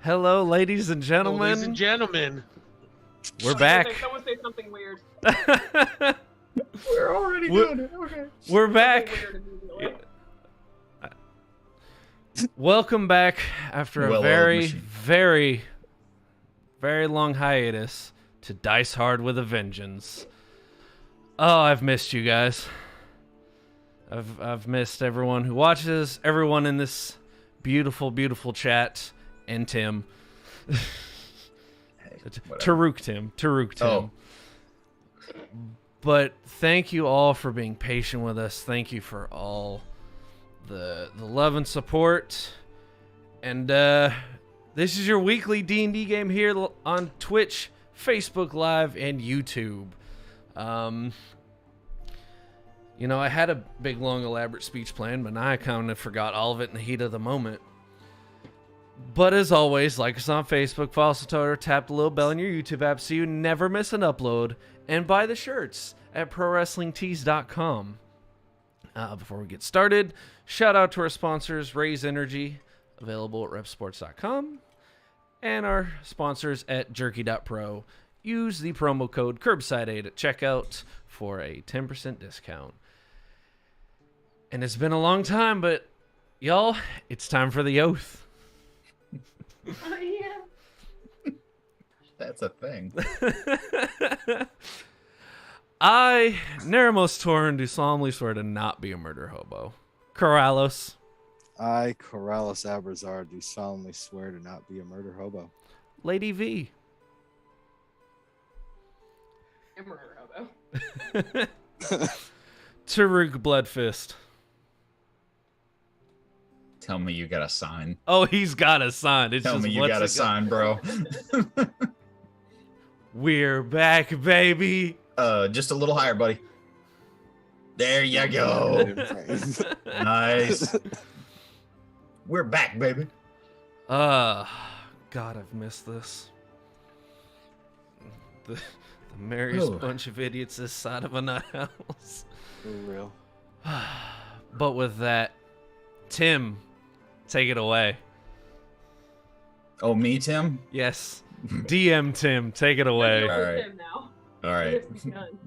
Hello, ladies and gentlemen. Ladies and gentlemen. We're back. Someone say something weird. We're already doing it. Okay. We're back. Something weird immediately. Welcome back after a Well-oiled very, machine. very, very long hiatus to Dice Hard with a Vengeance. Oh, I've missed you guys. I've missed everyone who watches, everyone in this beautiful, beautiful chat, and Tim. Whatever. Taruk Tim. Oh. But thank you all for being patient with us. Thank you for all the love and support. And this is your weekly D&D game here on Twitch, Facebook Live, and YouTube. You know, I had a big, long, elaborate speech plan, but now I kind of forgot all of it in the heat of the moment. But as always, like us on Facebook, follow us on Twitter, tap the little bell in your YouTube app so you never miss an upload, and buy the shirts at ProWrestlingTees.com. Before we get started, shout out to our sponsors, Raise Energy, available at repsports.com, and our sponsors at Jerky.pro. Use the promo code CurbsideAid at checkout for a 10% discount. And it's been a long time, but y'all, it's time for the oath. Oh, yeah. That's a thing. I, Neremos Torn, do solemnly swear to not be a murder hobo. Corrales. I, Corrales Abrazar, do solemnly swear to not be a murder hobo. Lady V. I'm a murder hobo. Taruk Bloodfist. Tell me you got a sign. Oh, he's got a sign. It's Tell just me you what's got a it sign, bro. We're back, baby. Just a little higher, buddy. There you go. Nice. We're back, baby. God, I've missed this. The merriest Ooh. bunch of idiots this side of a nut house. For real. But with that, Tim, take it away. Oh, me, Tim? Yes. DM Tim, take it away. All right. Him now. All right. It's done.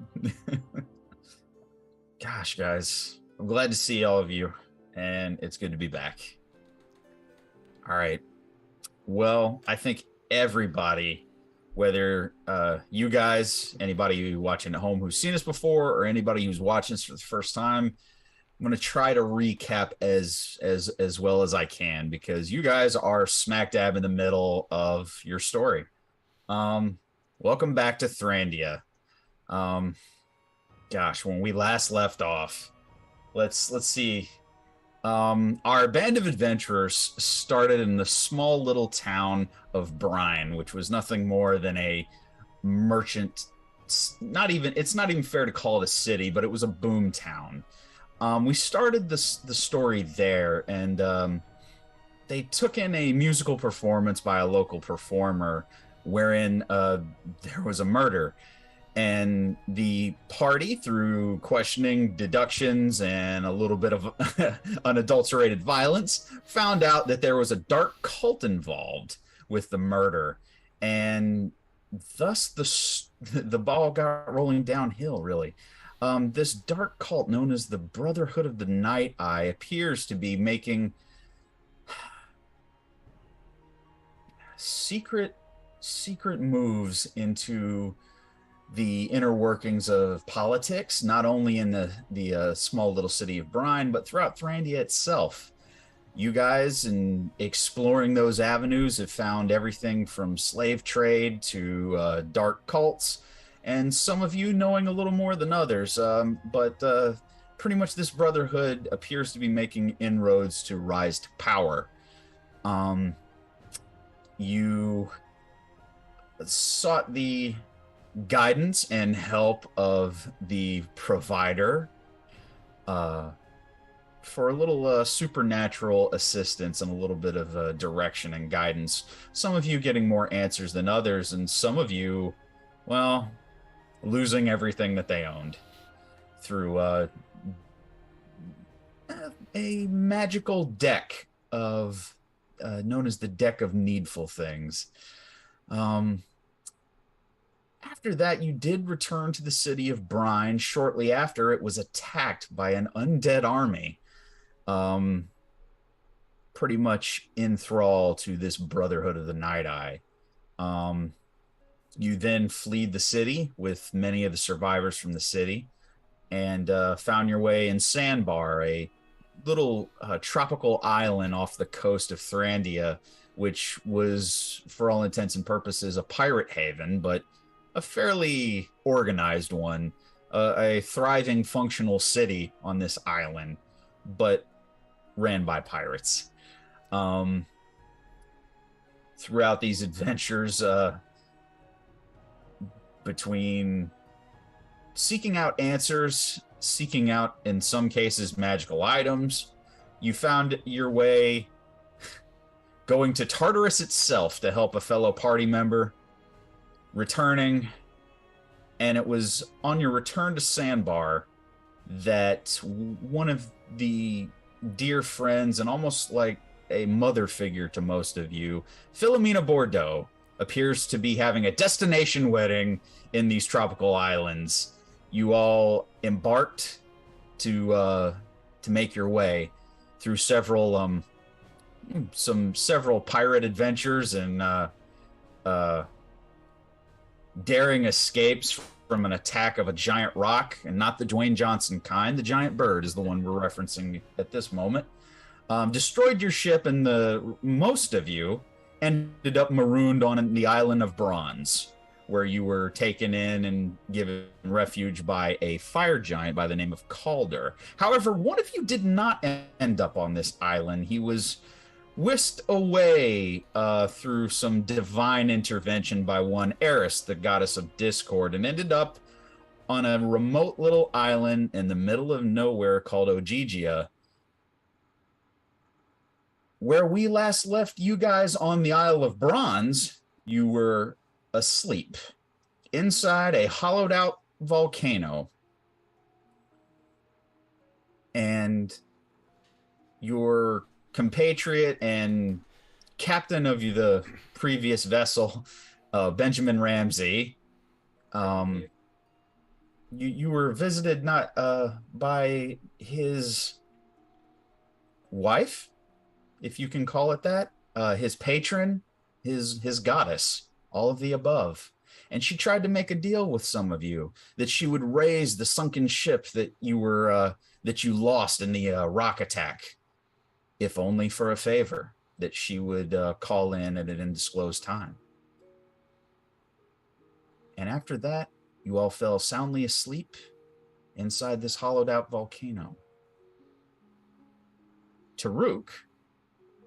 Gosh, guys. I'm glad to see all of you, and it's good to be back. All right. Well, I think everybody, whether you guys, anybody watching at home who's seen us before, or anybody who's watching us for the first time, I'm going to try to recap as well as I can, because you guys are smack dab in the middle of your story. Welcome back to Thrandia. Gosh, when we last left off, let's see. Our band of adventurers started in the small little town of Brine, which was nothing more than a merchant. It's not even fair to call it a city, but it was a boom town. We started the story there, and they took in a musical performance by a local performer wherein there was a murder. And the party, through questioning, deductions, and a little bit of unadulterated violence, found out that there was a dark cult involved with the murder. And thus the ball got rolling downhill, really. This dark cult known as the Brotherhood of the Night Eye appears to be making secret moves into the inner workings of politics, not only in the small little city of Brine, but throughout Thrandia itself. You guys, in exploring those avenues, have found everything from slave trade to dark cults, and some of you knowing a little more than others. But pretty much this brotherhood appears to be making inroads to rise to power. You sought the guidance and help of the provider for a little supernatural assistance and a little bit of direction and guidance. Some of you getting more answers than others, and some of you, well, losing everything that they owned through a magical deck of known as the Deck of Needful Things. After that, you did return to the city of Brine. Shortly after, it was attacked by an undead army, pretty much in thrall to this Brotherhood of the Night Eye. You then fled the city with many of the survivors from the city and found your way in Sandbar, a little tropical island off the coast of Thrandia, which was, for all intents and purposes, a pirate haven, but a fairly organized one, a thriving, functional city on this island, but ran by pirates. Throughout these adventures, between seeking out answers, seeking out, in some cases, magical items, you found your way going to Tartarus itself to help a fellow party member, returning, and it was on your return to Sandbar that one of the dear friends and almost like a mother figure to most of you, Philomena Bordeaux, appears to be having a destination wedding in these tropical islands. You all embarked to make your way through several pirate adventures and daring escapes from an attack of a giant rock, and not the Dwayne Johnson kind. The giant bird is the one we're referencing at this moment. Destroyed your ship, and most of you ended up marooned on the island of Bronze, where you were taken in and given refuge by a fire giant by the name of Calder. However, one of you did not end up on this island. He was whisked away through some divine intervention by one Eris, the goddess of discord, and ended up on a remote little island in the middle of nowhere called Ogygia, where we last left you guys on the Isle of Bronze. You were asleep inside a hollowed out volcano, and your compatriot and captain of the previous vessel, Benjamin Ramsey, you were visited not by his wife, if you can call it that, his patron, his goddess, all of the above. And she tried to make a deal with some of you that she would raise the sunken ship that you lost in the rock attack, if only for a favor that she would call in at an undisclosed time. And after that, you all fell soundly asleep inside this hollowed out volcano. Taruk,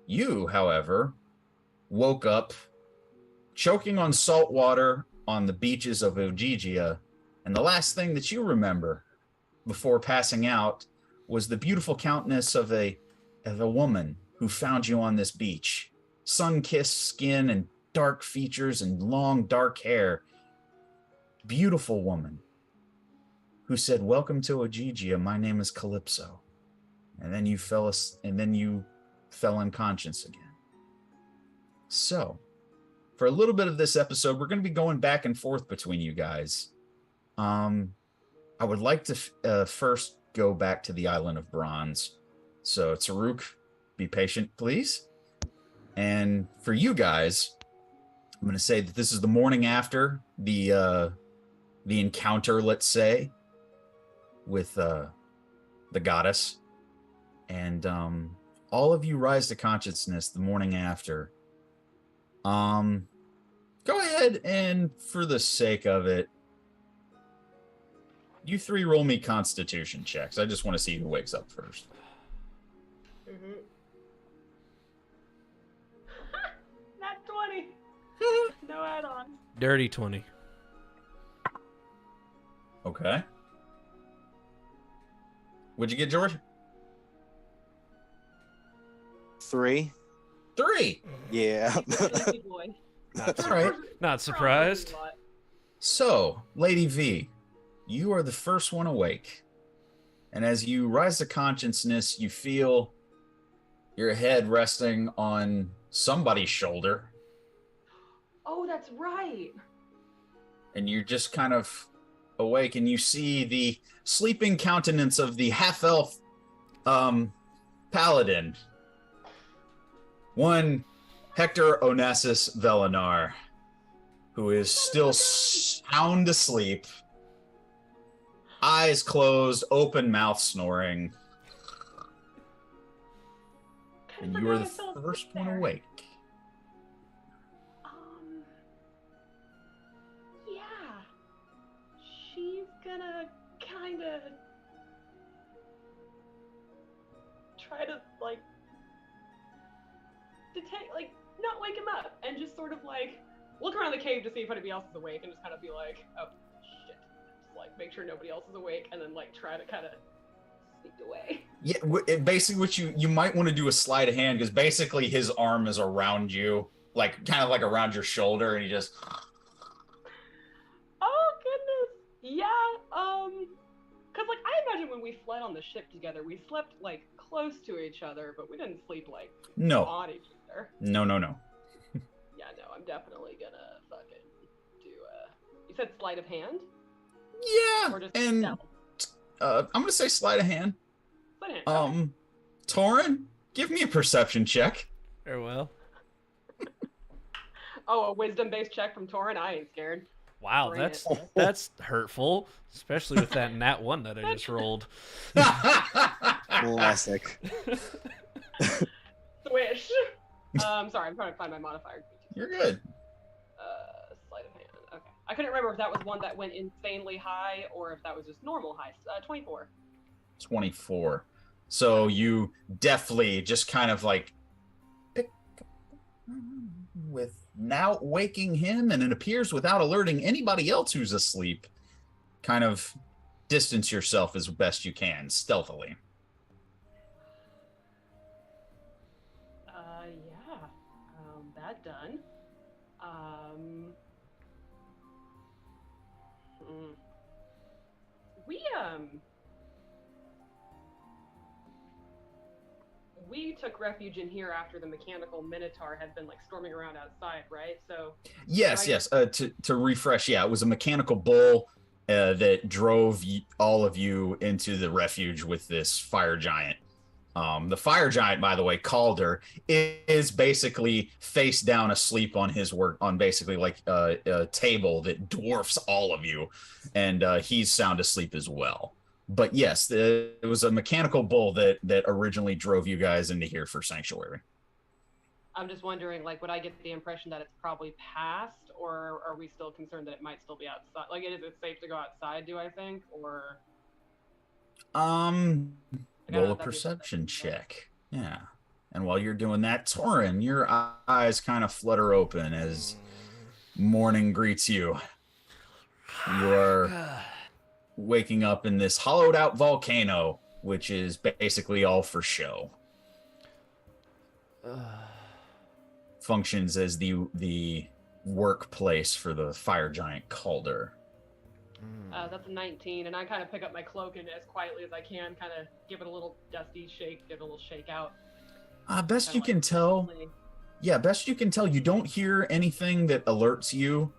you, however, woke up choking on salt water on the beaches of Ogygia, and the last thing that you remember before passing out was the beautiful countenance of a woman who found you on this beach. Sun-kissed skin and dark features and long dark hair. Beautiful woman who said, "Welcome to Ogygia. My name is Calypso." And then you fell unconscious again. So, for a little bit of this episode, we're going to be going back and forth between you guys. I would like to first go back to the Island of Bronze. So, Taruk, be patient, please. And for you guys, I'm going to say that this is the morning after the encounter, let's say, with the goddess. And all of you rise to consciousness the morning after. Go ahead and, for the sake of it, you three roll me Constitution checks. I just want to see who wakes up first. Mm-hmm. Not 20. No add-on. Dirty 20. Okay. What'd you get, George? 3. 3. Yeah. Lucky boy. All right. Not surprised. So, Lady V, you are the first one awake. And as you rise to consciousness, you feel your head resting on somebody's shoulder, Oh, that's right. and you're just kind of awake, and you see the sleeping countenance of the half-elf paladin, one Hector Onassis Velinar, who is still sound asleep, eyes closed, open mouth snoring. And you are the first one awake. Yeah. She's gonna kind of try to, like, detect, like, not wake him up, and just sort of, like, look around the cave to see if anybody else is awake, and just kind of be like, oh, shit. Just, like, make sure nobody else is awake, and then, like, try to kind of sneak away. Yeah, basically what you might want to do a sleight of hand, because basically his arm is around you, like kind of like around your shoulder, and he just... Oh, goodness. Yeah, because, like, I imagine when we fled on the ship together, we slept, like, close to each other, but we didn't sleep, like, No. on each other. No. Yeah, no, I'm definitely gonna fucking do, you said sleight of hand? Yeah, Or just and stealth? I'm gonna say sleight of hand. Sleight of hand, okay. Torin, give me a perception check. Very well. Oh, a wisdom-based check from Torin? I ain't scared. Wow, Bring that's hurtful, especially with that nat 1 that I just rolled. Classic. Swish. Sorry, I'm trying to find my modifier. You're good. Sleight of hand. Okay. I couldn't remember if that was one that went insanely high or if that was just normal high. 24. 24. So you definitely just kind of like pick without waking him, and it appears without alerting anybody else who's asleep, kind of distance yourself as best you can, stealthily. Yeah. That done. We took refuge in here after the mechanical minotaur had been, like, storming around outside, right? So Yes. To refresh, yeah, it was a mechanical bull that drove all of you into the refuge with this fire giant. The fire giant, by the way, Calder, is basically face down asleep on his work, on basically like a table that dwarfs all of you, and he's sound asleep as well. But yes, it was a mechanical bull that originally drove you guys into here for Sanctuary. I'm just wondering, like, would I get the impression that it's probably past, or are we still concerned that it might still be outside? Like, is it safe to go outside, do I think, or... Roll a perception check. Yeah. And while you're doing that, Torin, your eyes kind of flutter open as morning greets you. You are waking up in this hollowed out volcano, which is basically all for show. Functions as the workplace for the fire giant Calder. That's a 19, and I kind of pick up my cloak and as quietly as I can, kind of give it a little dusty shake, give it a little shake out. Best you can tell. Yeah, best you can tell, you don't hear anything that alerts you,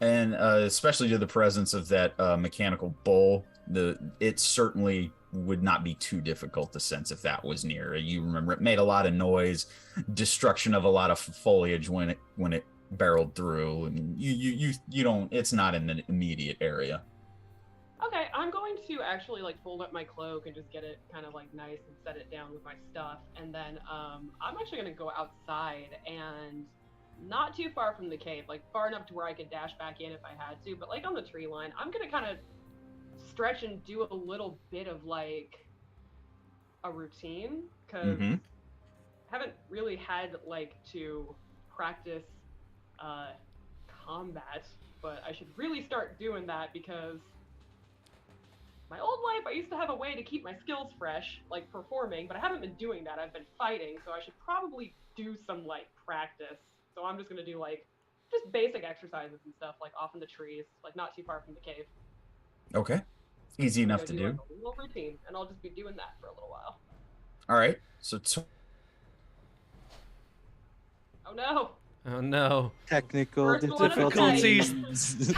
and especially to the presence of that mechanical bull. It certainly would not be too difficult to sense if that was near. You remember it made a lot of noise, destruction of a lot of foliage when it barreled through, and you don't. It's not in the immediate area. Okay, I'm going to actually, like, fold up my cloak and just get it kind of, like, nice and set it down with my stuff, and then I'm actually going to go outside and not too far from the cave, like, far enough to where I could dash back in if I had to, but, like, on the tree line, I'm going to kind of stretch and do a little bit of, like, a routine, because I haven't really had, like, to practice combat, but I should really start doing that, because my old life, I used to have a way to keep my skills fresh, like performing, but I haven't been doing that. I've been fighting, so I should probably do some, like, practice. So I'm just gonna do, like, just basic exercises and stuff, like, off in the trees, like, not too far from the cave. Okay. Easy enough to do. Like, a little routine, and I'll just be doing that for a little while. All right. So Oh no. Oh no. Technical First one of the difficulties.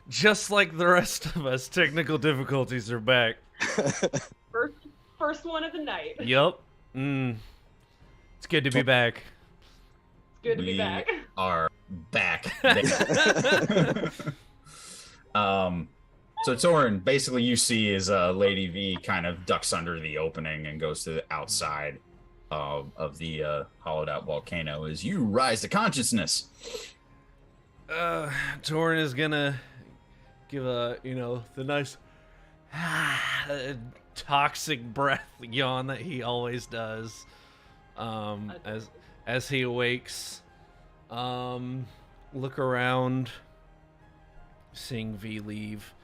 Just like the rest of us, technical difficulties are back. First one of the night. It's Yup. It's good to be back. good to be We back. are back. So Torin, basically you see is Lady V kind of ducks under the opening and goes to the outside of the hollowed out volcano as you rise to consciousness. Torin is gonna give a, the nice toxic breath yawn that he always does. As he awakes, look around, seeing V leave.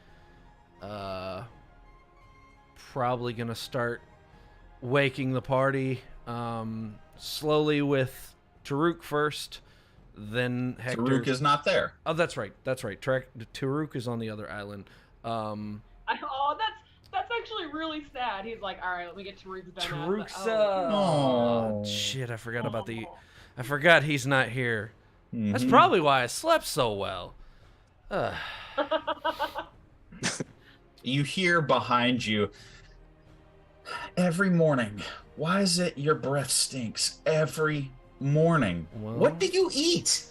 Probably gonna start waking the party, slowly with Taruk first, then Hector. Taruk is not there. Oh, that's right. Taruk is on the other island. That's actually really sad. He's like, all right, let me get Taruk's Ben. Taruk's. Oh. Shit! I forgot about I forgot he's not here. Mhm. That's probably why I slept so well. You hear behind you every morning. Why is it your breath stinks every morning? Well- What do you eat?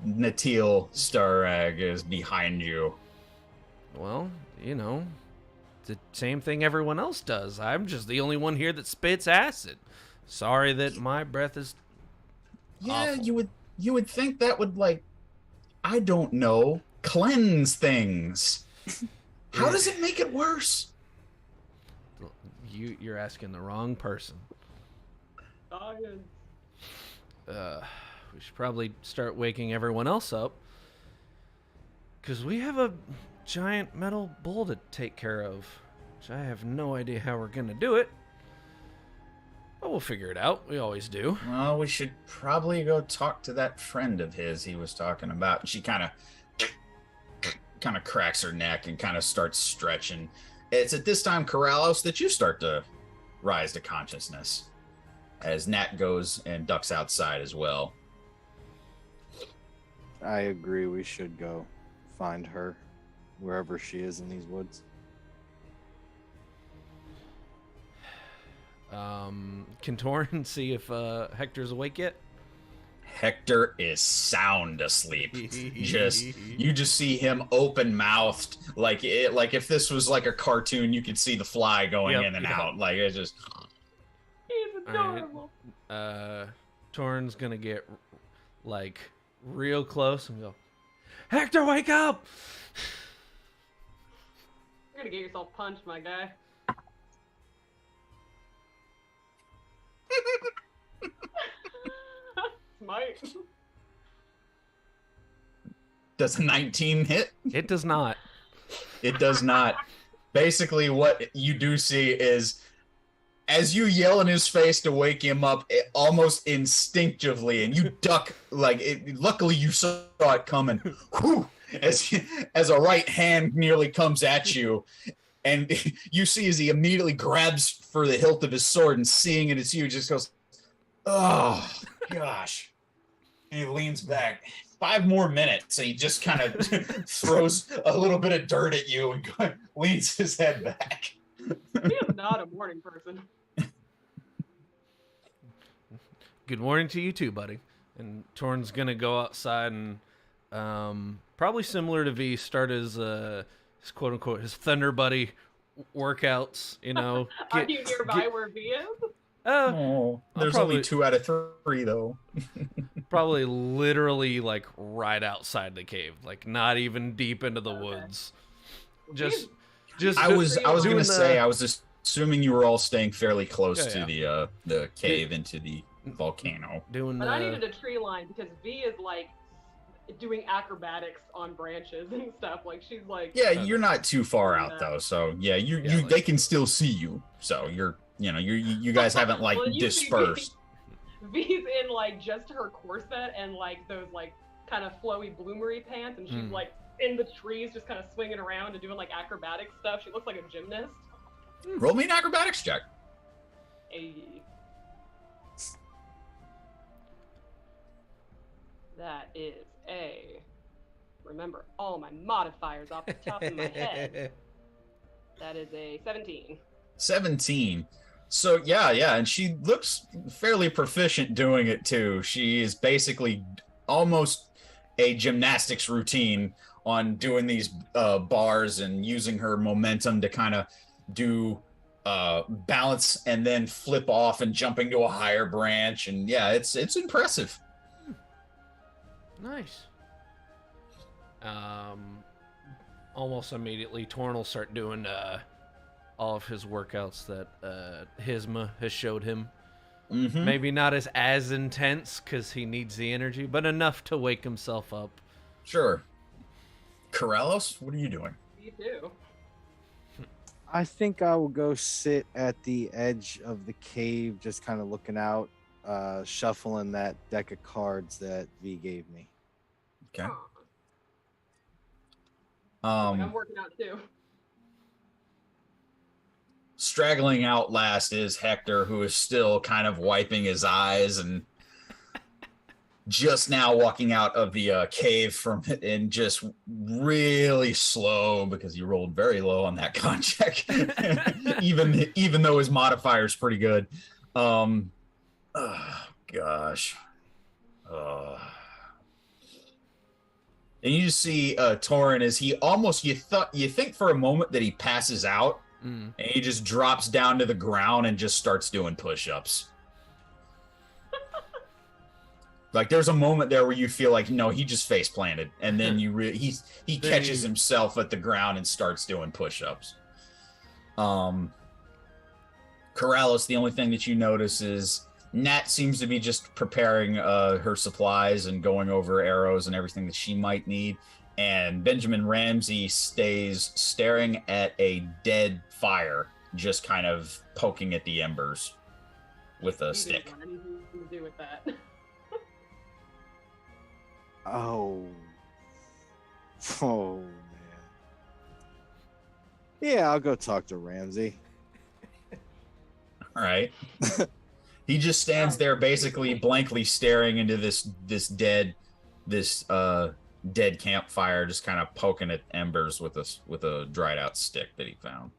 Natil Starrag is behind you. Well, the same thing everyone else does. I'm just the only one here that spits acid. Sorry that my breath is Yeah, awful. you would think that would, like, I don't know, cleanse things. How does it make it worse? You're asking the wrong person. Science. We should probably start waking everyone else up, because we have a giant metal bull to take care of, which I have no idea how we're gonna do it, but we'll figure it out. We always do. Well, we should probably go talk to that friend of his he was talking about. She kind of cracks her neck and kind of starts stretching. It's at this time, Corrales, that you start to rise to consciousness as Nat goes and ducks outside as well. I agree. We should go find her wherever she is in these woods. Can Torin see if Hector's awake yet? Hector is sound asleep. You just see him open mouthed, like if this was like a cartoon, you could see the fly going in and out. Like it's just. He's adorable. Torin's gonna get like real close and go, Hector, wake up! You're gonna get yourself punched, my guy. Smite. Does a 19 hit? It does not. It does not. Basically, what you do see is, as you yell in his face to wake him up, almost instinctively, and you duck, luckily you saw it coming, whew, as a right hand nearly comes at you, and you see as he immediately grabs for the hilt of his sword, and seeing it as you, just goes, oh, gosh. And he leans back. 5 more minutes. So he just kind of throws a little bit of dirt at you and leans his head back. He is not a morning person. Good morning to you too, buddy. And Torin's gonna go outside and probably similar to V, start his quote unquote his Thunder Buddy workouts. Are you nearby where V is? There's probably- only 2 out of 3 though. Probably literally like right outside the cave, like not even deep into the woods. Just I was doing gonna say I was just assuming you were all staying fairly close Yeah, to the cave into the volcano. doing But I needed a tree line because V is like doing acrobatics on branches and stuff. Like she's like. Yeah, you're not too far out though, so yeah, they can still see you. So you guys haven't like Well, you see dispersed. V's in like just her corset and like those like kind of flowy bloomery pants, and she's like in the trees just kind of swinging around and doing like acrobatic stuff. She looks like a gymnast. Roll me an acrobatics check. That is a... Remember all my modifiers off the top of my head. That is a 17. 17. So yeah, and she looks fairly proficient doing it too. She is basically almost a gymnastics routine on doing these bars and using her momentum to kind of do balance and then flip off and jumping to a higher branch. And yeah, it's impressive. Nice. Almost immediately, Torn will start doing all of his workouts that Hisma has showed him. Mm-hmm. Maybe not as intense because he needs the energy, but enough to wake himself up. Sure. Corellos, what are you doing? Me too. I think I will go sit at the edge of the cave, just kind of looking out, shuffling that deck of cards that V gave me. Okay. I'm working out too. Straggling out last is Hector, who is still kind of wiping his eyes and just now walking out of the cave from it, and just really slow because he rolled very low on that con check, even though his modifier is pretty good. Oh, gosh. And you see Torin as he almost, you think for a moment that he passes out, and he just drops down to the ground and just starts doing push-ups. Like there's a moment there where you feel like, no, he just face planted, and then he catches himself at the ground and starts doing push-ups. Corrales, the only thing that you notice is Nat seems to be just preparing her supplies and going over arrows and everything that she might need. And Benjamin Ramsey stays staring at a dead fire, just kind of poking at the embers with a stick. Anything to do with that. Oh, man. Yeah, I'll go talk to Ramsey. All right. He just stands there basically blankly staring into this dead campfire, just kind of poking at embers with a dried out stick that he found.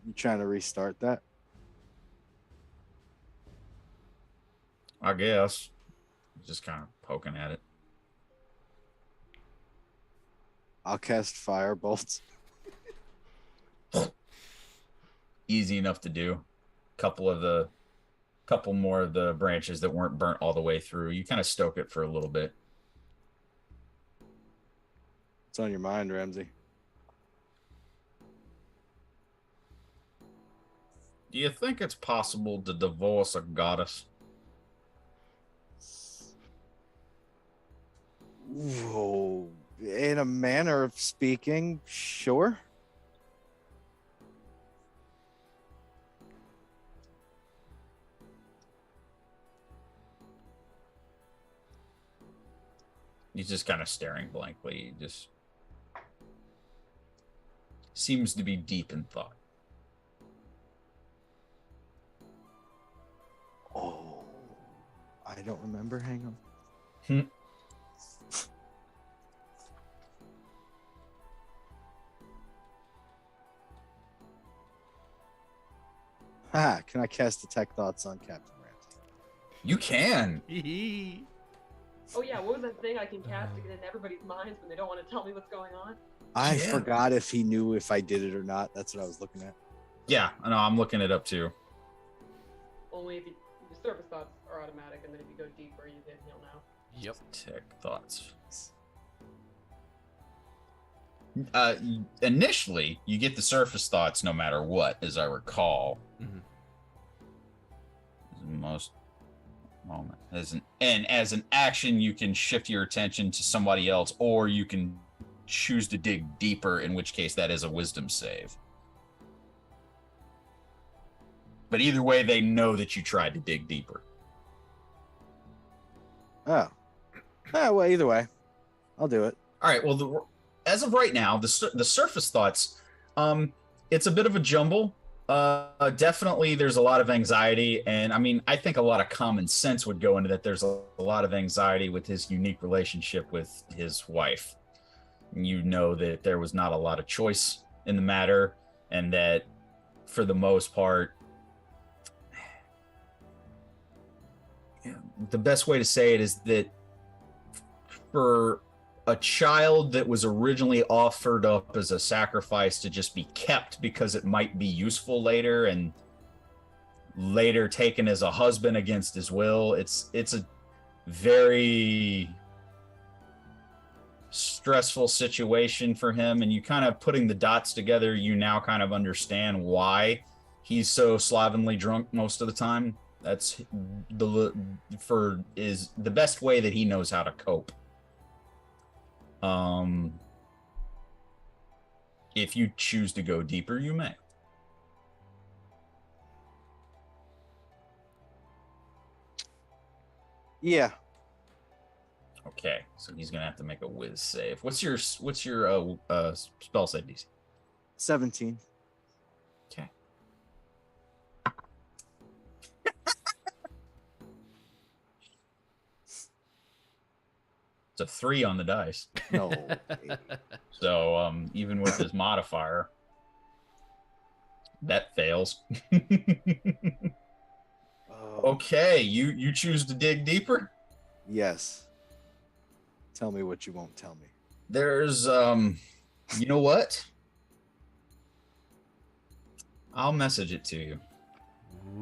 You trying to restart that? I guess. Just kind of poking at it. I'll cast fire bolts. Easy enough to do. Couple more of the branches that weren't burnt all the way through. You kind of stoke it for a little bit. What's on your mind, Ramsey? Do you think it's possible to divorce a goddess? Whoa. In a manner of speaking, sure. He's just kind of staring blankly. He just seems to be deep in thought. Oh, I don't remember. Hang on. Can I cast Detect Thoughts on Captain Ramsey? You can. Oh yeah, what was that thing I can cast to get in everybody's minds when they don't want to tell me what's going on? I forgot if he knew if I did it or not. That's what I was looking at. Yeah, I know. I'm looking it up too. Only if the surface thoughts are automatic, and then if you go deeper, you can heal now. Yep. Detect Thoughts. Initially, you get the surface thoughts no matter what, as I recall. Mm-hmm. Most moment as an action, you can shift your attention to somebody else, or you can choose to dig deeper, in which case that is a wisdom save. But either way, they know that you tried to dig deeper. Oh. Well, either way, I'll do it. All right. Well, as of right now, the surface thoughts, it's a bit of a jumble. Definitely there's a lot of anxiety, and I mean, I think a lot of common sense would go into that. There's a lot of anxiety with his unique relationship with his wife. You know that there was not a lot of choice in the matter, and that for the most part, the best way to say it is that for a child that was originally offered up as a sacrifice to just be kept because it might be useful later, and later taken as a husband against his will, it's a very stressful situation for him. And you kind of putting the dots together, you now kind of understand why he's so slovenly drunk most of the time. That's the best way that he knows how to cope. If you choose to go deeper, you may. Yeah. Okay, so he's gonna have to make a whiz save. What's your spell save DC? 17. Okay. It's a 3 on the dice. No. So even with his modifier, that fails. Okay, you choose to dig deeper? Yes. Tell me what you won't tell me. There's you know what? I'll message it to you.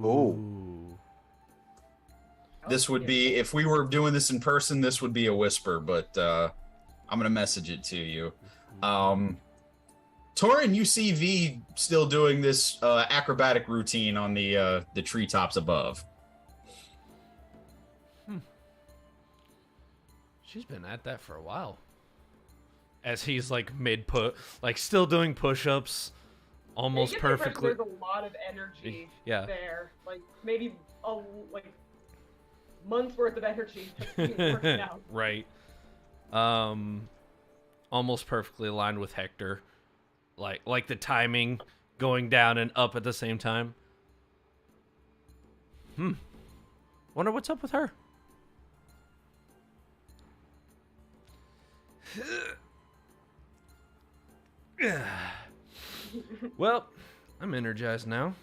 Oh. This would be, if we were doing this in person, this would be a whisper, but I'm gonna message it to you. Torin, you see V still doing this acrobatic routine on the treetops above. She's been at that for a while. As he's like still doing push-ups, almost you get the impression perfectly. There's a lot of energy Yeah. there, like maybe months worth of energy working out. Right. Almost perfectly aligned with Hector. Like the timing going down and up at the same time. Wonder what's up with her. Well, I'm energized now.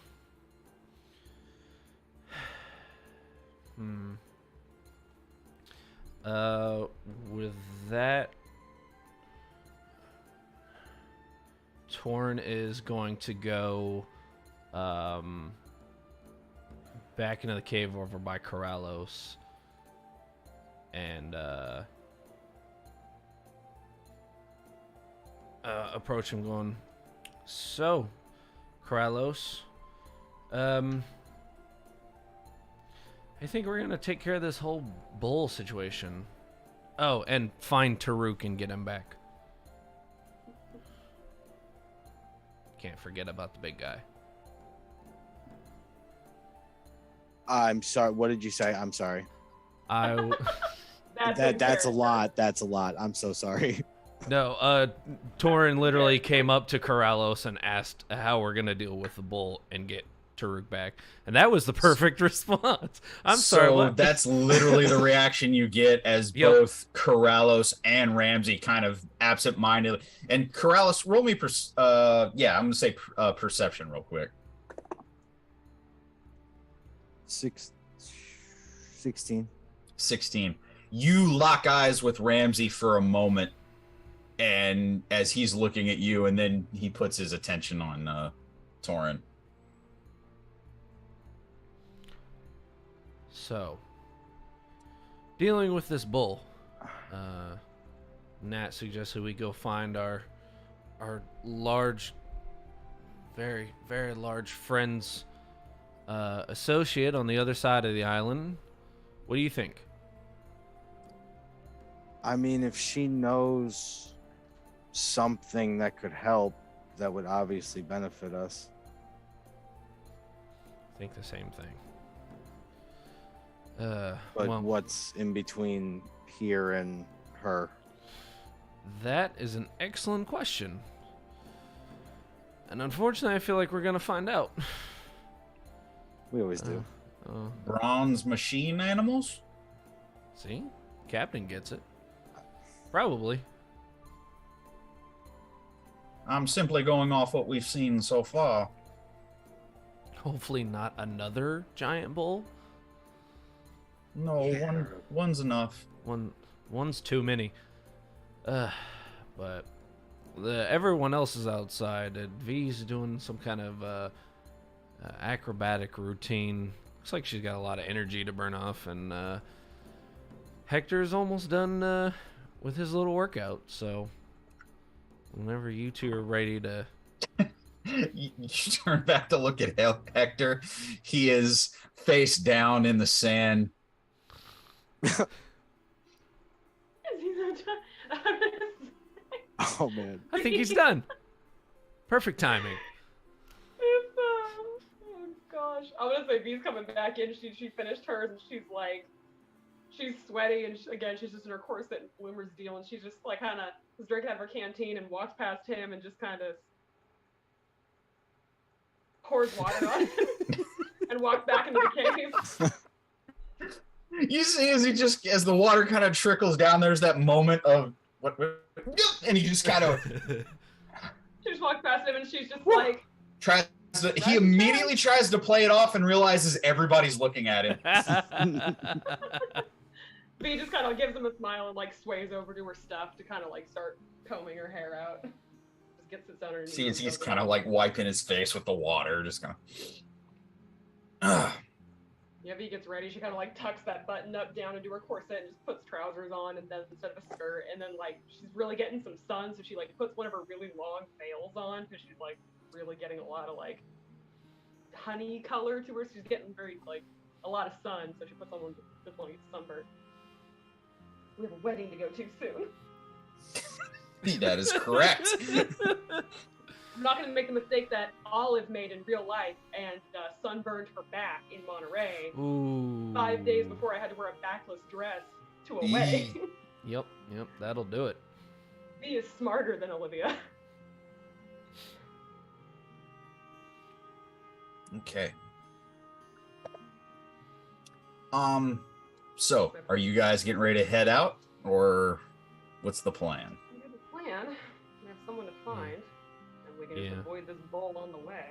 With that, Torn is going to go back into the cave over by Corrallos and approach him going, so, Corrallos, I think we're gonna take care of this whole bull situation. Oh, and find Taruk and get him back. Can't forget about the big guy. I'm sorry. What did you say? I'm sorry. That's a lot. That's a lot. I'm so sorry. No, Torin literally came up to Corrallos and asked how we're gonna deal with the bull and get Taruk back, and that was the perfect response. I'm sorry. So What? that's literally the reaction you get as both Corrallos and Ramsey kind of absent-minded. And Corrallos, roll me, I'm gonna say perception real quick. 16. 16. You lock eyes with Ramsey for a moment, and as he's looking at you, and then he puts his attention on Torin. So, dealing with this bull, Nat suggested we go find our large, very, very large friend's associate on the other side of the island. What do you think? I mean, if she knows something that could help, that would obviously benefit us. I think the same thing. But what's in between here and her? That is an excellent question. And unfortunately, I feel like we're gonna find out. We always do. Bronze machine animals? See? Captain gets it. Probably. I'm simply going off what we've seen so far. Hopefully not another giant bull. No, one's enough. One's too many. But everyone else is outside, and V's doing some kind of acrobatic routine. Looks like she's got a lot of energy to burn off, and Hector's almost done with his little workout. So whenever you two are ready to. You turn back to look at Hector. He is face down in the sand. Oh man. I think he's done. Perfect timing. Oh gosh. I was gonna say V's coming back in. She finished hers and she's sweaty and she's just in her corset and bloomer's deal and she's just like kind of was drinking out of her canteen and walks past him and just kind of pours water on him and walks back into the cave. You see as the water kind of trickles down, there's that moment of what and he just kind of She just walks past him and she's just like he immediately tries to play it off and realizes everybody's looking at him. V just kind of gives him a smile and like sways over to her stuff to kind of like start combing her hair out. Just gets it underneath. See, he's kind of like wiping his face with the water, just kind of. Yeah, V gets ready. She kind of like tucks that button up down into her corset and just puts trousers on and then instead of a skirt. And then like she's really getting some sun, so she like puts one of her really long veils on because she's like really getting a lot of like honey color to her. So she's getting very like a lot of sun, so she puts on one this one gets sunburned. We have a wedding to go to soon. That is correct. I'm not going to make the mistake that Olive made in real life and sunburned her back in Monterey. Ooh. 5 days before I had to wear a backless dress to a wedding. Yep, that'll do it. V is smarter than Olivia. Okay. So, are you guys getting ready to head out, or what's the plan? We have a plan. We have someone to find, and we can just avoid this bull on the way.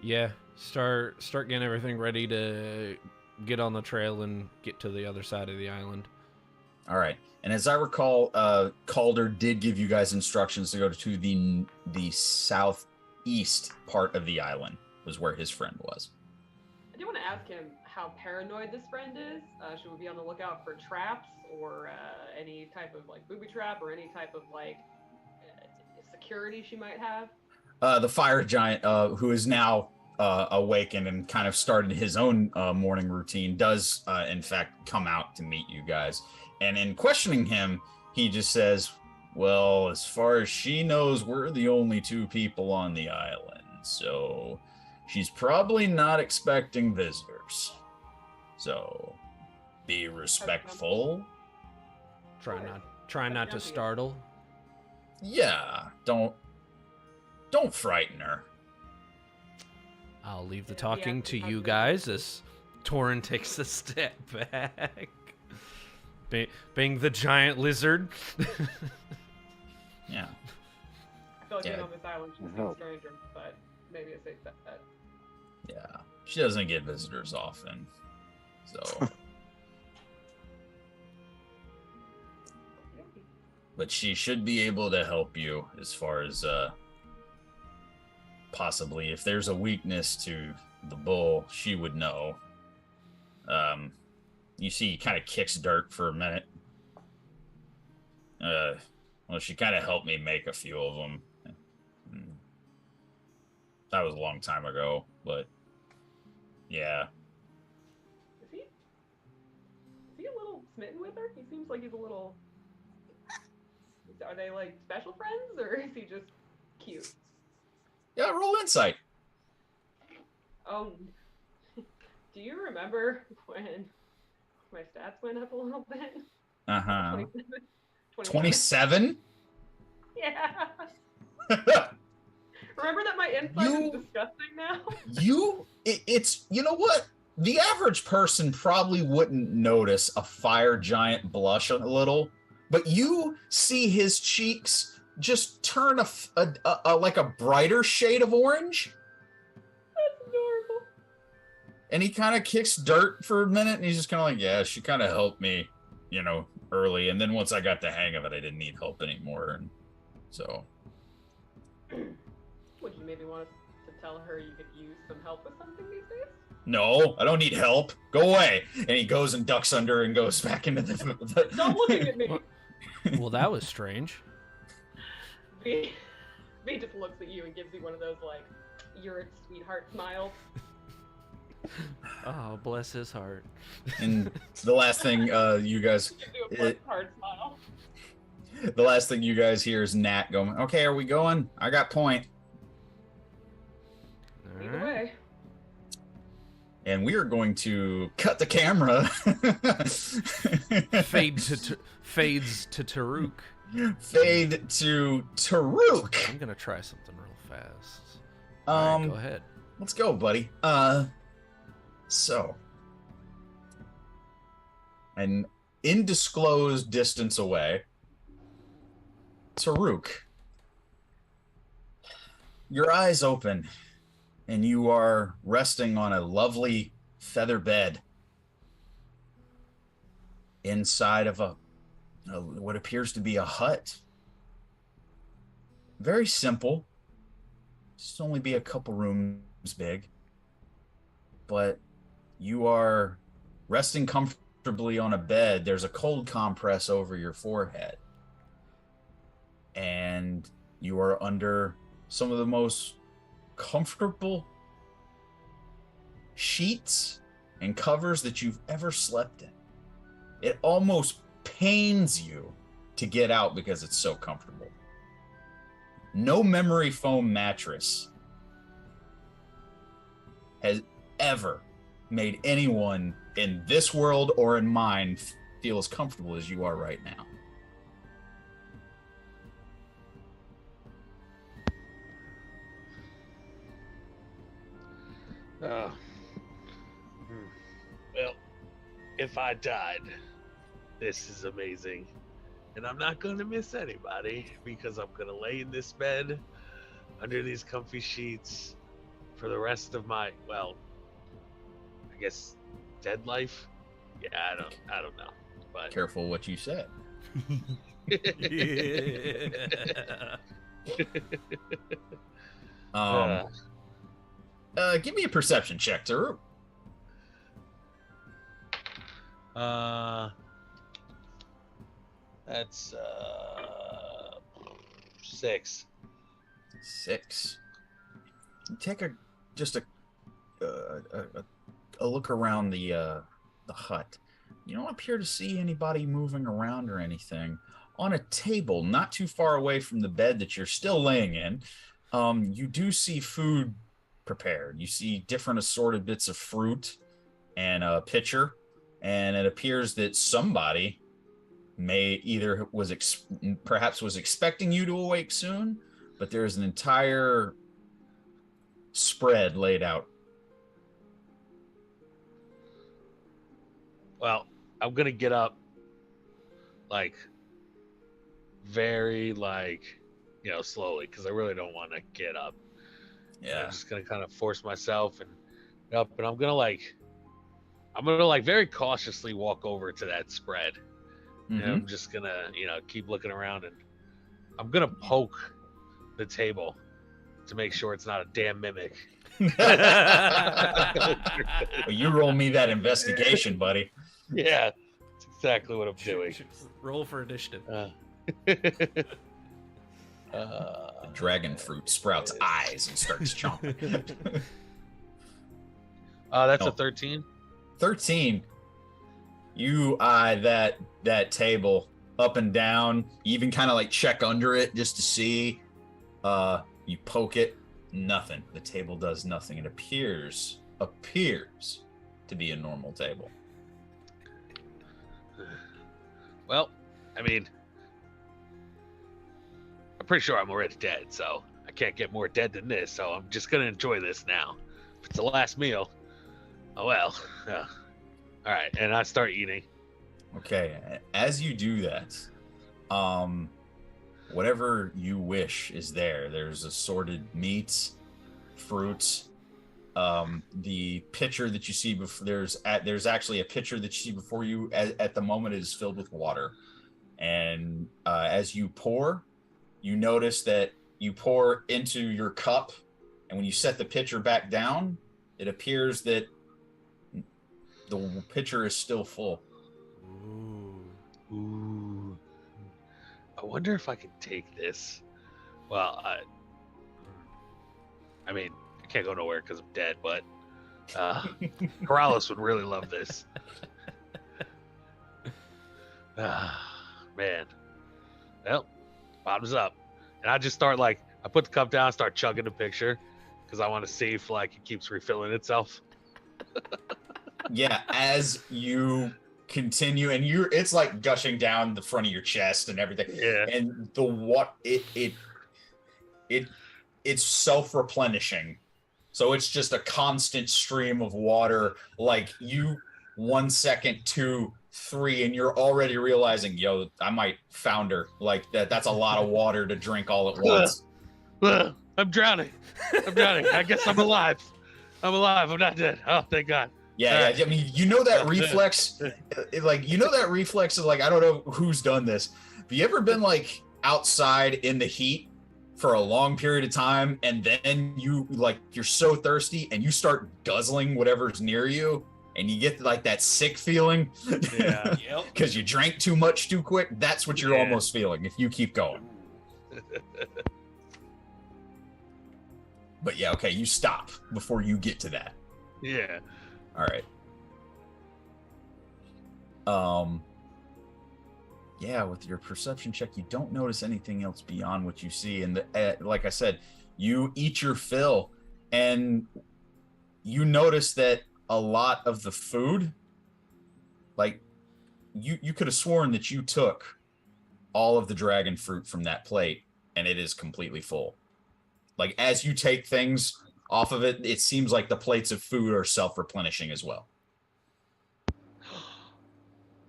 Yeah, start getting everything ready to get on the trail and get to the other side of the island. All right. And as I recall, Calder did give you guys instructions to go to the southeast part of the island, was where his friend was. I do want to ask him how paranoid this friend is. Should we be on the lookout for traps or any type of like booby trap or any type of like security she might have? The fire giant, who is now awakened and kind of started his own morning routine, does in fact come out to meet you guys. And in questioning him, he just says, well, as far as she knows, we're the only two people on the island, so she's probably not expecting visitors. So be respectful. Try not to startle. Yeah, don't frighten her. I'll leave the talking to you guys as Torin takes a step back. Being the giant lizard. Yeah. I feel like being on this island she's a stranger, but maybe a safe bet. Yeah, she doesn't get visitors often, so. But she should be able to help you as far as possibly if there's a weakness to the bull, she would know. You see, he kind of kicks dirt for a minute. Well, she kind of helped me make a few of them. That was a long time ago, but yeah. Is he a little smitten with her? He seems like he's a little. Are they like special friends, or is he just cute? Yeah, roll insight. Oh, do you remember when my stats went up a little bit? 27? 27? Yeah. insight is disgusting now. It's you know what? The average person probably wouldn't notice a fire giant blush a little, but you see his cheeks just turn a like a brighter shade of orange. That's adorable. And he kind of kicks dirt for a minute, and he's just kind of like, yeah, she kind of helped me, early. And then once I got the hang of it, I didn't need help anymore. And so. Would you maybe want to tell her you could use some help with something these days? No, I don't need help. Go away. And he goes and ducks under and goes back into the... Stop looking at me. Well, that was strange. V just looks at you and gives you one of those, like, you're a sweetheart smiles. Oh, bless his heart. And the last thing you guys... Gives you a hard smile. The last thing you guys hear is Nat going, okay, are we going? I got point. Either way. And we are going to cut the camera. Fades to Taruk. Fade to Taruk. I'm gonna try something real fast. Go ahead. Let's go, buddy. So, an undisclosed distance away, Taruk, your eyes open, and you are resting on a lovely feather bed inside of what appears to be a hut. Very simple. Just only be a couple rooms big. But you are resting comfortably on a bed. There's a cold compress over your forehead. And you are under some of the most comfortable sheets and covers that you've ever slept in. It almost pains you to get out because it's so comfortable. No memory foam mattress has ever made anyone in this world or in mine feel as comfortable as you are right now. Well, if I died, this is amazing. And I'm not going to miss anybody because I'm going to lay in this bed under these comfy sheets for the rest of my, I guess, dead life? Yeah, I don't know. But Careful what you said. Give me a perception check, Taru. That's 6. 6. Take a look around the hut. You don't appear to see anybody moving around or anything. On a table, not too far away from the bed that you're still laying in, you do see food prepared. You see different assorted bits of fruit and a pitcher, and it appears that somebody perhaps was expecting you to awake soon, but there's an entire spread laid out. Well, I'm gonna get up, very, slowly, because I really don't want to get up. Yeah. I'm just gonna kind of force myself and up, and I'm gonna very cautiously walk over to that spread. Mm-hmm. And I'm just gonna, keep looking around, and I'm gonna poke the table to make sure it's not a damn mimic. Well, you roll me that investigation, buddy. Yeah, that's exactly what I'm doing. Roll for initiative. Dragon fruit sprouts eyes and starts chomping. That's a 13. 13. You eye that table up and down. You even kind of check under it just to see. You poke it. Nothing. The table does nothing. It appears to be a normal table. Well, I'm pretty sure I'm already dead, so I can't get more dead than this, so I'm just gonna enjoy this now. If it's the last meal, oh well. All right, and I start eating. Okay, as you do that, whatever you wish is there. There's assorted meats, fruits. The pitcher that you see before there's actually a pitcher that you see before you at the moment is filled with water, and as you pour, you notice that you pour into your cup, and when you set the pitcher back down, it appears that the pitcher is still full. Ooh. I wonder if I can take this. Well, I mean, I can't go nowhere because I'm dead, but Corrales would really love this. Man. Well, bottoms up. And I just start I put the cup down, start chugging the picture because I want to see if it keeps refilling itself. Yeah, as you continue, and it's gushing down the front of your chest and everything. Yeah. And it's self-replenishing. So it's just a constant stream of water. 1 second, 2, 3, and you're already realizing, yo, I might founder. That's a lot of water to drink all at once. I'm drowning. I guess I'm alive. I'm not dead. Oh, thank God. Yeah, I mean, that reflex, that reflex of I don't know who's done this. Have you ever been outside in the heat for a long period of time, and then you're so thirsty and you start guzzling whatever's near you, and you get that sick feeling? Yeah. Because you drank too much too quick. That's what you're almost feeling if you keep going. But yeah, okay, you stop before you get to that. Yeah. All right. Yeah, with your perception check, you don't notice anything else beyond what you see. And like I said, you eat your fill, and you notice that a lot of the food, you could have sworn that you took all of the dragon fruit from that plate, and it is completely full. As you take things off of it, it seems like the plates of food are self-replenishing as well.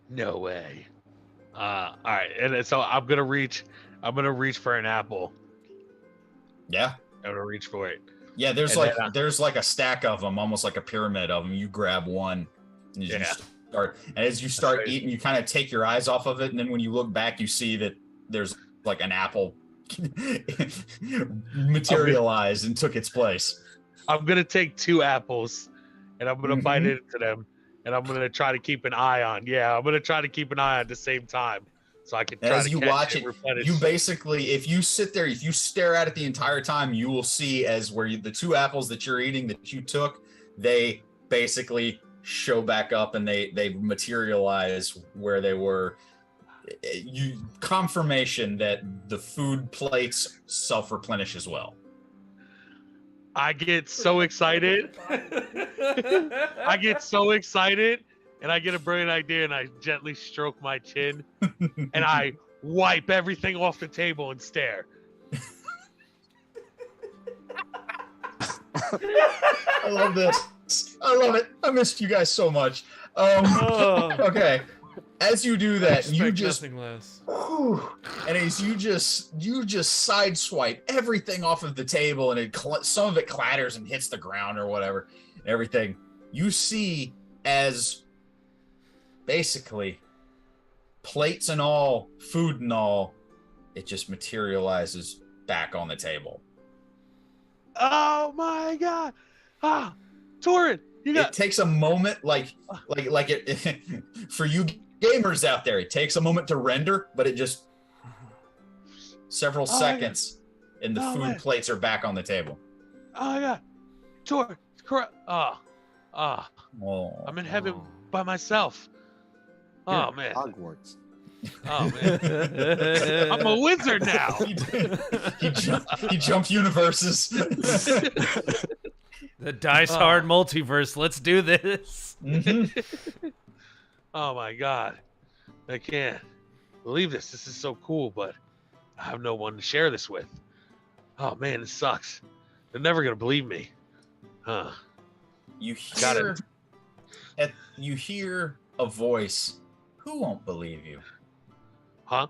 No way. All right, and so I'm gonna reach for an apple. Yeah, I'm gonna reach for it. Yeah, there's there's a stack of them, almost like a pyramid of them. You grab one, and as you start eating, you kind of take your eyes off of it, and then when you look back, you see that there's an apple materialized and took its place. I'm gonna take 2 apples, and I'm gonna bite into them, and I'm gonna try to keep an eye on. Yeah, I'm gonna try to keep an eye at the same time, so I can. As you watch it, you basically, if you sit there, if you stare at it the entire time, you will see the 2 apples that you're eating that you took, they basically show back up and they materialize where they were. Confirmation that the food plates self-replenish as well. I get so excited. I get so excited, and I get a brilliant idea, and I gently stroke my chin, and I wipe everything off the table and stare. I love this. I love it. I missed you guys so much. Okay. As you do that, you just nothing less. And as you just sideswipe everything off of the table, and some of it clatters and hits the ground or whatever, and everything. You see as basically plates and all, food and all, it just materializes back on the table. Oh my God! Ah, Torin, it takes a moment, for you gamers out there, it takes a moment to render, but it just several seconds, and the food plates are back on the table. Oh my God, Torin, correct. I'm in heaven by myself. Oh man, Hogwarts. Oh man, I'm a wizard now. He jumped universes. The Dice Hard multiverse. Let's do this. Oh my God, I can't believe this. This is so cool, but I have no one to share this with. Oh man, this sucks. They're never gonna believe me. Huh. You Got hear, it. you hear a voice. Who won't believe you? Huh?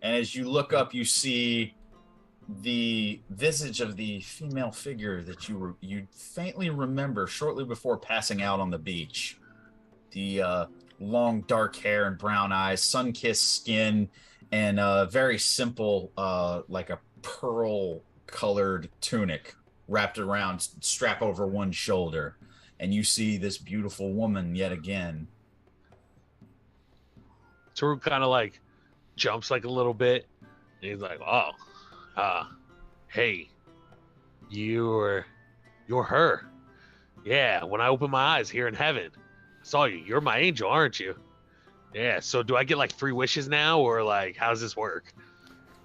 And as you look up, you see the visage of the female figure that you faintly remember shortly before passing out on the beach. The long dark hair and brown eyes, sun-kissed skin, and very simple, like a pearl-colored tunic wrapped around, strap over one shoulder. And you see this beautiful woman yet again. Taruk kind of like jumps like a little bit, and he's like, "Oh, hey, you're her. Yeah, when I opened my eyes here in heaven, I saw you. You're my angel, aren't you? Yeah. So do I get like 3 wishes now, or like how does this work?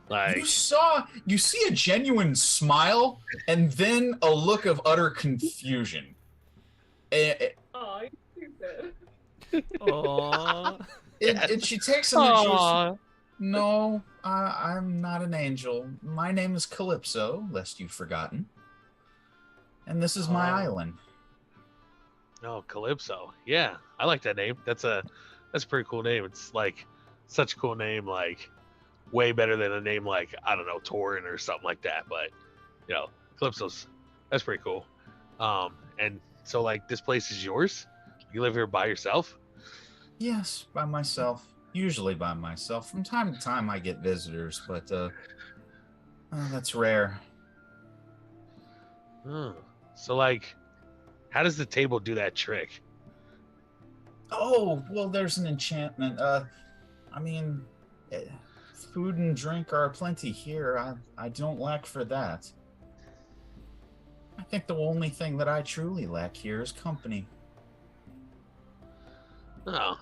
Like, You see a genuine smile and then a look of utter confusion. Oh, you're stupid. Aww. And she takes some and she, no, I'm not an angel. My name is Calypso, lest you've forgotten. And this is my island. oh, Calypso. Yeah, I like that name. That's a pretty cool name. It's like such a cool name, like way better than a name like, I don't know, Torin or something like that. But you know, that's pretty cool. And so like this place is yours? You live here by yourself? Yes, by myself. Usually by myself. From time to time I get visitors, but that's rare. Oh. So like, how does the table do that trick? Oh, well, there's an enchantment. I mean, food and drink are plenty here. I don't lack for that. I think the only thing that I truly lack here is company. Oh,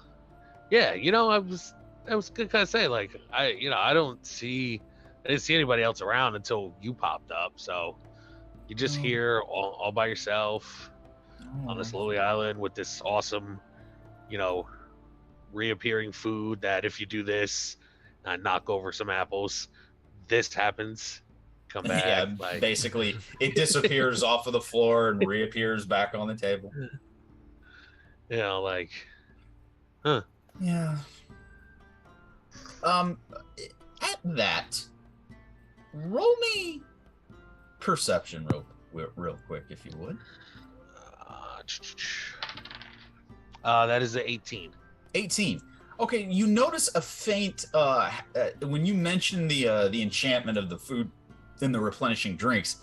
yeah. You know, I was gonna kind of say like I didn't see anybody else around until you popped up. So you're just here all by yourself on this lonely island with this awesome, you know, reappearing food that if you do this, knock over some apples, this happens. Come back. Yeah, like, basically, it disappears off of the floor and reappears back on the table. you know, like, huh? Yeah. At that, roll me perception real quick, if you would. That is a 18. 18. Okay, you notice a faint when you mention the enchantment of the food and the replenishing drinks.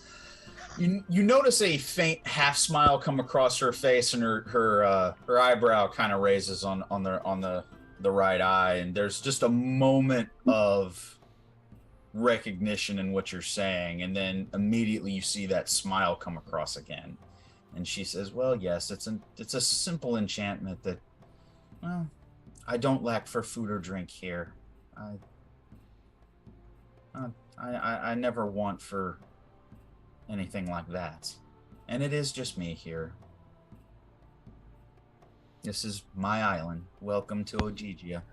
You notice a faint half smile come across her face, and her eyebrow kind of raises on the right eye, and there's just a moment of recognition in what you're saying, and then immediately you see that smile come across again, and she says, "Well, yes, it's a simple enchantment that, well, I don't lack for food or drink here. I never want for anything like that. And it is just me here. This is my island. Welcome to Ojigia."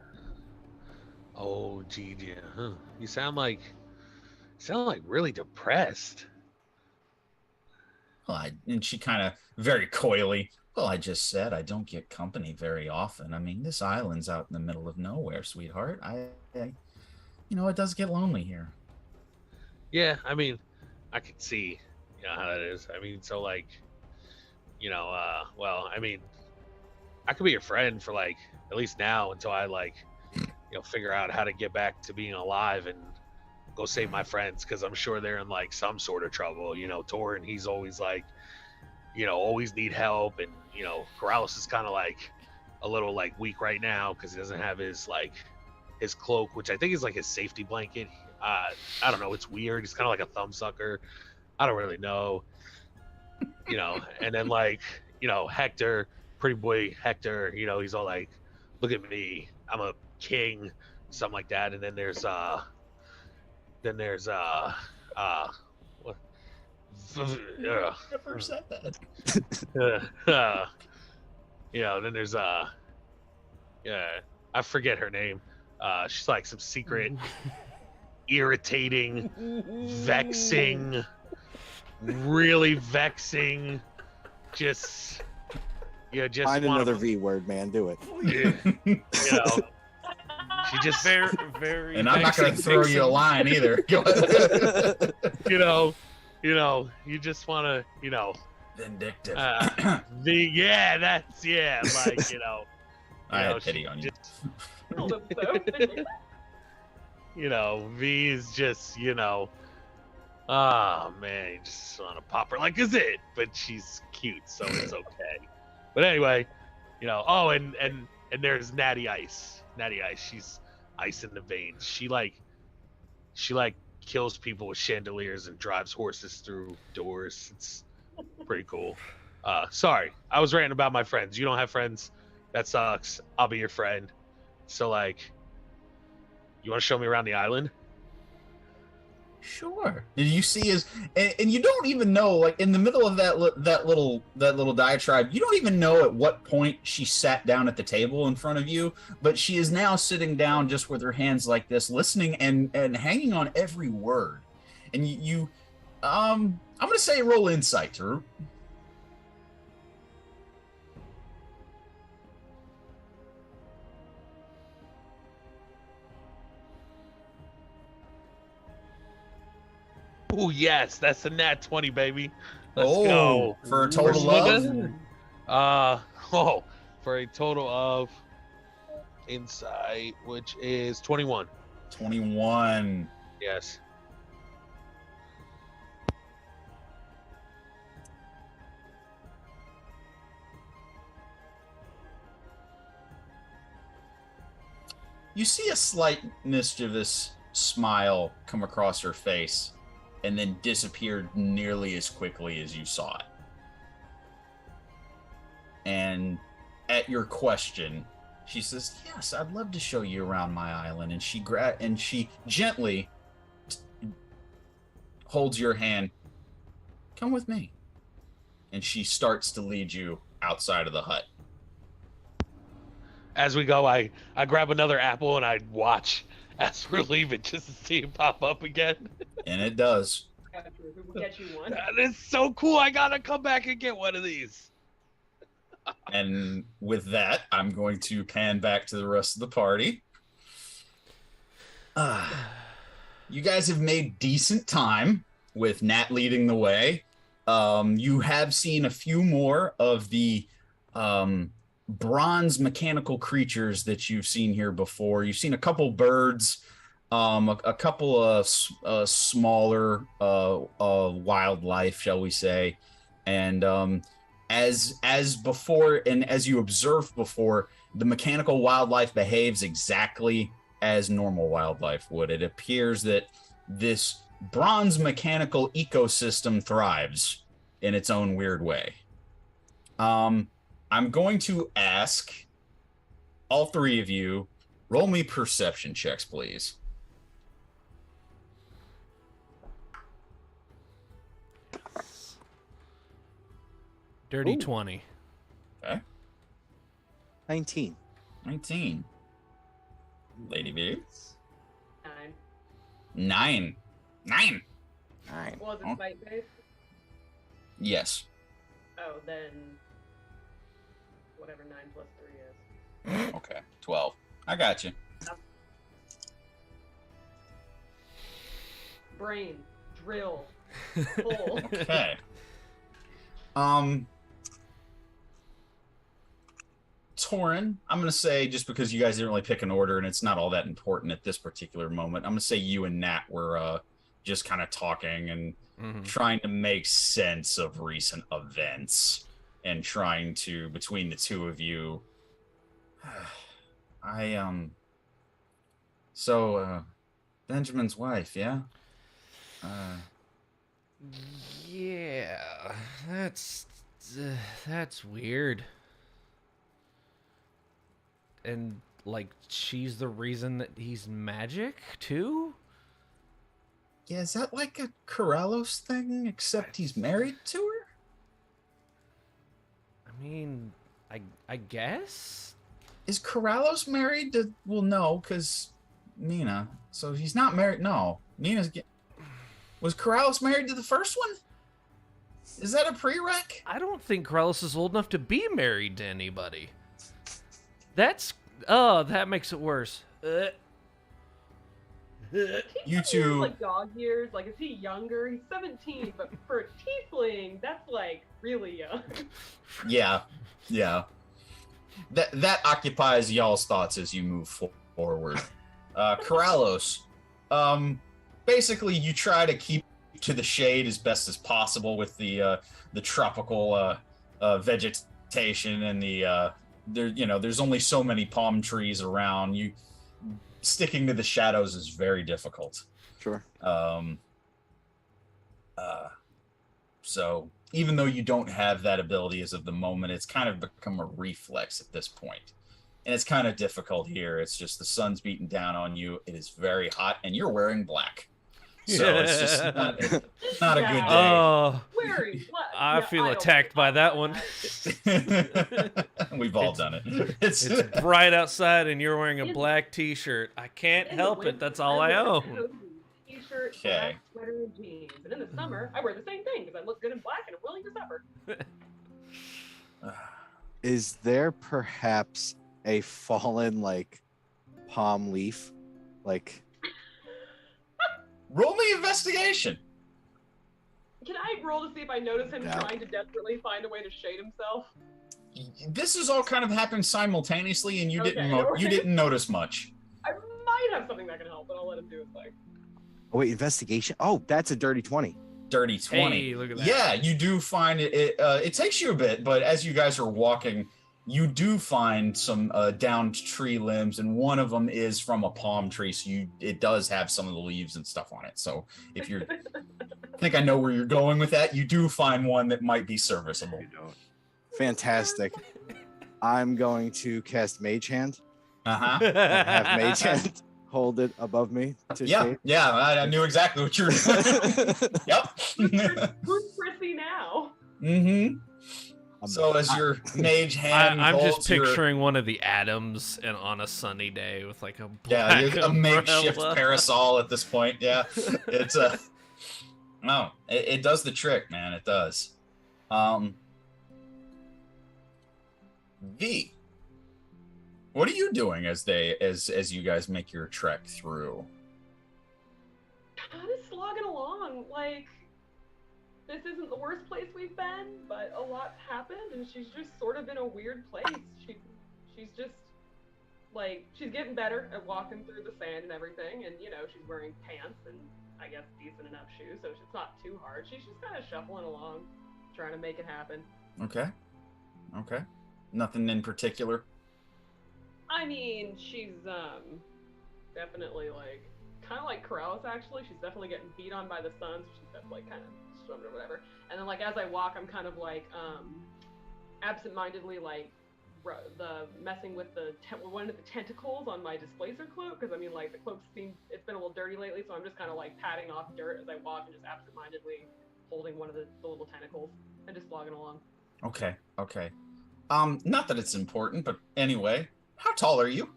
Oh, Gigi, huh? You sound like really depressed. Well, and she kind of very coyly, "Well, I just said I don't get company very often. I mean, this island's out in the middle of nowhere, sweetheart. It does get lonely here." Yeah, I mean, I could see, how that is. I mean, so like, well, I mean, I could be your friend for like at least now until I like, figure out how to get back to being alive and go save my friends, because I'm sure they're in like some sort of trouble. Torin, he's always like, always need help, and Corrales is kind of like a little like weak right now because he doesn't have his cloak, which I think is like his safety blanket. I don't know. It's weird. He's kind of like a thumb sucker. I don't really know. And then like, Hector, pretty boy Hector, he's all like, "Look at me. I'm a king," something like that. And then there's what? Never said that. Then there's I forget her name. She's like some secret irritating, vexing, really vexing. Just Find wanna, another V word, man. Do it. she just Very, very. And I'm not going to vexing, throw you a vixen. line either. Go ahead. you just want to, Vindictive. like, I had pity on you. V is just, oh man, you just want to pop her like a zit, but she's cute, so it's okay. But anyway, oh, and there's Natty Ice. Natty Ice, she's ice in the veins. She kills people with chandeliers and drives horses through doors. It's pretty cool. Sorry, I was ranting about my friends. You don't have friends? That sucks. I'll be your friend. So you want to show me around the island? Sure. Did you see his? And you don't even know, like in the middle of that little diatribe, you don't even know at what point she sat down at the table in front of you. But she is now sitting down, just with her hands like this, listening and hanging on every word. And I'm gonna say roll insight, Taruk. Oh yes, that's a nat 20, baby. Let's go. For a total We're of for a total of insight, which is 21. 21. Yes. You see a slight mischievous smile come across her face and then disappeared nearly as quickly as you saw it. And at your question, she says, "Yes, I'd love to show you around my island." And she gently holds your hand. "Come with me." And she starts to lead you outside of the hut. As we go, I grab another apple and I watch as we're leaving just to see it pop up again. And it does. We'll get you one. That is so cool. I gotta come back and get one of these. And with that, I'm going to pan back to the rest of the party. You guys have made decent time with Nat leading the way. You have seen a few more of the bronze mechanical creatures that you've seen here before. You've seen a couple birds, a couple of smaller wildlife, shall we say. And as before, and as you observed before, the mechanical wildlife behaves exactly as normal wildlife would. It appears that this bronze mechanical ecosystem thrives in its own weird way. I'm going to ask all three of you, roll me perception checks, please. Dirty Ooh. 20. Okay. 19. 19. Lady B. 9. 9. 9. 9. Was Oh. it fight based? Yes. Oh, then whatever 9 plus 3 is. Okay. 12. I got you. Brain, drill, pull. Okay. Torin, I'm gonna say, just because you guys didn't really pick an order and it's not all that important at this particular moment, I'm gonna say you and Nat were just kind of talking and trying to make sense of recent events and trying to, between the two of you, Benjamin's wife, yeah? Yeah, that's weird. And like, she's the reason that he's magic too? Yeah, is that like a Corellos thing, except he's married to her? I mean, I guess. Is Corellos married to, well, no, because Nina. So he's not married. No, was Corrales married to the first one? Is that a prereq? I don't think Corrales is old enough to be married to anybody. That makes it worse. You two. Like dog years. Like, is he younger? He's 17, but for a tiefling, that's like really young. Yeah. That occupies y'all's thoughts as you move forward. Corrales, basically you try to keep to the shade as best as possible with the tropical vegetation and there's only so many palm trees around. You sticking to the shadows is very difficult. Sure. So even though you don't have that ability as of the moment, it's kind of become a reflex at this point. And it's kind of difficult here. It's just the sun's beating down on you. It is very hot, and you're wearing black. So it's just not a good day. Oh, Wearing black. I No, feel don't attacked by that one. We've all done it. It's bright outside, and you're wearing a black T-shirt. I can't help it. That's all I own. T-shirt, Okay. black sweater, and jeans. And in the summer, I wear the same thing because I look good in black and I'm willing to suffer. Is there perhaps a fallen like palm leaf? Like Roll me investigation. Can I roll to see if I notice him Yeah. trying to desperately find a way to shade himself? This has all kind of happened simultaneously, and you Okay, didn't no worries. you didn't notice much. I might have something that can help, but I'll let him do his thing. oh wait, investigation. Oh, that's a dirty 20. Dirty 20. Hey, look at that. Yeah, you do find it. It takes you a bit, but as you guys are walking, you do find some downed tree limbs, and one of them is from a palm tree. So it does have some of the leaves and stuff on it. So if you're, I think I know where you're going with that. You do find one that might be serviceable. Fantastic. I'm going to cast Mage Hand Uh-huh. and have Mage Hand hold it above me to Yeah, yeah, I knew exactly what you were doing. shade. Yep. Who's prissy now? Mm-hmm. So as your mage hand I'm just holds your- picturing one of the Adams and on a sunny day with like a yeah, black a makeshift umbrella. parasol at this point. Yeah, it's no, it does the trick, man. It does. V, what are you doing as you guys make your trek through? Kind of slogging along. Like, this isn't the worst place we've been, but a lot's happened, and she's just sort of in a weird place. She's just like, she's getting better at walking through the sand and everything, and she's wearing pants and I guess decent enough shoes, so it's not too hard. She's just kind of shuffling along, trying to make it happen. Okay. Nothing in particular. I mean, she's definitely like kind of like Corrales actually. She's definitely getting beat on by the sun, so she's definitely kind of swimming or whatever. And then like as I walk, I'm kind of like absent-mindedly like messing with one of the tentacles on my displacer cloak, because I mean like the cloak it's been a little dirty lately, so I'm just kind of like patting off dirt as I walk and just absent-mindedly holding one of the little tentacles and just slogging along. Okay. Not that it's important, but anyway, how tall are you?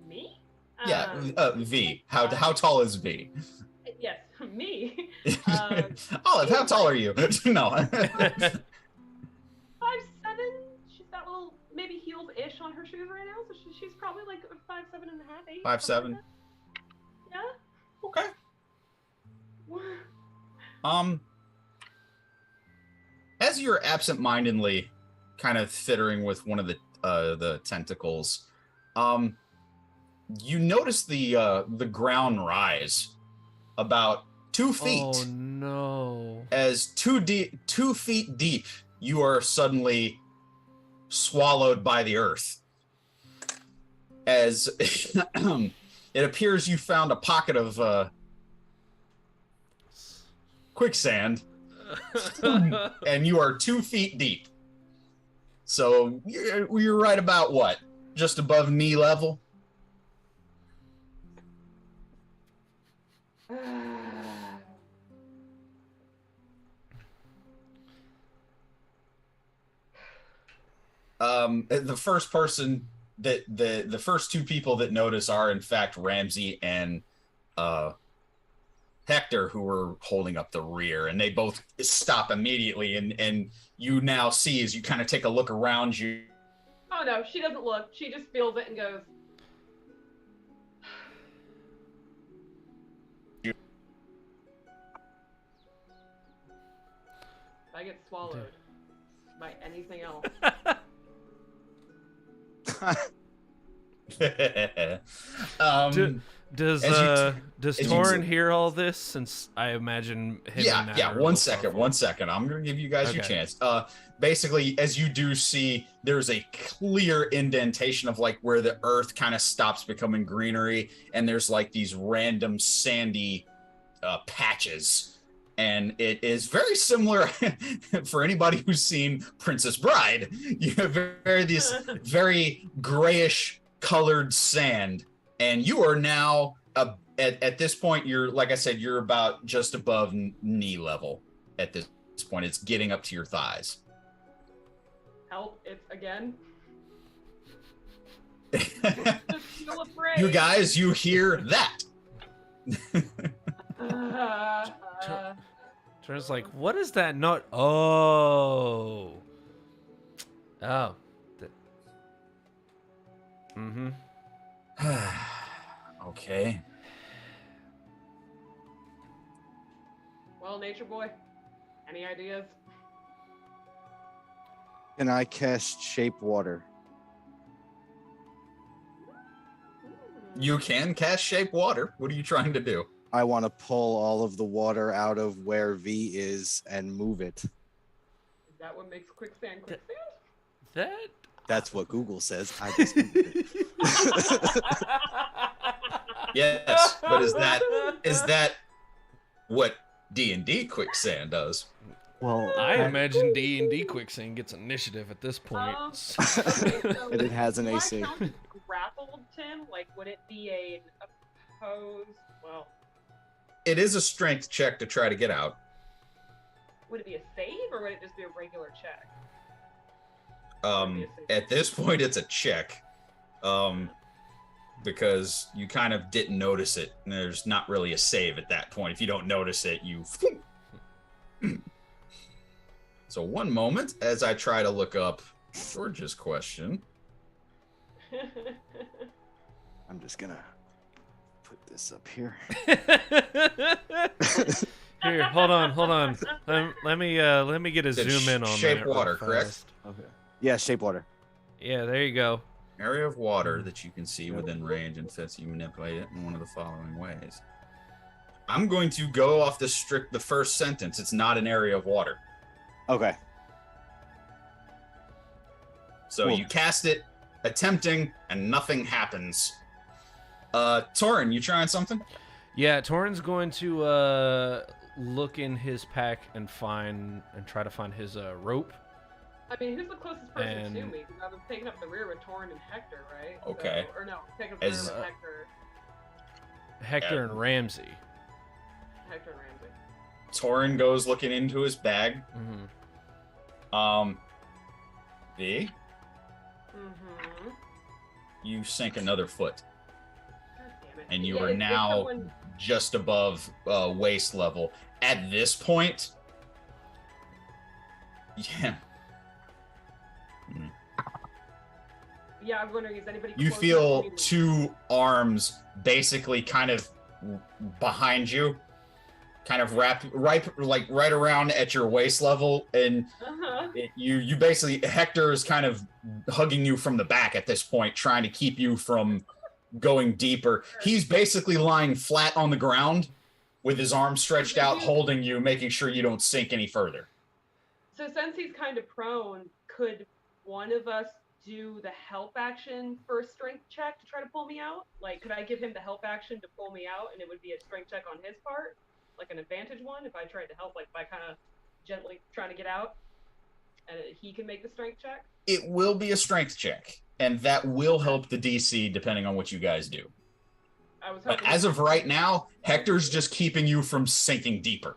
Me? Yeah, V. How tall is V? Yes, me. Olive, how tall are you? No. 5'7". She's got little maybe heels-ish on her shoes right now, so she's probably like 5'7" and a half, 8. 5'7". Like yeah. Okay. As you're absent-mindedly kind of fiddling with one of the tentacles, you notice the ground rise about 2 feet. Oh no! As 2 feet deep, you are suddenly swallowed by the earth. As it appears you found a pocket of quicksand, and you are 2 feet deep. So you're right about what? Just above knee level? The first person the first two people that notice are in fact Ramsey and Hector, who were holding up the rear, and they both stop immediately. And you now see, as you kind of take a look around you. Oh no, she doesn't look. She just feels it and goes. I get swallowed by anything else. Does Torin hear all this? Since I imagine him and Matt are One both second. I'm gonna give you guys your chance. Basically, as you do see, there's a clear indentation of like where the earth kind of stops becoming greenery, and there's like these random sandy patches. And it is very similar for anybody who's seen Princess Bride. You have this very grayish colored sand, and you are now at this point. You're, like I said, you're about just above knee level at this point. It's getting up to your thighs. Help! It's again. You guys, you hear that? Turns like, what is that note? Oh. Mm-hmm. Okay. Well, Nature Boy, any ideas? Can I cast Shape Water? You can cast Shape Water. What are you trying to do? I want to pull all of the water out of where V is and move it. Is that what makes quicksand quicksand? That's what Google says. I just Googled it. Yes, but is that what D&D quicksand does? Well, I imagine D&D quicksand gets initiative at this point. Okay, so it has an do AC. I count as grappled, Tim? Like, would it be an opposed? Well, It is a strength check to try to get out. would it be a save or would it just be a regular check? At this point, it's a check. Because you kind of didn't notice it. And there's not really a save at that point. If you don't notice it, you... So one moment as I try to look up George's question. I'm just gonna put this up here. Here, hold on. Let me get a It's zoom in on shape that real water, fast. correct? Okay. Yeah, Shape Water. Yeah, there you go. Area of water that you can see within range and fits you manipulate it in one of the following ways. I'm going to go off the first sentence. It's not an area of water. Okay. So Cool. you cast it, attempting, and nothing happens. Torin, you trying something? Yeah, Torin's going to look in his pack and try to find his rope. I mean, who's the closest person And- to me? Because I was taking up the rear with Torrin and Hector, right? Okay. So, or no, taking up the rear As- with Hector. Hector Yeah. and Ramsey. Hector and Ramsey. Torin goes looking into his bag. Mm-hmm. V, Mm-hmm. you sink another foot, God damn it. and you Yeah, are if now someone- just above waist level. At this point, yeah, Yeah, I'm wondering, is anybody you close feel enough to me? two arms basically kind of behind you, kind of wrapped right around at your waist level, and Uh-huh. you basically, Hector is kind of hugging you from the back at this point, trying to keep you from going deeper. He's basically lying flat on the ground with his arms stretched out, holding you, making sure you don't sink any further. So since he's kind of prone, could one of us do the help action for a strength check to try to pull me out? Like, could I give him the help action to pull me out, and it would be a strength check on his part, like an advantage one, if I tried to help, like by kind of gently trying to get out, and he can make the strength check? It will be a strength check, and that will help the DC depending on what you guys do. I was But hoping as of right now, Hector's just keeping you from sinking deeper.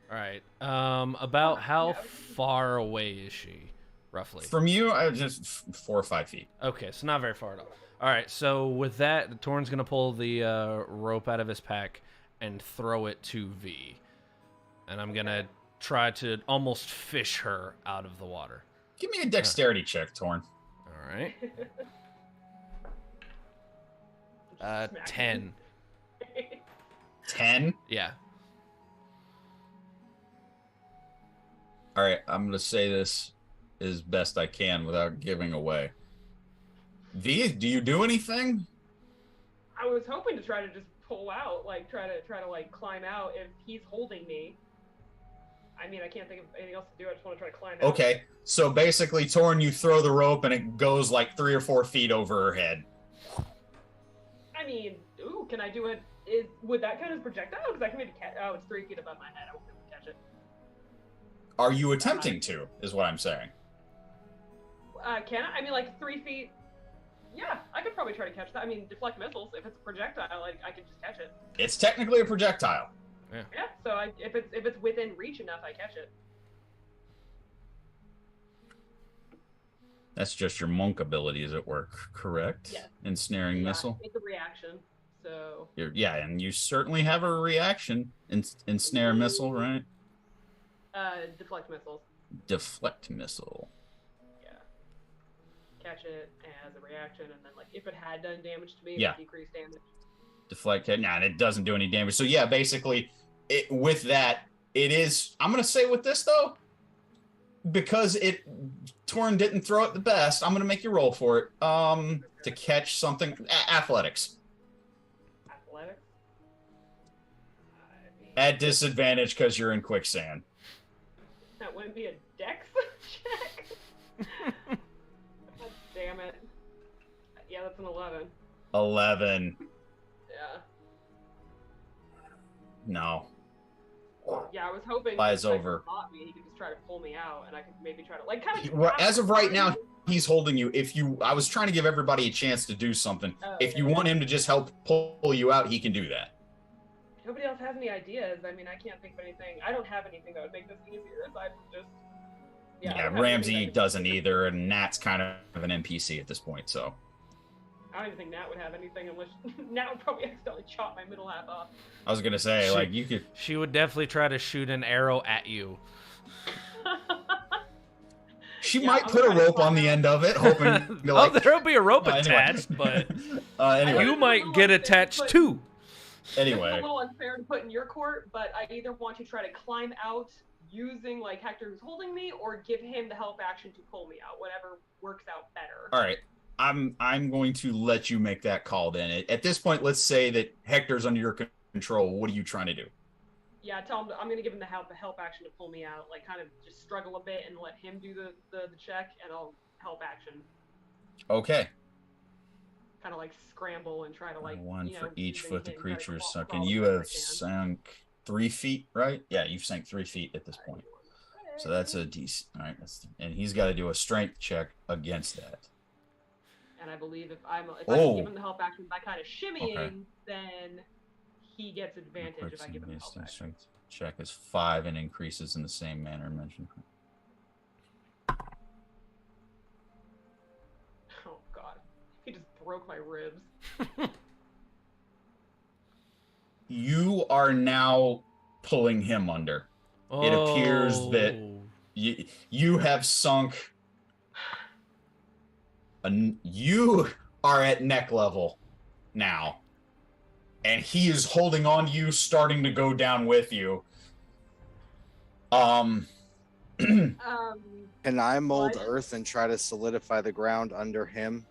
All right. About how Yeah. far away is she? roughly? From you, I just 4 or 5 feet. Okay, so not very far at all. All right, so with that, Torn's going to pull the rope out of his pack and throw it to V. And I'm going to try to almost fish her out of the water. Give me a dexterity check, Torn. All right. 10. 10? Yeah. All right, I'm going to say this as best I can without giving away. V, do you do anything? I was hoping to try to just pull out, like try to like climb out if he's holding me. I mean, I can't think of anything else to do. I just want to try to climb out. Okay, so basically, Torn, you throw the rope and it goes like 3 or 4 feet over her head. I mean, ooh, can I do it? Would that count as projectile? Because I can maybe catch. Oh, it's 3 feet above my head. I won't be able to catch it. Are you attempting to, is what I'm saying. Can I? I mean, like 3 feet. Yeah, I could probably try to catch that. I mean, deflect missiles. If it's a projectile, I could just catch it. It's technically a projectile. Yeah. So if it's within reach enough, I catch it. That's just your monk abilities at work, correct? Yeah. Ensnaring missile. It's a reaction. So. Yeah, and you certainly have a reaction. Ensnare missile, right? Deflect missiles. Deflect missile. Yeah. Catch it as a reaction, and then like if it had done damage to me, Yeah. it would decrease damage. Deflect hit. Nah, and it doesn't do any damage. So yeah, basically, with that, it is. I'm gonna say with this though, because Torn didn't throw it the best. I'm gonna make you roll for it. To catch something. Athletics. Athletics. At disadvantage because you're in quicksand. That wouldn't be a dex check. God damn it. Yeah, that's an 11. 11. Yeah. No. Yeah, I was hoping Flies if over. Hector fought me, he could just try to pull me out, and I could maybe try to like kind of. As of right now, he's holding you. I was trying to give everybody a chance to do something. If you want him to just help pull you out, he can do that. Nobody else has any ideas. I mean, I can't think of anything. I don't have anything that would make this easier aside from just. I Yeah, don't have Ramsey anything that- doesn't either, and Nat's kind of an NPC at this point, so. I don't even think Nat would have anything unless Nat would probably accidentally chop my middle half off. I was gonna say, like, you could. She would definitely try to shoot an arrow at you. She Yeah, might I'm put a trying to rope on find the out. end of it, hoping. Be like, There'll be a rope Anyway. attached, but anyway. you might get attached But- too. It's Anyway. a little unfair to put in your court, but I either want to try to climb out using like Hector who's holding me, or give him the help action to pull me out. Whatever works out better. All right. I'm going to let you make that call then. At this point, let's say that Hector's under your control. What are you trying to do? Yeah, tell him I'm gonna give him the help action to pull me out. Like kind of just struggle a bit and let him do the check, and I'll help action. Okay. Kind of like scramble and try to like One for each using foot the him, try to creature is crawl sunken. as You best I have can. sunk 3 feet, right? Yeah, you've sank 3 feet at this point. So that's a decent. All right, and he's got to do a strength check against that. And I believe if I can give him the help action by kind of shimmying, Okay. then he gets advantage if I give him the help action. Strength check is 5 and increases in the same manner mentioned. Oh god, he just broke my ribs. You are now pulling him under. It appears that Oh. you have sunk. You are at neck level now, and he is holding on to you, starting to go down with you. Can I mold What? earth and try to solidify the ground under him?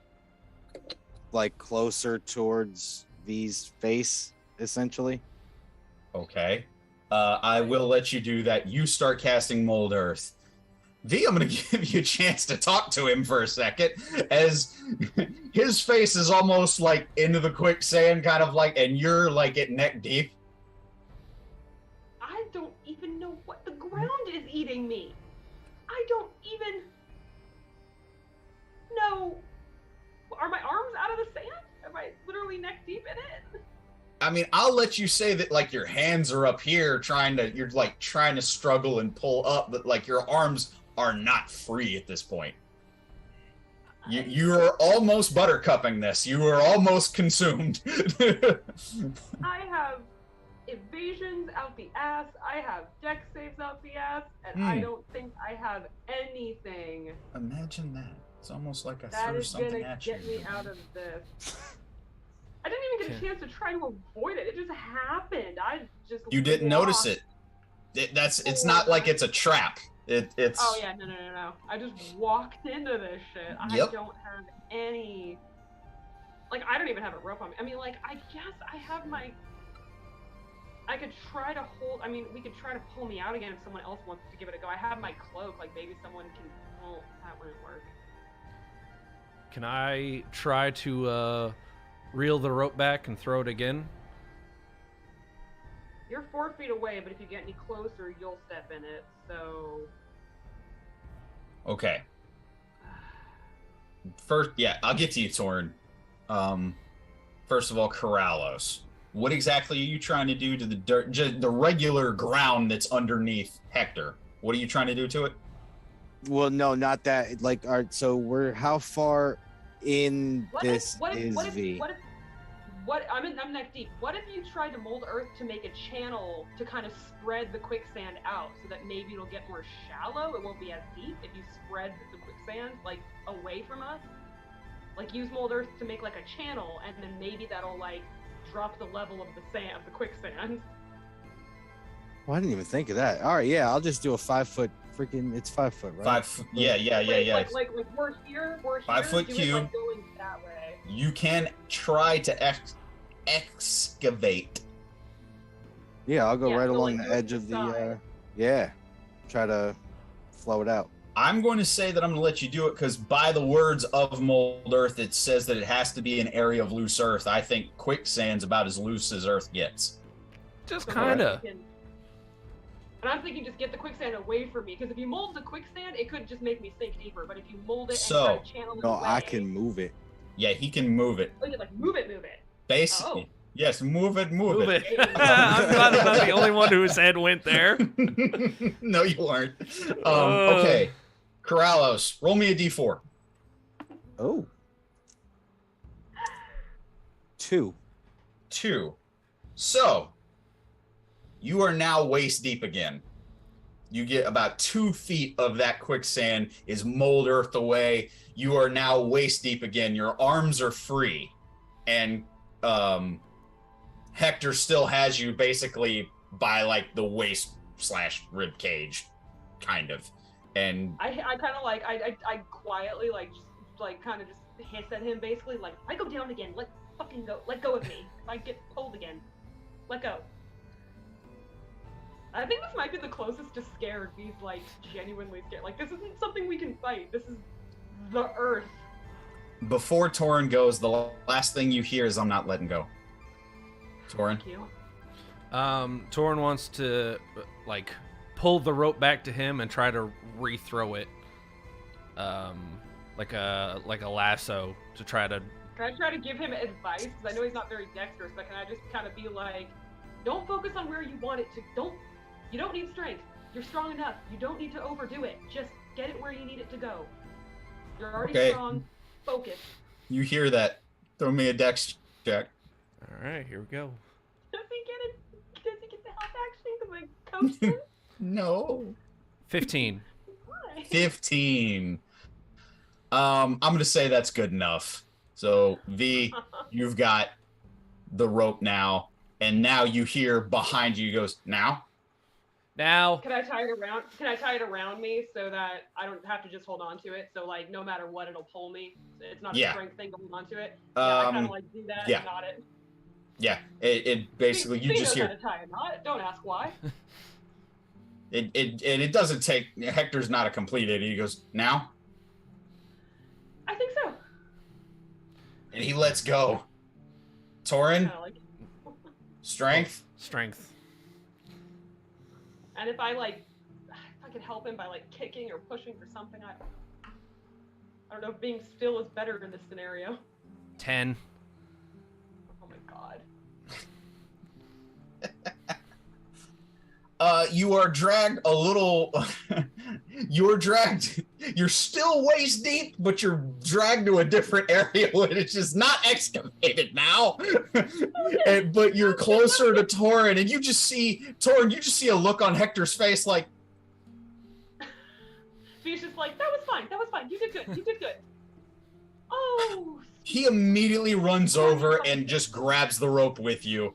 Like closer towards V's face, essentially? Okay. I will let you do that. You start casting mold earth. V, I'm going to give you a chance to talk to him for a second, as his face is almost like into the quicksand, kind of like, and you're like at neck deep. I don't even know what the ground is eating me. I don't even know. Are my arms out of the sand? Am I literally neck deep in it? I mean, I'll let you say that like your hands are up here you're like trying to struggle and pull up, but like your arms are not free at this point. You are almost buttercupping this. You are almost consumed. I have evasions out the ass. I have dex saves out the ass, and I don't think I have anything. Imagine that. It's almost like I That threw is something gonna at you. get me out of this. I didn't even get a chance to try to avoid it. It just happened. I just You didn't notice it. It's not like it's a trap. It's. Oh yeah, no. I just walked into this shit. Yep. I don't have any. Like, I don't even have a rope on me. I mean, like, I guess I have my. I could try to hold. I mean, we could try to pull me out again if someone else wants to give it a go. I have my cloak. Like, maybe someone can. Well, that wouldn't work. Can I try to reel the rope back and throw it again? You're 4 feet away, but if you get any closer, you'll step in it. So. Okay. First, yeah, I'll get to you, Torn. First of all, Corrallos. What exactly are you trying to do to the dirt, the regular ground that's underneath Hector? What are you trying to do to it? Well, no, not that. Like, all right, so how far in is V? I'm neck deep. What if you tried to mold earth to make a channel to kind of spread the quicksand out so that maybe it'll get more shallow? It won't be as deep if you spread the quicksand like away from us. Like, use mold earth to make like a channel, and then maybe that'll like drop the level of the sand, of the quicksand. Well, I didn't even think of that. All right, yeah, I'll just do a 5 foot freaking. It's 5 foot, right? Yeah. Like we're here. 5 foot do cube. it, like, going that way. You can try to excavate. Yeah, I'll go Yeah, right so, along like, the edge of the. side. Yeah, try to flow it out. I'm going to say that I'm going to let you do it because by the words of Mold Earth, it says that it has to be an area of loose earth. I think quicksand's about as loose as earth gets. Just So kind of. And I'm thinking just get the quicksand away from me, because if you mold the quicksand, it could just make me sink deeper. But if you mold it So- and try to channel it No, away, I can move it. Yeah, he can move it. Oh, you like move it. Basically. Oh. Yes, move it. Move it. I'm glad I'm not the only one whose head went there. No, you aren't. Okay. Corrallos, roll me a d4. Oh. 2. 2. So, you are now waist deep again. You get about 2 feet of that quicksand is mold earthed away. You are now waist deep again. Your arms are free. And Hector still has you basically by like the waist / rib cage, kind of. And I kind of like I quietly like just like kind of just hiss at him, basically like, I go down again. Let go of me. If I get pulled again, let go. I think this might be the closest to scared. He's like genuinely scared. Like, this isn't something we can fight. This is the earth. before Torin goes, the last thing you hear is I'm not letting go. Torin. Thank you. Torin wants to like pull the rope back to him and try to rethrow it, like a lasso to try to. Can I try to give him advice? Because I know he's not very dexterous, but can I just kind of be like, don't focus on where you want it to. You don't need strength. You're strong enough. You don't need to overdo it. Just get it where you need it to go. You're already strong. Focus. You hear that? Throw me a dex check. All right, here we go. Does he get it? Does he get the help action? Because I coached him? No. 15. Why? 15. I'm gonna say that's good enough. So V, you've got the rope now, and now you hear behind you goes now. Now. Can I tie it around? Can I tie it around me so that I don't have to just hold on to it? So like, no matter what, it'll pull me. It's not a strength thing to hold on to it. Yeah, I kind of like do that. yeah. And knot it. Yeah, it basically you just knows hear. how to tie a knot. Don't ask why. It doesn't take. Hector's not a complete idiot. He goes now, I think so. and he lets go. Torin, Kinda like it. strength. Strength. And if I could help him by like kicking or pushing for something, I don't know. Being still is better in this scenario. 10. Oh my god. You are dragged a little. You're dragged. You're still waist deep, but you're dragged to a different area, which is not excavated now. But you're closer to Torin, and you just see a look on Hector's face, like. He's just like, that was fine. You did good. Oh. He immediately runs over and just grabs the rope with you.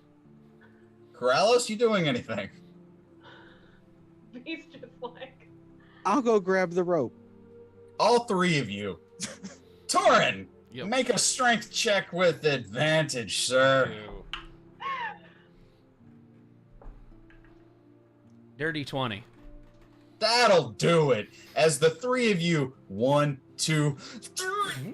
Corrales, you doing anything? He's just like, I'll go grab the rope. All three of you. Torin, Yep. make a strength check with advantage, sir. Dirty 20. That'll do it. As the three of you, 1, 2, 3,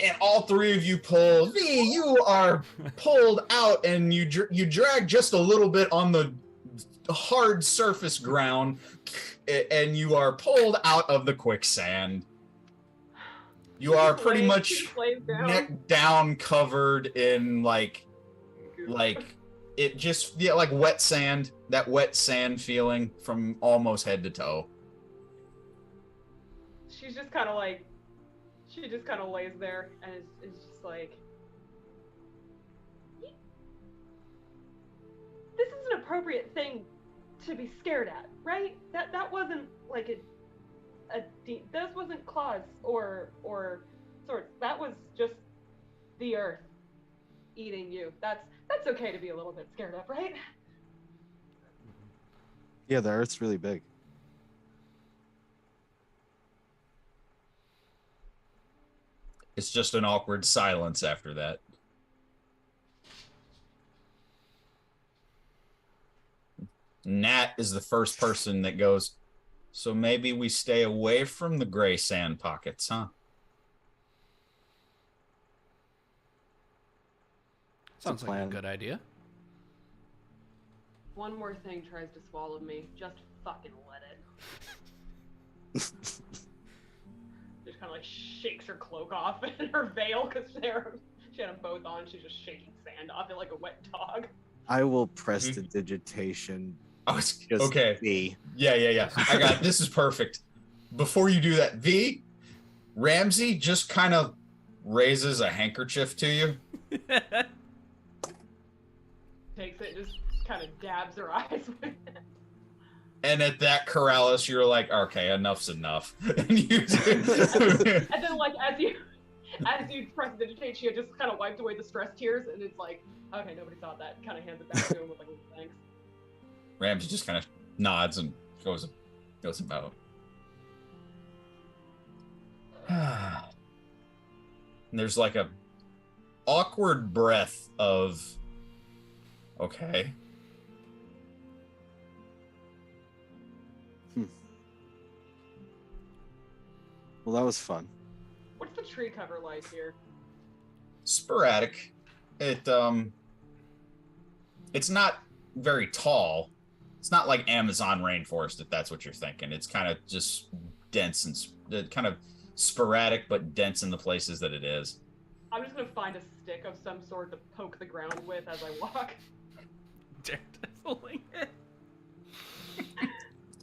and all three of you pull. V, you are pulled out, and you drag just a little bit on the hard surface ground, and you are pulled out of the quicksand. You are pretty much neck down, covered in like it just like wet sand. That wet sand feeling from almost head to toe. She's just kind of like, she just kind of lays there and is just like, this is an appropriate thing to be scared at, right? That wasn't like this wasn't claws or swords. That was just the earth eating you. That's okay to be a little bit scared of, right? Yeah, the Earth's really big. It's just an awkward silence after that. Nat is the first person that goes, so maybe we stay away from the gray sand pockets, huh? Sounds like a good idea. One more thing tries to swallow me, just fucking let it. Just kind of like shakes her cloak off and her veil because she had them both on. She's just shaking sand off it like a wet dog. I will press the digitation. Oh, it's okay. V. Yeah. I got it. This is perfect. Before you do that, V, Ramsey just kind of raises a handkerchief to you. Takes it, just kind of dabs her eyes with it. And at that, Corrales, you're like, okay, enough's enough. And and then, like, as you press digitate, she just kind of wiped away the stress tears, and it's like, okay, nobody saw that. Kind of hands it back to him with like, thanks. Ramsey just kind of nods and goes about. And there's like a awkward breath of, okay. Well, that was fun. What's the tree cover like here? Sporadic. It's not very tall. It's not like Amazon rainforest, if that's what you're thinking. It's kind of just dense and kind of sporadic, but dense in the places that it is. I'm just gonna find a stick of some sort to poke the ground with as I walk. Daredeviling it.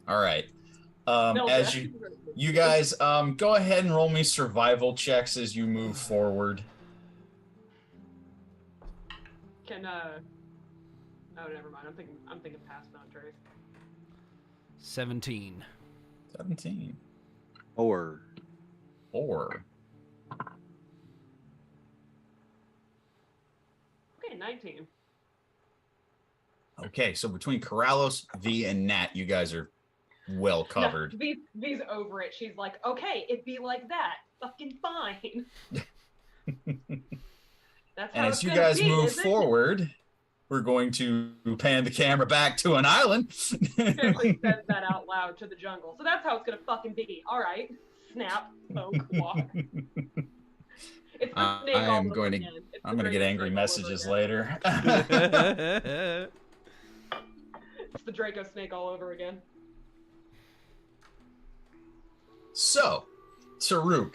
All right. As you guys go ahead and roll me survival checks as you move forward. Can oh, never mind. I'm thinking past Mount Trace. 17. 17. Or. Okay, 19. Okay, so between Corrales, V, and Nat, you guys are well covered. No, V's over it. She's like, okay, it'd be like that. Fucking fine. That's how And it's as you gonna guys be, move isn't it? forward, we're going to pan the camera back to an island. Barely says that out loud to the jungle. So that's how it's gonna fucking be. All right. Snap, poke, walk. It's the snake all I'm over going to again. It's the I'm going to get Draco angry snake all over messages again. later. It's the Draco snake all over again. So, Taruk,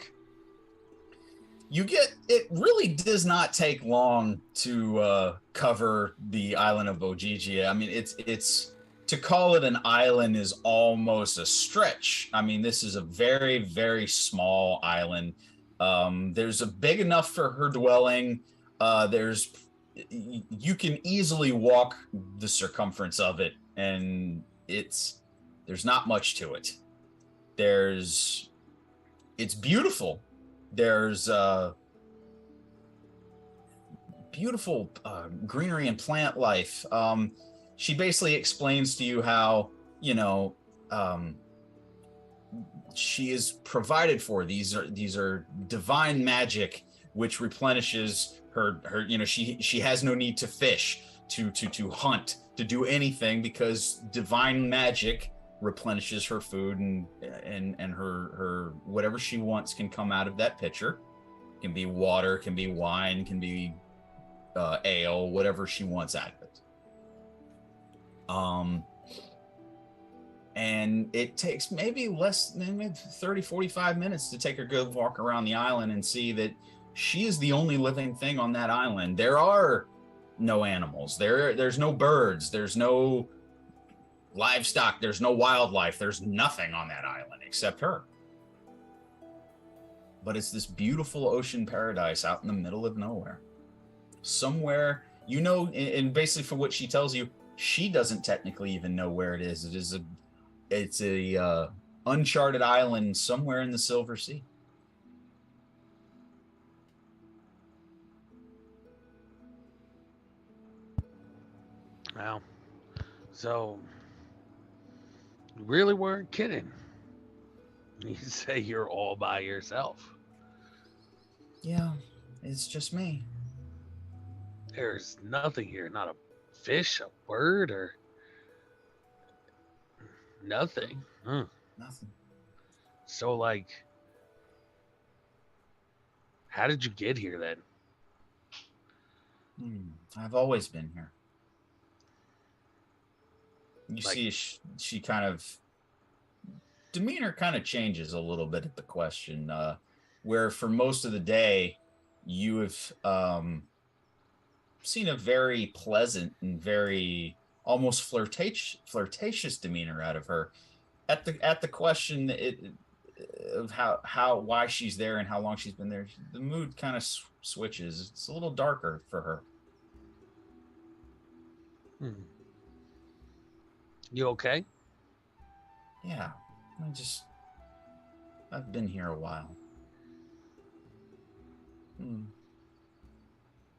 it really does not take long to cover the island of Bojigia. I mean, it's to call it an island is almost a stretch. I mean, this is a very, very small island. There's a big enough for her dwelling. You can easily walk the circumference of it, and there's not much to it. It's beautiful. There's beautiful greenery and plant life. She basically explains to you how, she is provided for. These are divine magic which replenishes her. She has no need to fish, to hunt, to do anything, because divine magic replenishes her food, and her whatever she wants can come out of that pitcher. It can be water, can be wine, can be ale, whatever she wants out of it. And it takes maybe 30, 45 minutes to take a good walk around the island and see that she is the only living thing on that island. There are no animals. There's no birds. There's no livestock. There's no wildlife. There's nothing on that island except her. But it's this beautiful ocean paradise out in the middle of nowhere. Somewhere, and basically from what she tells you, she doesn't technically even know where it is. It's a uncharted island somewhere in the Silver Sea. Wow. So, you really weren't kidding. You say you're all by yourself. Yeah, it's just me. There's nothing here, not a fish, a bird, or nothing. Nothing. So, how did you get here then? I've always been here. You see, she kind of demeanor kind of changes a little bit at the question, where for most of the day you have seen a very pleasant and very almost flirtatious demeanor out of her. At the question of why she's there and how long she's been there, the mood kind of switches. It's a little darker for her. You okay? Yeah, I've been here a while.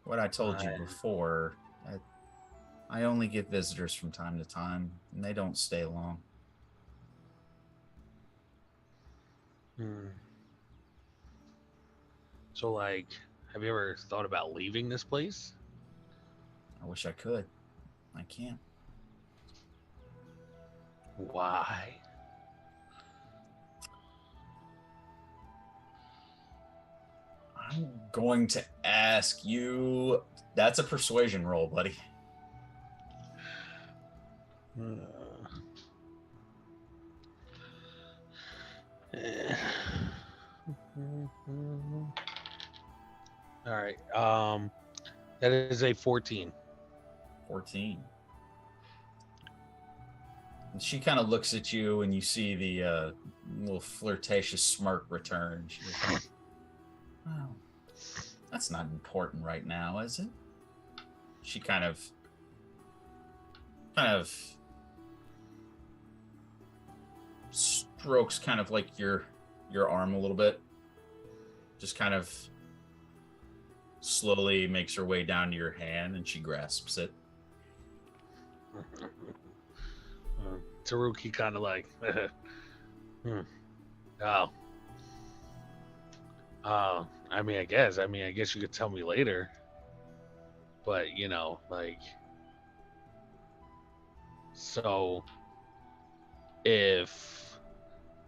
What I told you before, I only get visitors from time to time, and they don't stay long. So, have you ever thought about leaving this place? I wish I could. I can't. Why? I'm going to ask you. That's a persuasion roll, buddy. All right. That is a 14. 14. And she kind of looks at you, and you see the little flirtatious smirk return. She's like, "Oh, that's not important right now, is it?" She kind of strokes kind of like your arm a little bit. Just kind of slowly makes her way down to your hand, and she grasps it. Taruki kind of I guess you could tell me later, but so if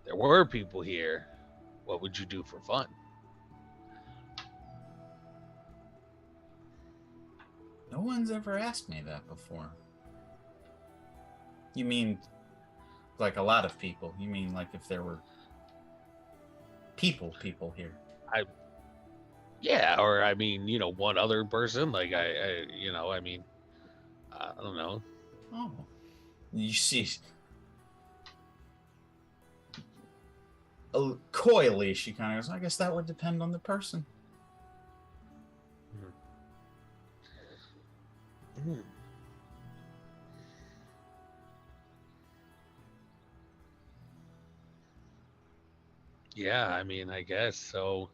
there were people here, what would you do for fun? No one's ever asked me that before. You mean like a lot of people? You mean like if there were people here? Yeah, or one other person. I don't know. Oh, You see, coyly, she kind of goes, I guess that would depend on the person. Yeah, I mean, I guess so.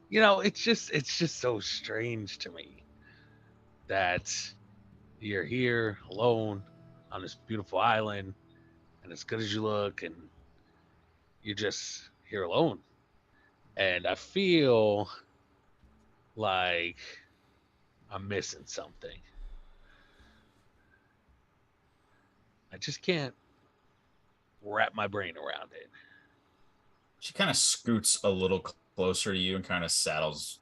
You know, it's just so strange to me that you're here alone on this beautiful island, and as good as you look, and you're just here alone. And I feel like I'm missing something. I just can't wrap my brain around it. She kind of scoots a little closer to you and kind of settles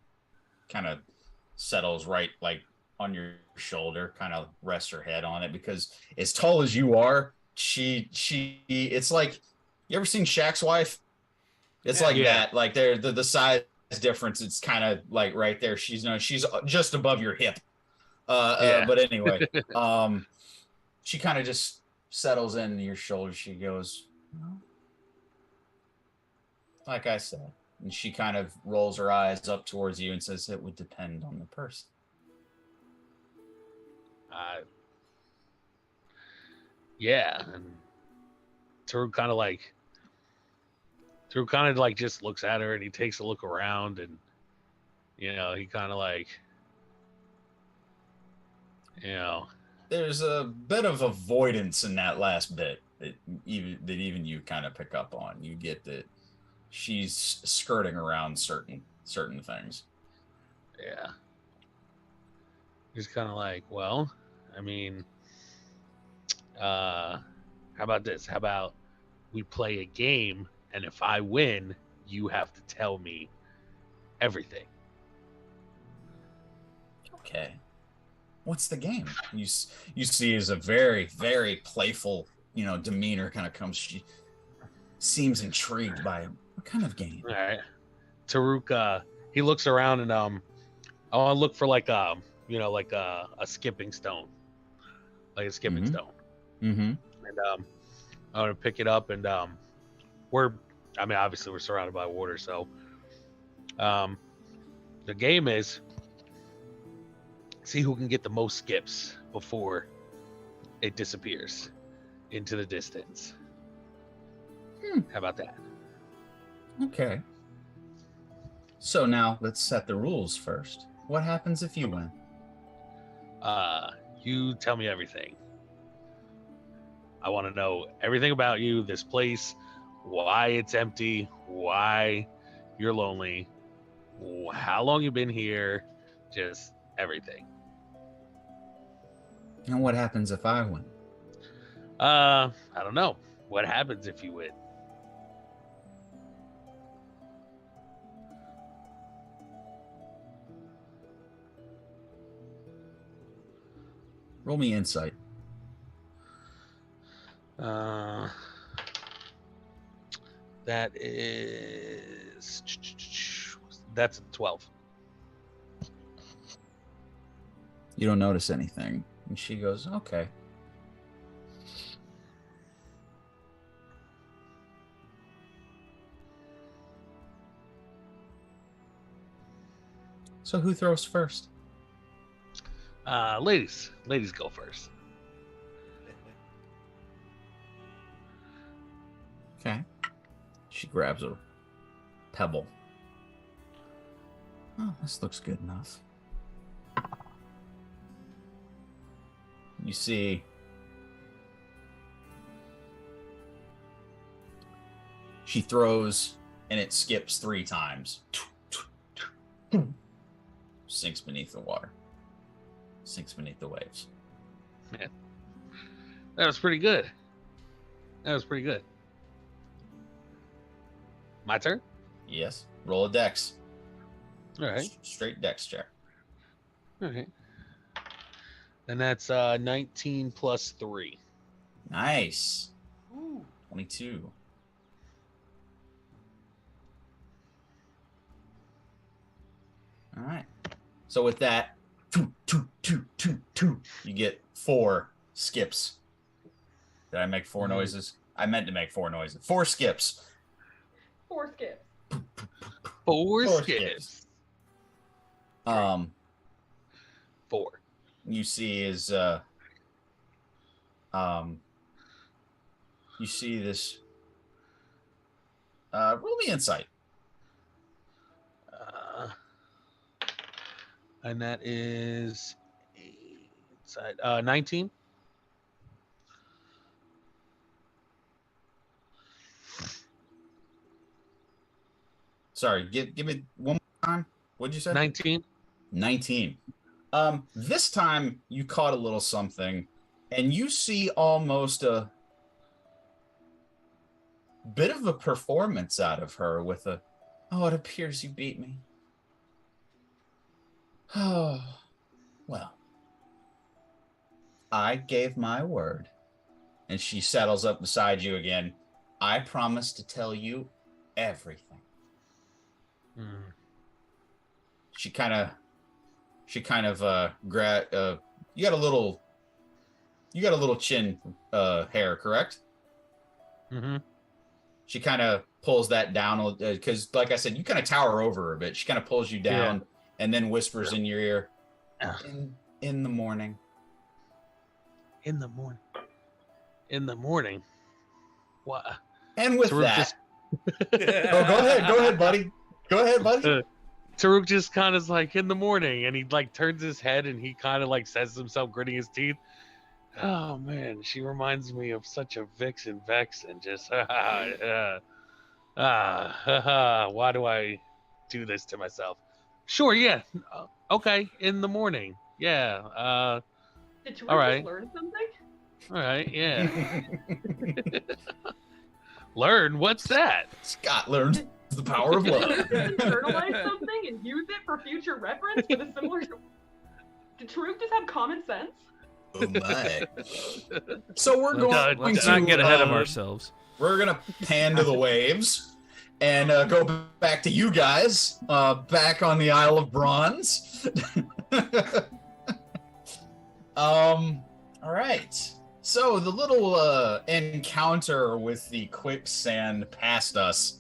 right like on your shoulder, kind of rests her head on it because as tall as you are, it's like you ever seen Shaq's wife? It's like Yeah. that. Like they're the size difference. It's kind of like right there. She's just above your hip. Yeah. But anyway, she kind of just settles into your shoulder. She goes, well, like I said, and she kind of rolls her eyes up towards you and says, it would depend on the person. Yeah, and Taruk kind of like just looks at her and he takes a look around and he kind of like There's a bit of avoidance in that last bit that even you kind of pick up on. You get that she's skirting around certain things. yeah. He's kind of like, well, I mean, how about this? How about we play a game, and if I win, you have to tell me everything. Okay. What's the game? You see as a very, very playful, demeanor kind of comes. She seems intrigued by it. What kind of game? All right. Taruk, he looks around and I want to look for like a skipping stone, like a skipping stone. Mm-hmm. And I want to pick it up and obviously we're surrounded by water, so the game is see who can get the most skips before it disappears into the distance. How about that? Okay. So now let's set the rules first. What happens if you win? You tell me everything. I want to know everything about you, this place, why it's empty, why you're lonely, how long you've been here, just everything. And what happens if I win? I don't know. What happens if you win? Roll me insight. That's 12. You don't notice anything. And she goes, okay. So who throws first? Ladies go first. Okay. She grabs a pebble. Oh, this looks good enough. You see she throws and it skips 3 times. Sinks beneath the water. Sinks beneath the waves. Man, that was pretty good. My turn? Yes. Roll a dex. All right. Straight dex check. All right. And that's 19 plus 3. Nice. Ooh. 22. All right. So with that, you get 4 skips. Did I make 4 noises? I meant to make 4 noises. 4 skips. 4 skips. 4 4 skips. 4. You see is you see this. Roll me insight. And that is 19. Sorry, give me one more time. What'd you say? 19. 19. This time you caught a little something, and you see almost a bit of a performance out of her with a, "Oh, it appears you beat me." Oh, well, I gave my word. And she settles up beside you again. I promise to tell you everything. She kind of you got a little chin hair, correct? Mm-hmm. She kind of pulls that down because, like I said, you kind of tower over her a bit. She kind of pulls you down and then whispers in your ear, in the morning. In the morning. What? And with Taruk that, go ahead, buddy. Taruk just kind of is like, in the morning, and he like turns his head and he kind of like says to himself, gritting his teeth, "Oh man, she reminds me of such a vixen just why do I do this to myself?" Sure, yeah, okay, in the morning, yeah. Did Taruk all right. just learn something? All right, yeah. Learn? What's that? Scott learned the power of love. Internalize something and use it for future reference with a similar. Did Taruk just have common sense? Oh my! So we're going Let's to not get ahead of ourselves. We're gonna pan to the waves and go back to you guys, back on the Isle of Bronze. All right. So the little encounter with the quicksand past us.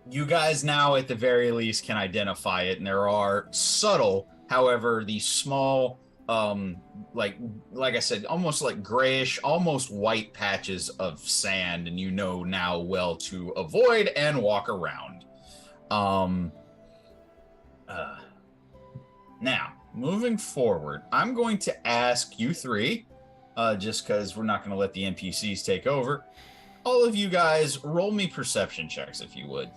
You guys now, at the very least, can identify it, and there are subtle, however, the small, like I said, almost like grayish, almost white patches of sand, and you know now well to avoid and walk around. Now, moving forward, I'm going to ask you three, just because we're not going to let the NPCs take over. All of you guys, roll me perception checks, if you would.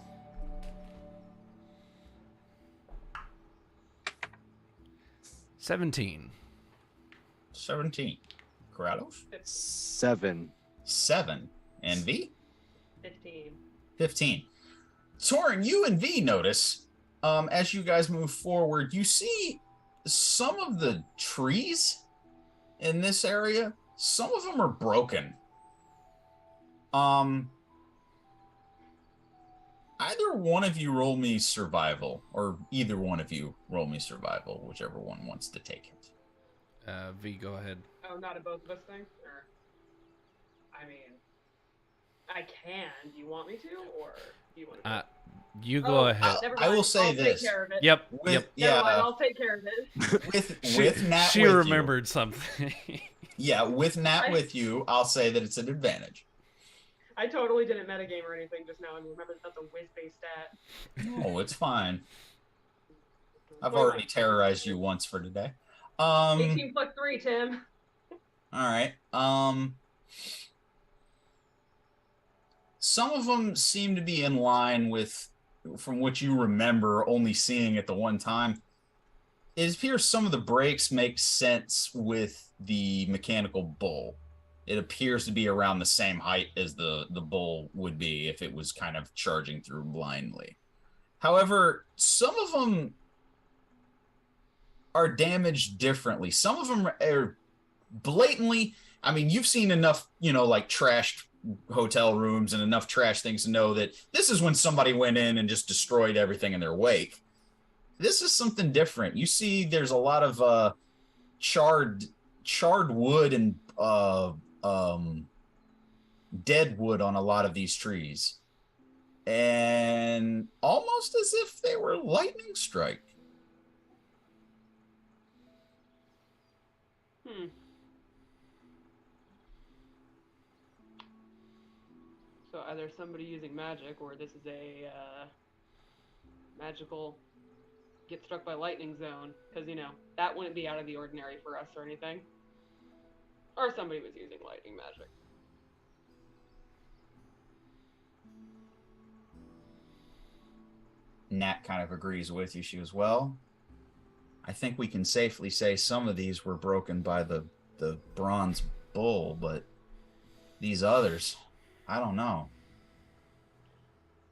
17. 17. Kratos? 7. 7. And V? 15. 15. Torin, you and V notice, as you guys move forward, you see some of the trees in this area. Some of them are broken. Either one of you roll me survival, or either one of you roll me survival, whichever one wants to take it. V, go ahead. Oh, not a both of us thing? Or, I mean, I can. Do you want me to, or do you want to? You go ahead. Never I mind. will say I'll this. Take care of it. Yep. With, Never mind, I'll take care of it. with Nat she with remembered something. Yeah, with Nat with you, I'll say that it's an advantage. I totally didn't metagame or anything just now and remember that's a whiz-based stat. Oh, it's fine. I've already terrorized you once for today. 18 plus 3, Tim. All right. Some of them seem to be in line with, from what you remember only seeing at the one time. It appears some of the breaks make sense with the mechanical bull. It appears to be around the same height as the bull would be if it was kind of charging through blindly. However, some of them are damaged differently. Some of them are blatantly, I mean, you've seen enough, like trashed hotel rooms and enough trash things to know that this is when somebody went in and just destroyed everything in their wake. This is something different. You see there's a lot of charred wood and dead wood on a lot of these trees, and almost as if they were lightning strike. So either somebody using magic, or this is a magical get struck by lightning zone, because that wouldn't be out of the ordinary for us or anything. Or somebody was using lightning magic. Nat kind of agrees with you. She goes, well, I think we can safely say some of these were broken by the bronze bull, but these others, I don't know.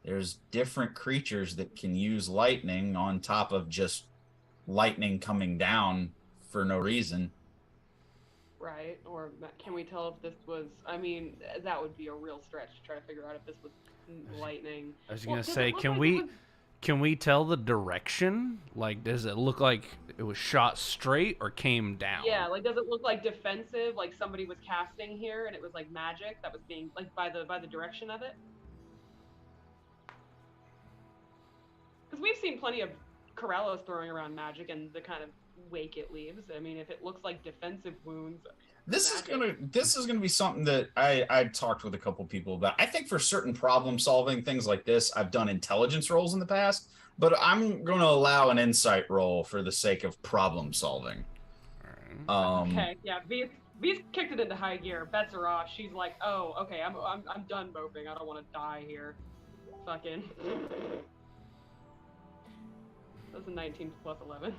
There's different creatures that can use lightning on top of just lightning coming down for no reason. Right, or can we tell if this was, I mean, that would be a real stretch to try to figure out if this was lightning. I was gonna say, can we tell the direction? Like, does it look like it was shot straight or came down? Yeah, like, does it look like defensive, like somebody was casting here and it was like magic that was being, like, by the direction of it? Because we've seen plenty of Corellos throwing around magic and the kind of wake it leaves. I mean, if it looks like defensive wounds, this is gonna be something that I talked with a couple people about. I think for certain problem solving things like this, I've done intelligence rolls in the past, but I'm going to allow an insight roll for the sake of problem solving. Okay, yeah, V's kicked it into high gear. Bets are off. She's like, oh, okay, I'm done moping. I don't want to die here. Fucking. That's a 19 plus 11.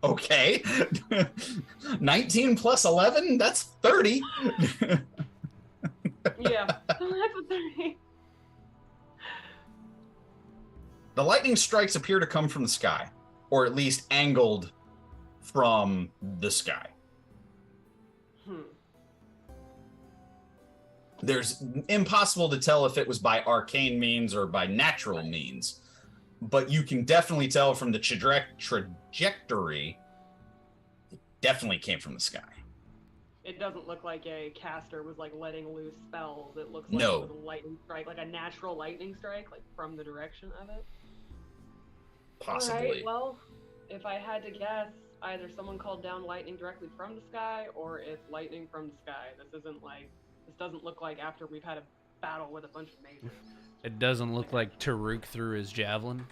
Okay. 19 plus 11? That's 30. Yeah, that's a 30. The lightning strikes appear to come from the sky, or at least angled from the sky. There's impossible to tell if it was by arcane means or by natural means, but you can definitely tell from the trajectory, it definitely came from the sky. It doesn't look like a caster was like letting loose spells. It looks like No. it was a lightning strike, like a natural lightning strike, like from the direction of it. Possibly. All right, well, if I had to guess, either someone called down lightning directly from the sky, or it's lightning from the sky. This doesn't look like after we've had a battle with a bunch of mages. It doesn't look like Taruk threw his javelin.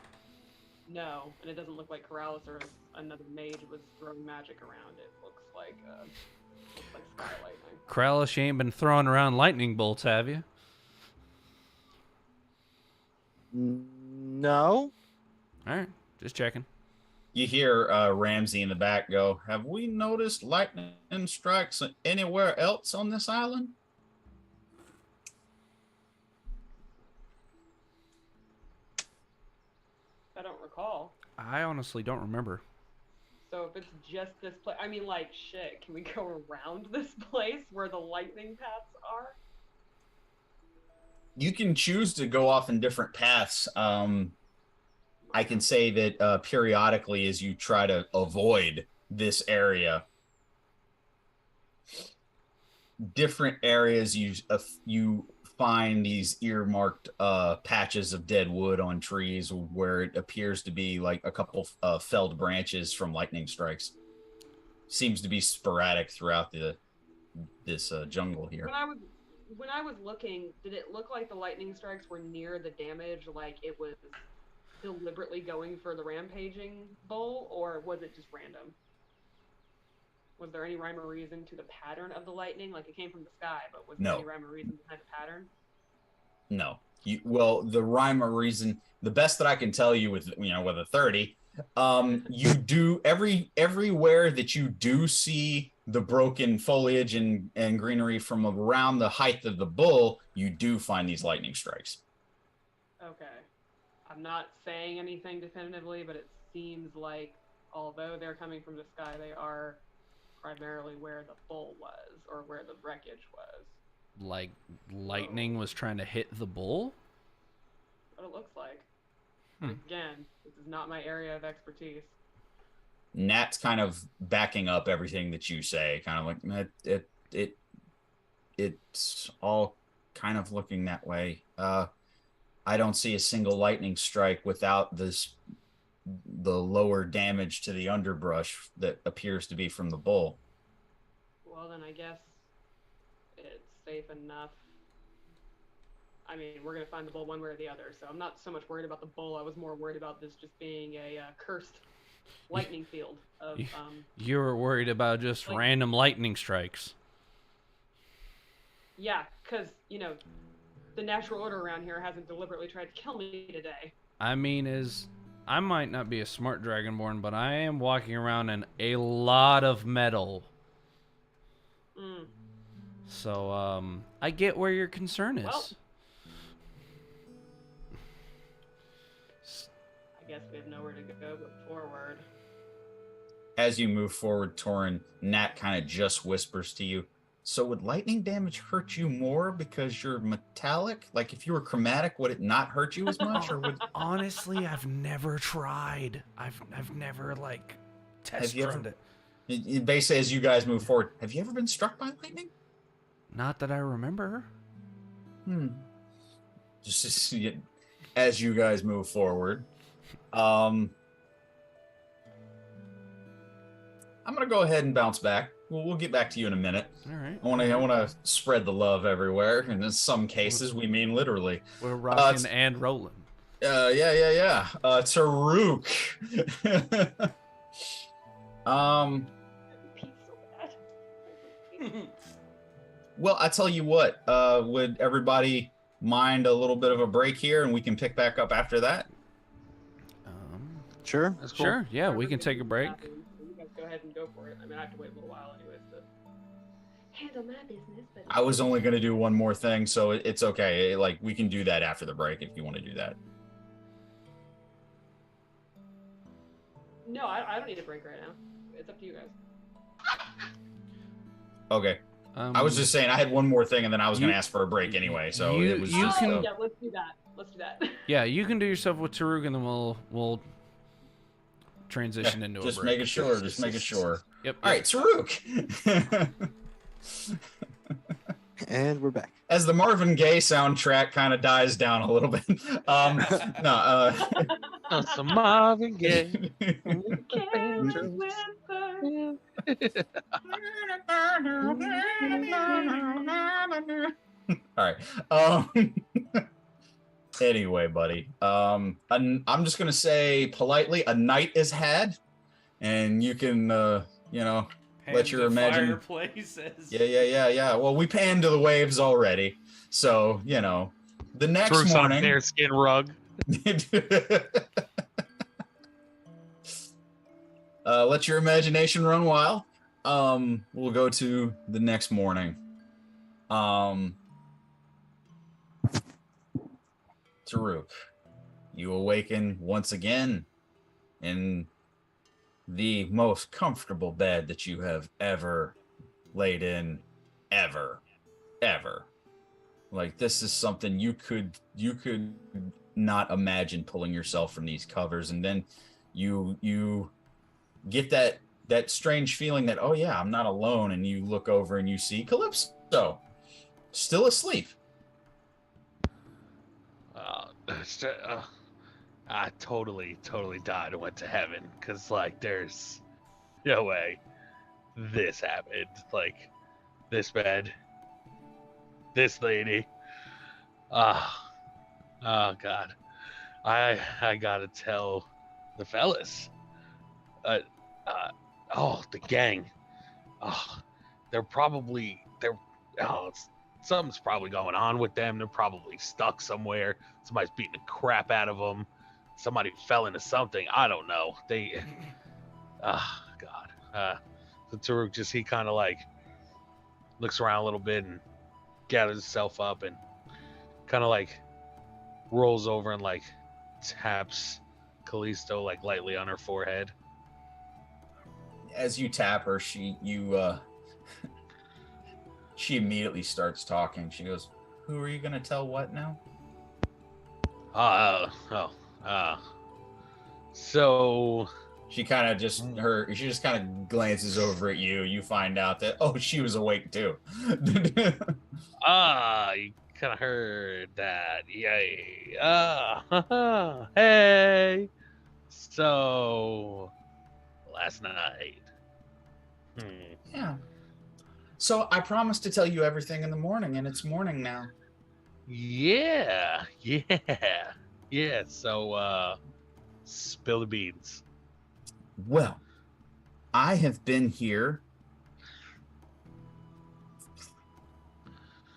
No, and it doesn't look like Corrales or another mage was throwing magic around. It looks like sky lightning. Kralish, you ain't been throwing around lightning bolts, have you? No. All right, just checking. You hear Ramsey in the back go, have we noticed lightning strikes anywhere else on this island? I don't recall. I honestly don't remember. So if it's just this place, I mean, like, shit, can we go around this place where the lightning paths are? You can choose to go off in different paths. I can say that periodically as you try to avoid this area, different areas you find these earmarked patches of dead wood on trees where it appears to be like a couple felled branches from lightning strikes. Seems to be sporadic throughout this jungle here. When I was looking, did it look like the lightning strikes were near the damage, like it was deliberately going for the rampaging bull, or was it just random? Was there any rhyme or reason to the pattern of the lightning? Like, it came from the sky, but was there any rhyme or reason behind the pattern? No. Well, the rhyme or reason, the best that I can tell you with a 30, you do everywhere that you do see the broken foliage and greenery from around the height of the bull, you do find these lightning strikes. Okay. I'm not saying anything definitively, but it seems like although they're coming from the sky, they are primarily where the bull was, or where the wreckage was. Like lightning was trying to hit the bull? What it looks like. Again, this is not my area of expertise. Nat's kind of backing up everything that you say, kind of like it's all kind of looking that way. I don't see a single lightning strike without the lower damage to the underbrush that appears to be from the bull. Well, then I guess it's safe enough. I mean, we're gonna find the bull one way or the other, so I'm not so much worried about the bull. I was more worried about this just being a cursed lightning field of You were worried about just like- random lightning strikes. Yeah, because the natural order around here hasn't deliberately tried to kill me today. I mean, I might not be a smart dragonborn, but I am walking around in a lot of metal. Mm. So, I get where your concern is. Well. I guess we have nowhere to go but forward. As you move forward, Torin, Nat kind of just whispers to you, so would lightning damage hurt you more because you're metallic? Like if you were chromatic, would it not hurt you as much? Or would Honestly, I've never tried. I've never test driven it. Basically, as you guys move forward, have you ever been struck by lightning? Not that I remember. Just as you guys move forward, I'm gonna go ahead and bounce back. We'll get back to you in a minute. All right. I want to spread the love everywhere, and in some cases, we mean literally. We're rocking and rolling. Yeah. Taruk. Well, I tell you what. Would everybody mind a little bit of a break here, and we can pick back up after that? Sure. That's cool. Sure. Yeah, we can take a break. You guys go ahead and go for it. I mean, I have to wait a little while anyways to handle my business. But I was only going to do one more thing, so it's okay. We can do that after the break if you want to do that. no, I don't need a break right now. It's up to you guys. Okay. I was just saying I had one more thing, and then I was going to ask for a break anyway. So it was just. can- Yeah, let's do that. Let's do that. Yeah, you can do yourself with Taruk, and then we'll transition into a break. Just making sure. Just making sure. Yep. All right, Taruk. And we're back. As the Marvin Gaye soundtrack kind of dies down a little bit. Some Marvin Gaye. All right. Anyway, buddy. I'm just gonna say politely, a night is had, and you can, let your imagine. Fireplaces. Yeah. Well, we panned to the waves already, so the next Truth's on a morning. bearskin rug. Let your imagination run wild. We'll go to the next morning. Taruk, you awaken once again in the most comfortable bed that you have ever laid in, ever. Like, this is something you could not imagine pulling yourself from these covers, and then you get that strange feeling that, oh yeah, I'm not alone, and you look over and you see Calypso still asleep. I totally died and went to heaven, because there's no way this happened. This bed, this lady. Oh God, I gotta tell the fellas. The gang. Something's probably going on with them. They're probably stuck somewhere. Somebody's beating the crap out of them. Somebody fell into something. I don't know. God. So Taruk he kind of looks around a little bit and gathers himself up and kind of rolls over and taps Callisto lightly on her forehead. As you tap her, she immediately starts talking. She goes, "Who are you gonna tell what now?" Uh, so She kind of just she just kind of glances over at you. You find out that she was awake too. you kind of heard that. Yay. Hey. So last night. Yeah. So I promised to tell you everything in the morning, and it's morning now. Yeah. So spill the beans. Well, I have been here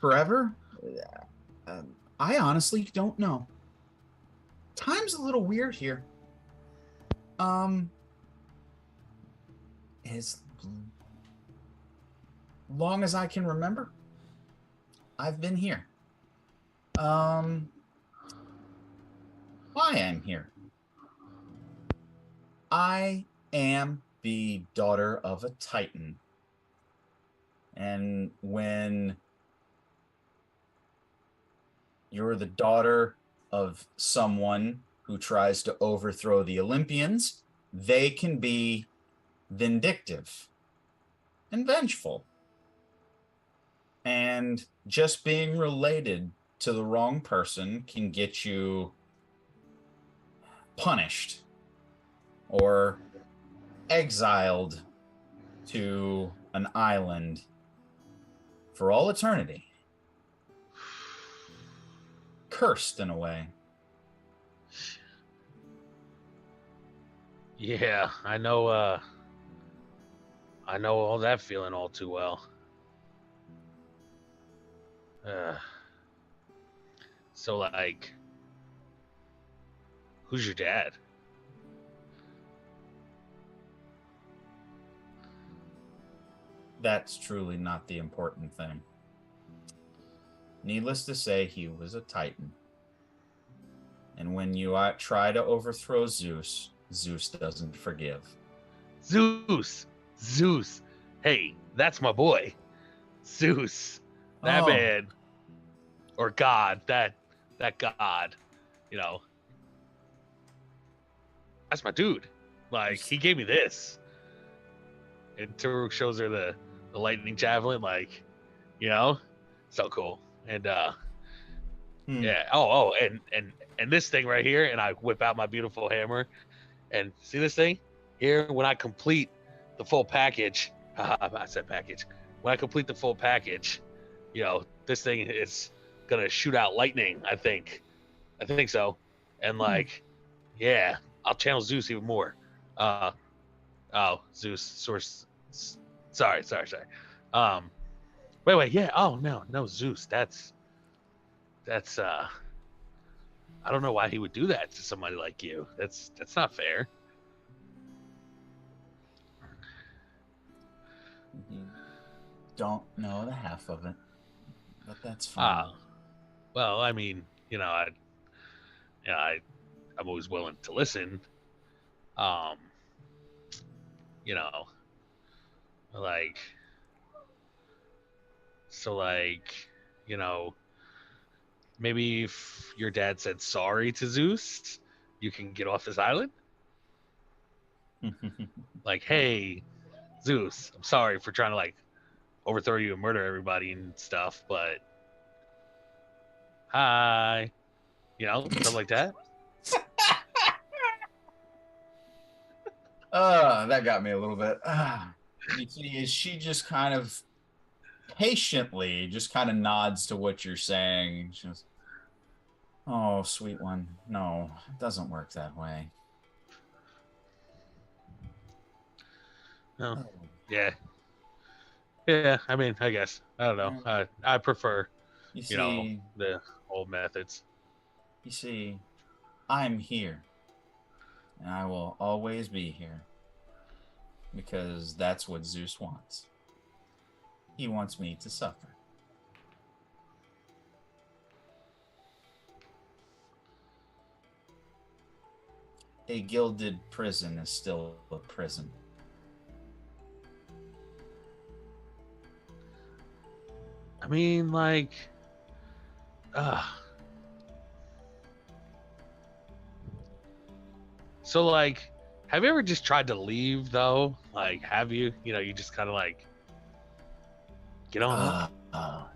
forever. I honestly don't know. Time's a little weird here. As long as I can remember, I've been here. Why I'm here? I am the daughter of a Titan. And when you're the daughter of someone who tries to overthrow the Olympians, they can be vindictive and vengeful. And just being related to the wrong person can get you punished or exiled to an island for all eternity. Cursed in a way. Yeah, I know all that feeling all too well. So like, who's your dad? That's truly not the important thing. Needless to say, he was a Titan. And when you try to overthrow Zeus, Zeus doesn't forgive. Zeus. Hey, that's my boy. Zeus. That man. Or God. That God. You know. That's my dude. Like, he gave me this. And Turuk shows her the lightning javelin, like, you know? So cool. And yeah. And this thing right here, and I whip out my beautiful hammer. And see this thing? Here, when I complete the full package, I said package. When I complete the full package, you know, this thing is gonna shoot out lightning, I think so. And like, yeah, I'll channel Zeus even more. Zeus source. Sorry. Wait, yeah. Oh no, Zeus. That's I don't know why he would do that to somebody like you. That's not fair. You don't know the half of it, but that's fine. Well, I mean, I'm always willing to listen. You know, like, so like, you know, maybe if your dad said sorry to Zeus, you can get off this island. Like, hey, Zeus, I'm sorry for trying to like overthrow you and murder everybody and stuff, but hi, something like that. That got me a little bit. You see, she just kind of patiently just kind of nods to what you're saying. She goes, oh, sweet one. No, it doesn't work that way. No. Yeah. I mean, I guess I don't know. I prefer, the old methods. You see, I'm here, and I will always be here, because that's what Zeus wants. He wants me to suffer. A gilded prison is still a prison. I mean, like, So, like, have you ever just tried to leave, though? Like, have you? You know, you just kind of like, get on up.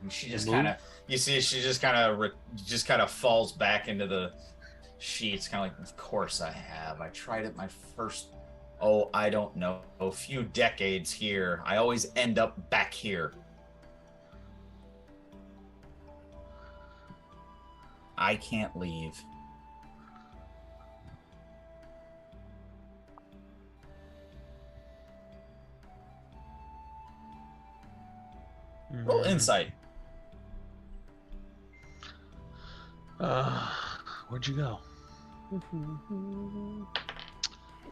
And she just Move. kind of, you see, she just kind of falls back into the sheets, kind of like, of course I have. I tried it my first, I don't know, a few decades here. I always end up back here. I can't leave. Roll insight. Where'd you go?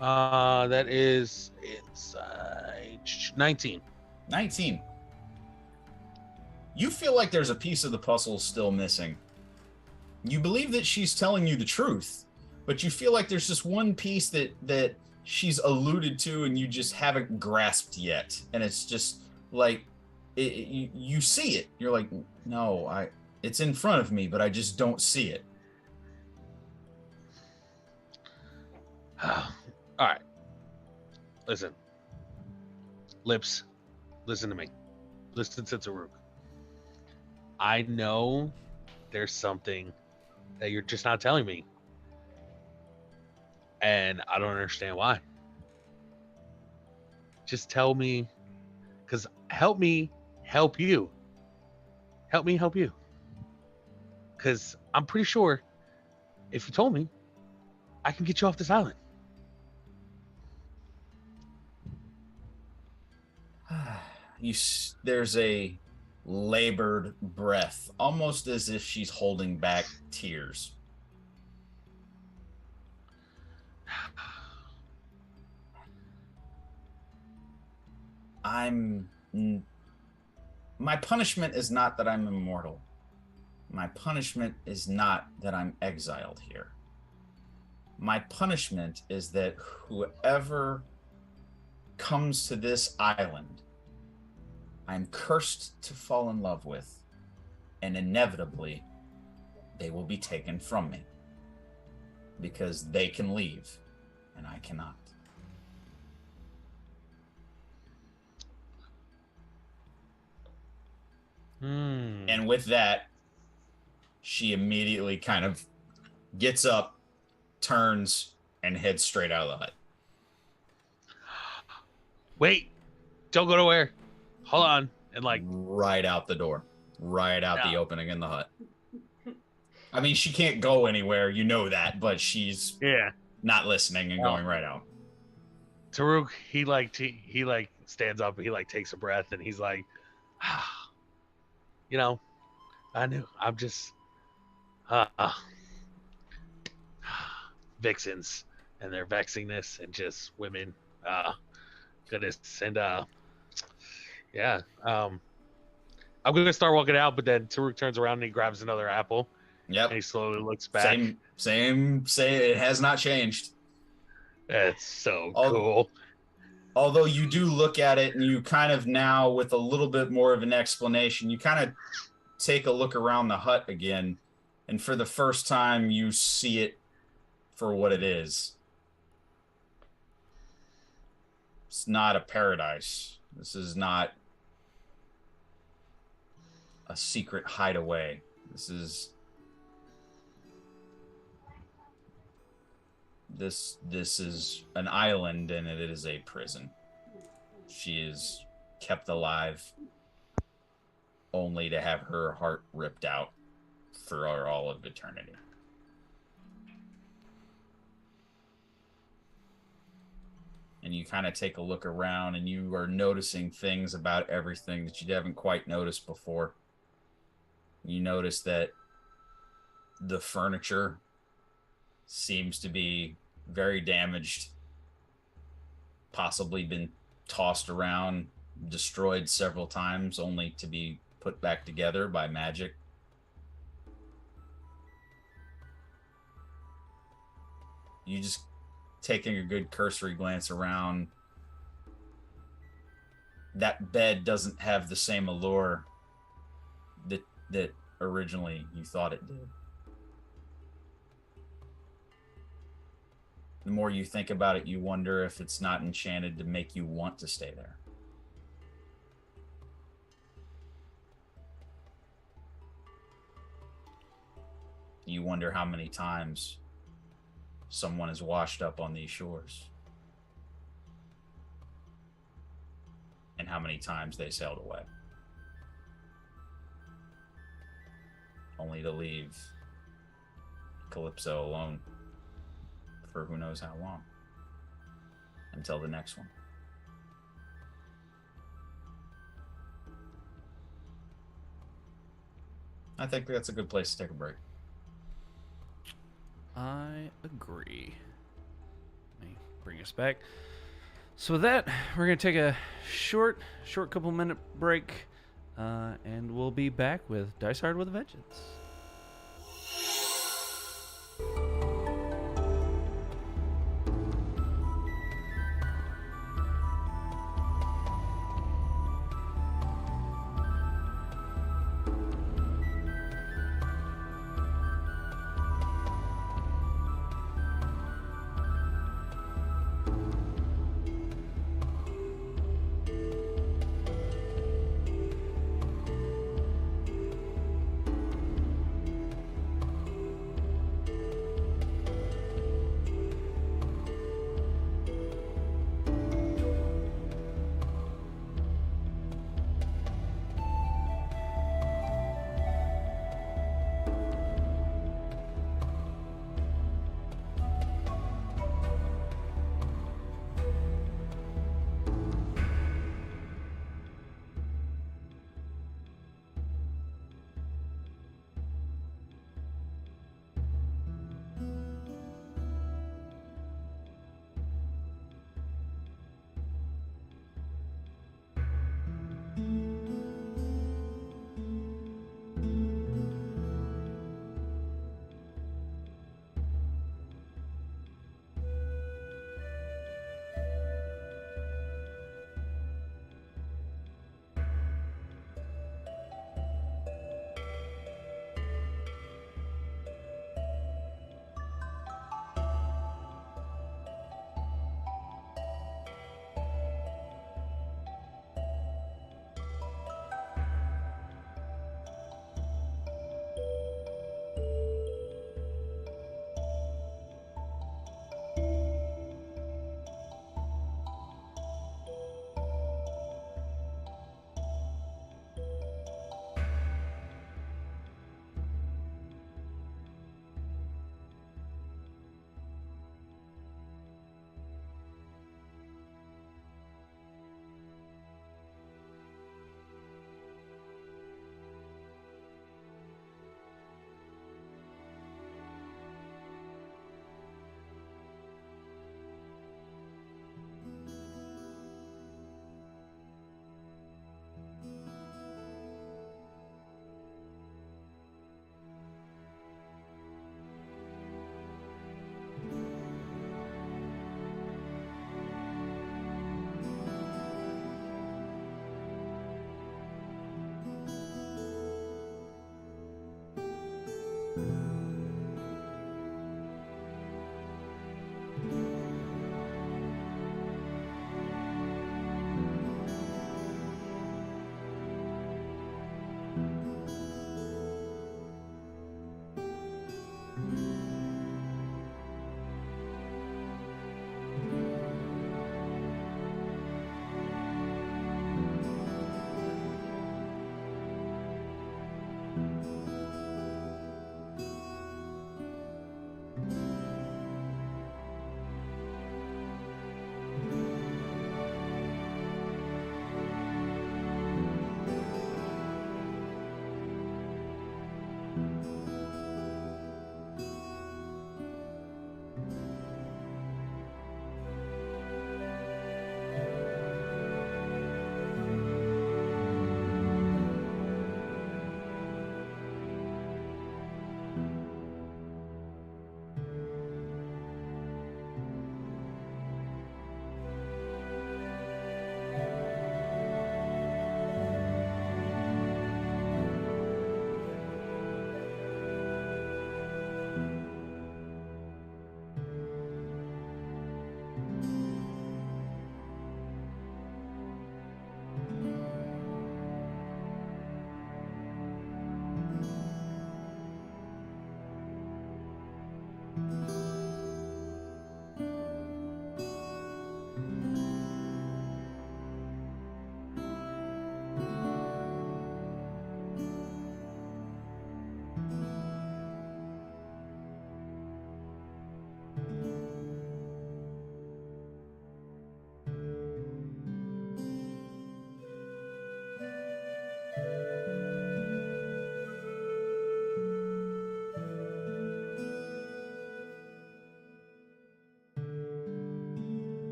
That is inside 19. 19. You feel like there's a piece of the puzzle still missing. You believe that she's telling you the truth, but you feel like there's just one piece that she's alluded to and you just haven't grasped yet. And it's just like, you see it. You're like, no, it's in front of me, but I just don't see it. All right. Listen. Lips, listen to me. Listen to Taruk. I know there's something that you're just not telling me. And I don't understand why. Just tell me, because help me help you. Help me help you. Because I'm pretty sure if you told me, I can get you off this island. There's a labored breath, almost as if she's holding back tears. My punishment is not that I'm immortal. My punishment is not that I'm exiled here. My punishment is that whoever comes to this island, I'm cursed to fall in love with, and inevitably, they will be taken from me. Because they can leave, and I cannot. And with that, she immediately kind of gets up, turns, and heads straight out of the hut. Wait, don't go nowhere. Hold on. And like right out the door, right out the opening in the hut. I mean, she can't go anywhere, you know that, but she's not listening and going right out. Taruk, he stands up, he like takes a breath, and he's like, you know, I knew. I'm just vixens and their vexingness and just women. Goodness. And I'm gonna start walking out, but then Taruk turns around and he grabs another apple. Yep. And he slowly looks back. Same. Say it has not changed. That's so cool. Although you do look at it and you kind of now, with a little bit more of an explanation, you kind of take a look around the hut again, and for the first time you see it for what it is. It's not a paradise. This is not a secret hideaway. This is an island, and it is a prison. She is kept alive only to have her heart ripped out for all of eternity. And you kind of take a look around, and you are noticing things about everything that you haven't quite noticed before. You notice that the furniture seems to be very damaged, possibly been tossed around, destroyed several times, only to be put back together by magic. You just taking a good cursory glance around. That bed doesn't have the same allure that originally you thought it did. The more you think about it, you wonder if it's not enchanted to make you want to stay there. You wonder how many times someone is washed up on these shores. And how many times they sailed away. Only to leave Calypso alone for who knows how long. Until the next one. I think that's a good place to take a break. I agree. Let me bring us back. So with that, we're going to take a short couple minute break, and we'll be back with Dice Hard with a Vengeance.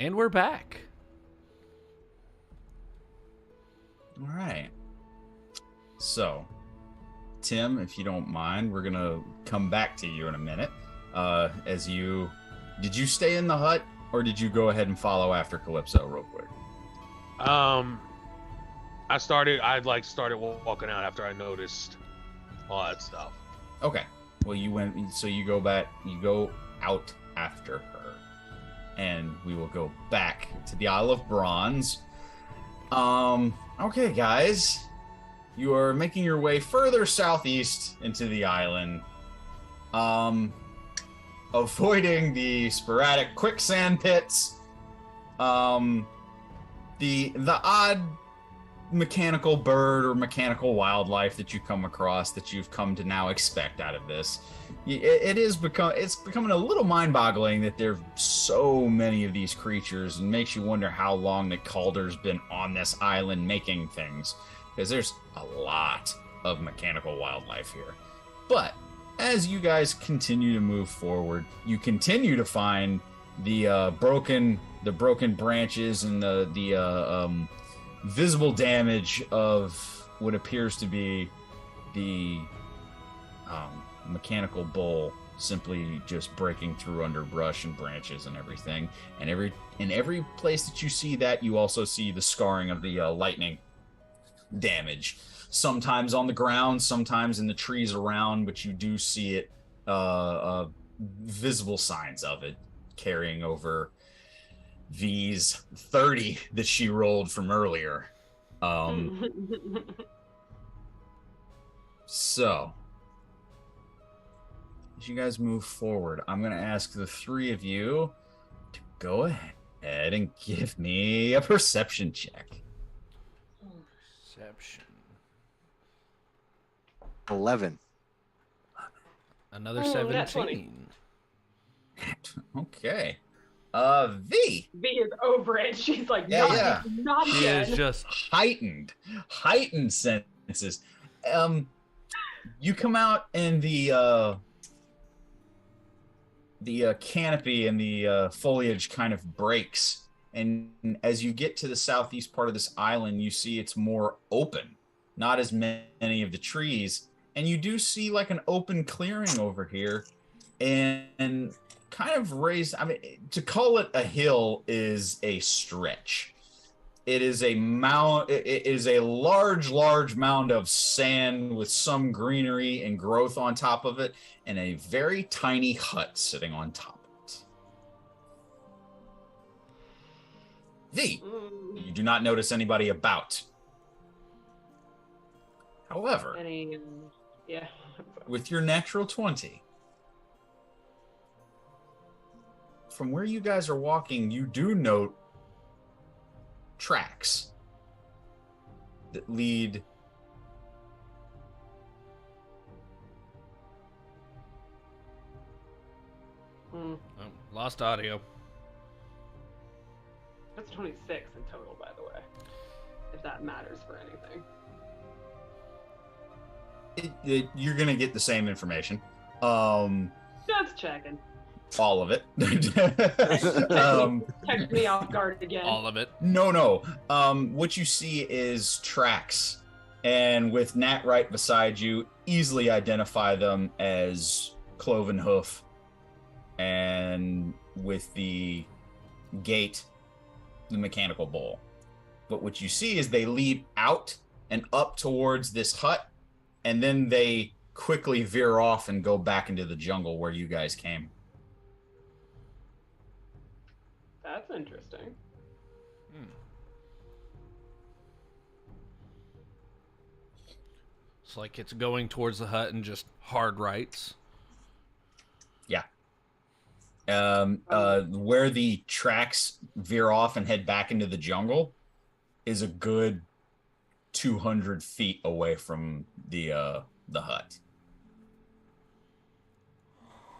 And we're back. All right. So, Tim, if you don't mind, we're gonna come back to you in a minute. Did you stay in the hut, or did you go ahead and follow after Calypso real quick? I started walking out after I noticed all that stuff. Okay. Well, you go out after her, and we will go back to the Isle of Bronze. Okay, guys. You are making your way further southeast into the island. Avoiding the sporadic quicksand pits. The odd mechanical bird or mechanical wildlife that you come across that you've come to now expect out of this. It's becoming a little mind-boggling that there are so many of these creatures, and makes you wonder how long the Calder's been on this island making things, because there's a lot of mechanical wildlife here. But as you guys continue to move forward, you continue to find the broken branches and the visible damage of what appears to be the mechanical bull simply just breaking through underbrush and branches and everything. And in every place that you see that, you also see the scarring of the lightning damage. Sometimes on the ground, sometimes in the trees around, but you do see it, visible signs of it carrying over these 30 that she rolled from earlier. So, as you guys move forward, I'm going to ask the three of you to go ahead and give me a perception check. Perception. 11. Another nat 17. Okay. V. V is over it. She's like, Yeah, not She again. is just heightened senses. You come out and the canopy and the foliage kind of breaks, and as you get to the southeast part of this island, you see it's more open, not as many of the trees, and you do see like an open clearing over here, and kind of raised. I mean, to call it a hill is a stretch. It is a mound. It is a large mound of sand with some greenery and growth on top of it, and a very tiny hut sitting on top of it. V, you do not notice anybody about. However, Yeah. with your natural 20, from where you guys are walking, you do note tracks that lead oh, lost audio. That's 26 in total, by the way. If that matters for anything. you're gonna get the same information. Just checking. All of it. Catch me off guard again. All of it. No. What you see is tracks, and with Nat right beside you, easily identify them as cloven hoof, and with the gate, the mechanical bull. But what you see is they lead out and up towards this hut, and then they quickly veer off and go back into the jungle where you guys came. That's interesting. It's like it's going towards the hut and just hard rights. Yeah. Where the tracks veer off and head back into the jungle is a good 200 feet away from the hut.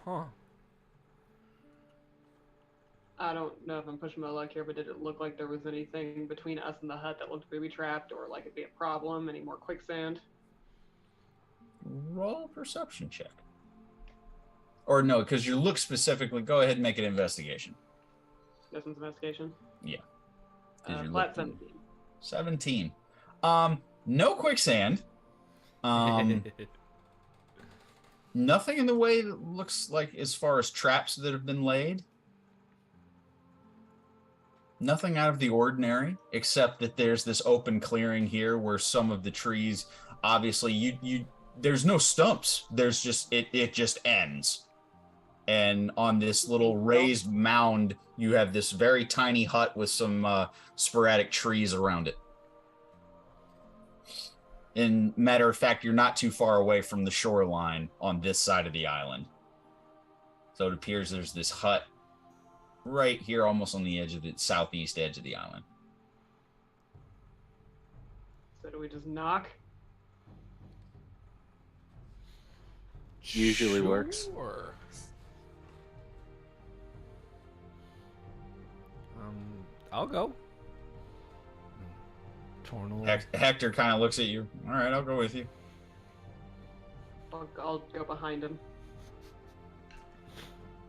Huh. I don't know if I'm pushing my luck here, but did it look like there was anything between us and the hut that looked booby trapped or like it'd be a problem? Any more quicksand? Roll a perception check. Or no, because you look specifically. Go ahead and make an investigation. This one's investigation. Yeah. 'Cause you're Flat looking- 17. 17. No quicksand. Nothing in the way that looks like as far as traps that have been laid. Nothing out of the ordinary, except that there's this open clearing here where some of the trees, obviously, you there's no stumps. There's just it just ends. And on this little raised mound, you have this very tiny hut with some sporadic trees around it. In matter of fact, you're not too far away from the shoreline on this side of the island. So it appears there's this hut right here, almost on the edge of the southeast edge of the island. So do we just knock? Usually works. Sure. I'll go. Torn will... Hector kind of looks at you. All right, I'll go with you. I'll go behind him.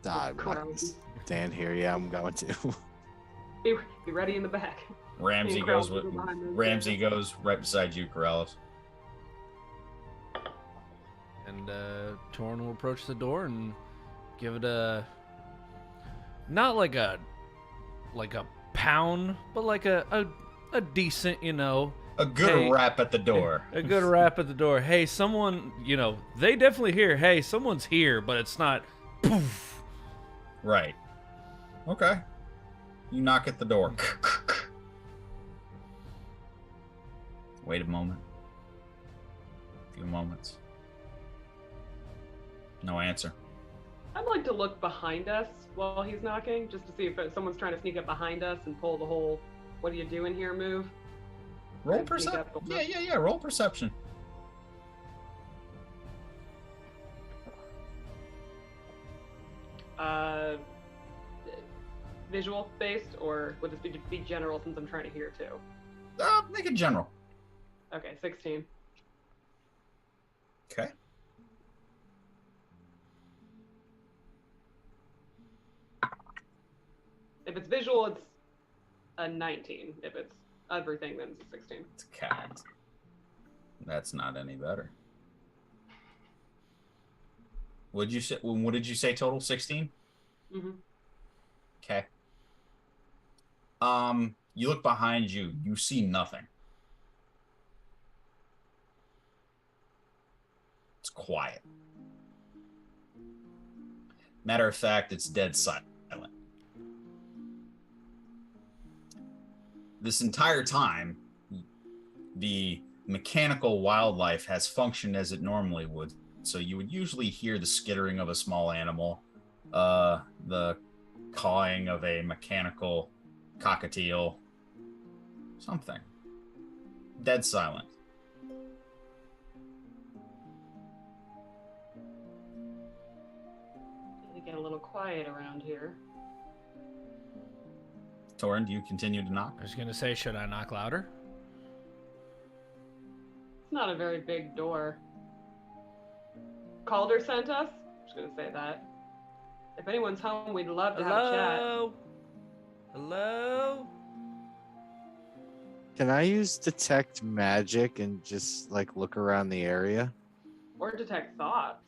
I'm not gonna stand here. Yeah, I'm going to. Be ready in the back. Ramsey goes right beside you, Corrales. And Torn will approach the door and give it a... Not like a pound, but like a decent, you know... A good rap at the door. A good rap at the door. Hey, someone, you know, they definitely hear, hey, someone's here, but it's not... Poof. Right. Okay. You knock at the door. Wait a moment. A few moments. No answer. I'd like to look behind us while he's knocking, just to see if someone's trying to sneak up behind us and pull the whole "what are you doing here" move. Roll perception. Yeah. Roll perception. Visual based, or would this be general since I'm trying to hear too? Make it general. Okay, 16. Okay. If it's visual, it's a 19. If it's everything, then it's a 16. It's a cat. That's not any better. What did you say total? 16? Mm-hmm. Okay. You look behind you. You see nothing. It's quiet. Matter of fact, it's dead silent. This entire time, the mechanical wildlife has functioned as it normally would. So you would usually hear the skittering of a small animal, the cawing of a mechanical cockatiel, something. Dead silent. Gonna get a little quiet around here. Torin, do you continue to knock? I was gonna say, should I knock louder? It's not a very big door. Calder sent us. Just gonna say that. If anyone's home, we'd love to have a chat. Hello? Can I use detect magic and just like look around the area? Or detect thoughts.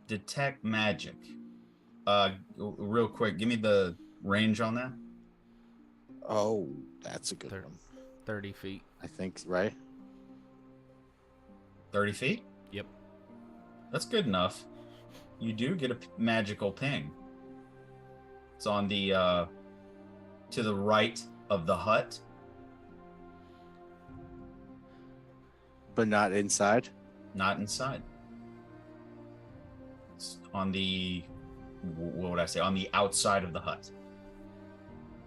Detect magic. Real quick, give me the range on that. Oh, that's a good one. 30 feet. I think, right? 30 feet? Yep. That's good enough. You do get a magical ping. It's on the to the right of the hut. But not inside? Not inside. It's on the, what would I say, on the outside of the hut.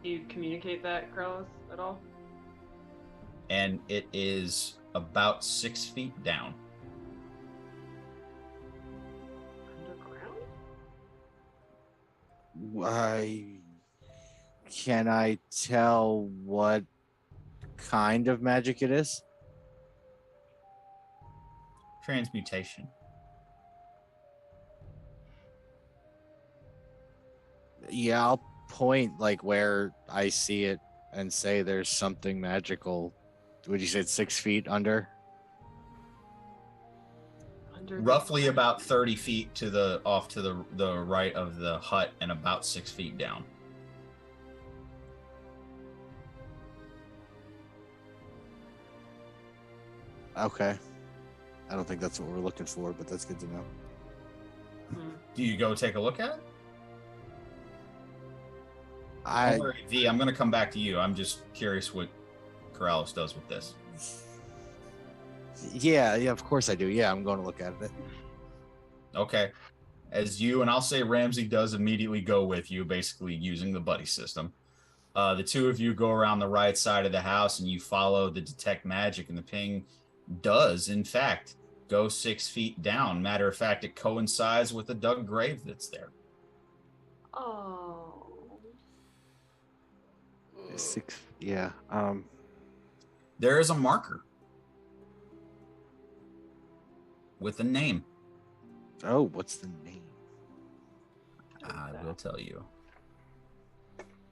Do you communicate that, Krellis, at all? And it is about 6 feet down. Underground? Can I tell what kind of magic it is? Transmutation. Yeah, I'll point like where I see it and say there's something magical. Would you say it's 6 feet under? Roughly about 30 feet to the right of the hut and about 6 feet down. Okay. I don't think that's what we're looking for, but that's good to know. Do you go take a look at it? I Don't worry, V, I'm going to come back to you. I'm just curious what Corrales does with this. yeah, of course I do. Yeah, I'm going to look at it. Okay. As you, and I'll say Ramsey does immediately go with you, basically using the buddy system. The two of you go around the right side of the house and you follow the detect magic, and the ping does, in fact, go 6 feet down. Matter of fact, it coincides with the dug grave that's there. Oh. 6. Yeah. There is a marker with a name. Oh, what's the name? I will tell you.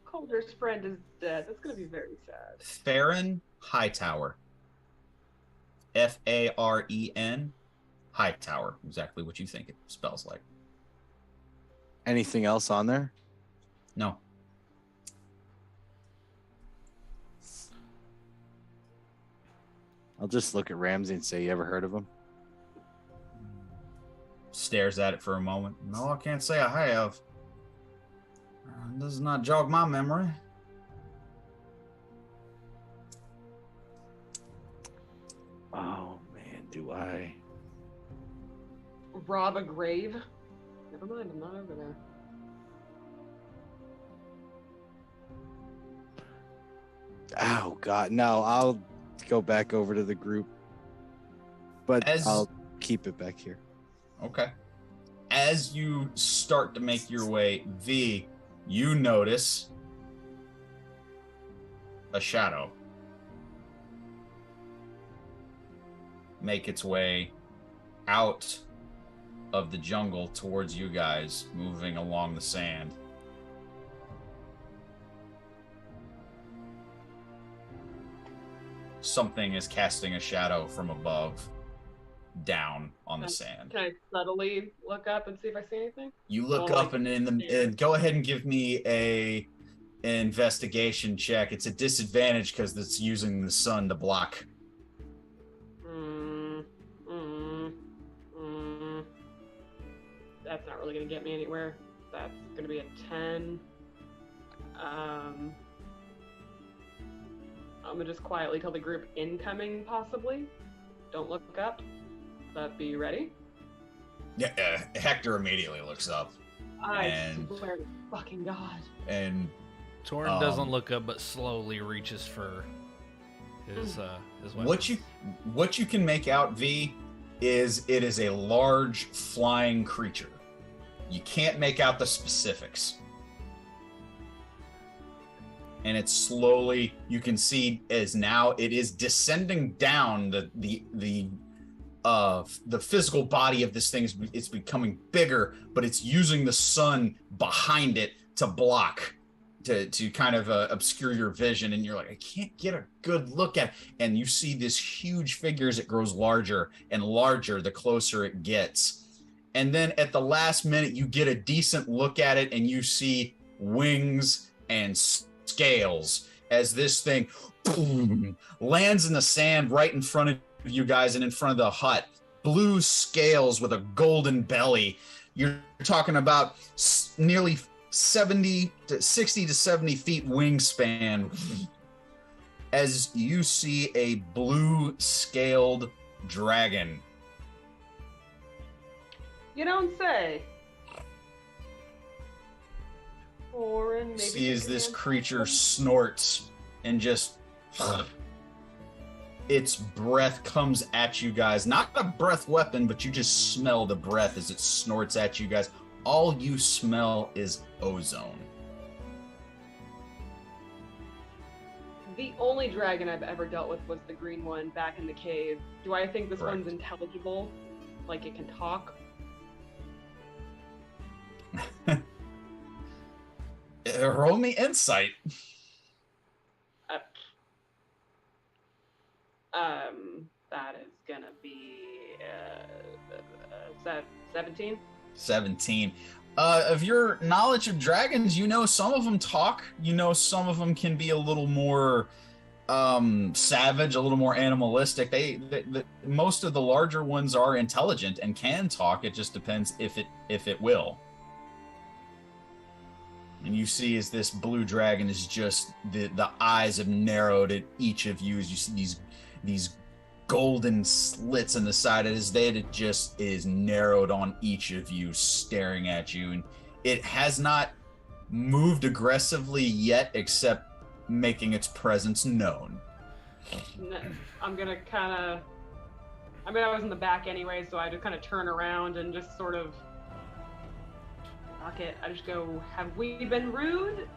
Calder's friend is dead. That's gonna be very sad. Farron Hightower. Faren Hightower. Exactly what you think it spells like. Anything else on there? No. I'll just look at Ramsey and say, "You ever heard of him?" Stares at it for a moment. No, I can't say I have. Does not jog my memory. Oh man, do I? Rob a grave? Never mind, I'm not over there. Oh God, no! I'll go back over to the group, but I'll keep it back here. Okay. As you start to make your way, V, you notice a shadow make its way out of the jungle towards you guys, moving along the sand. Something is casting a shadow from above down on the sand. Can I subtly look up and see if I see anything? You look up and go ahead and give me a investigation check. It's a disadvantage because it's using the sun to block. That's not really gonna get me anywhere. That's gonna be a 10. I'm gonna just quietly tell the group incoming, possibly. Don't look up. But be ready. Yeah, Hector immediately looks up. I swear to fucking God. And Torrin doesn't look up, but slowly reaches for his weapon. What you can make out, V, is it is a large flying creature. You can't make out the specifics. And it's slowly, you can see as now it is descending down the physical body of this thing it's becoming bigger, but it's using the sun behind it to block, to kind of obscure your vision, and you're like, I can't get a good look at it. And you see this huge figure as it grows larger and larger the closer it gets. And then at the last minute, you get a decent look at it, and you see wings and scales as this thing boom, lands in the sand right in front of you guys and in front of the hut. Blue scales with a golden belly. You're talking about nearly 60 to 70 feet wingspan as you see a blue scaled dragon. You don't say. Foreign, maybe. See as this creature snorts and just its breath comes at you guys. Not a breath weapon, but you just smell the breath as it snorts at you guys. All you smell is ozone. The only dragon I've ever dealt with was the green one back in the cave. Do I think this Correct. one's intelligible? Like it can talk? Roll me insight. That is gonna be 17. 17. Of your knowledge of dragons, you know some of them talk. You know some of them can be a little more savage, a little more animalistic. Most of the larger ones are intelligent and can talk. It just depends if it will. And you see as this blue dragon is just the eyes have narrowed at each of you as you see these golden slits in the side of his head. It just is narrowed on each of you, staring at you, and it has not moved aggressively yet, except making its presence known. I'm gonna kind of. I mean, I was in the back anyway, so I just kind of turn around and just sort of. Fuck it. I just go. Have we been rude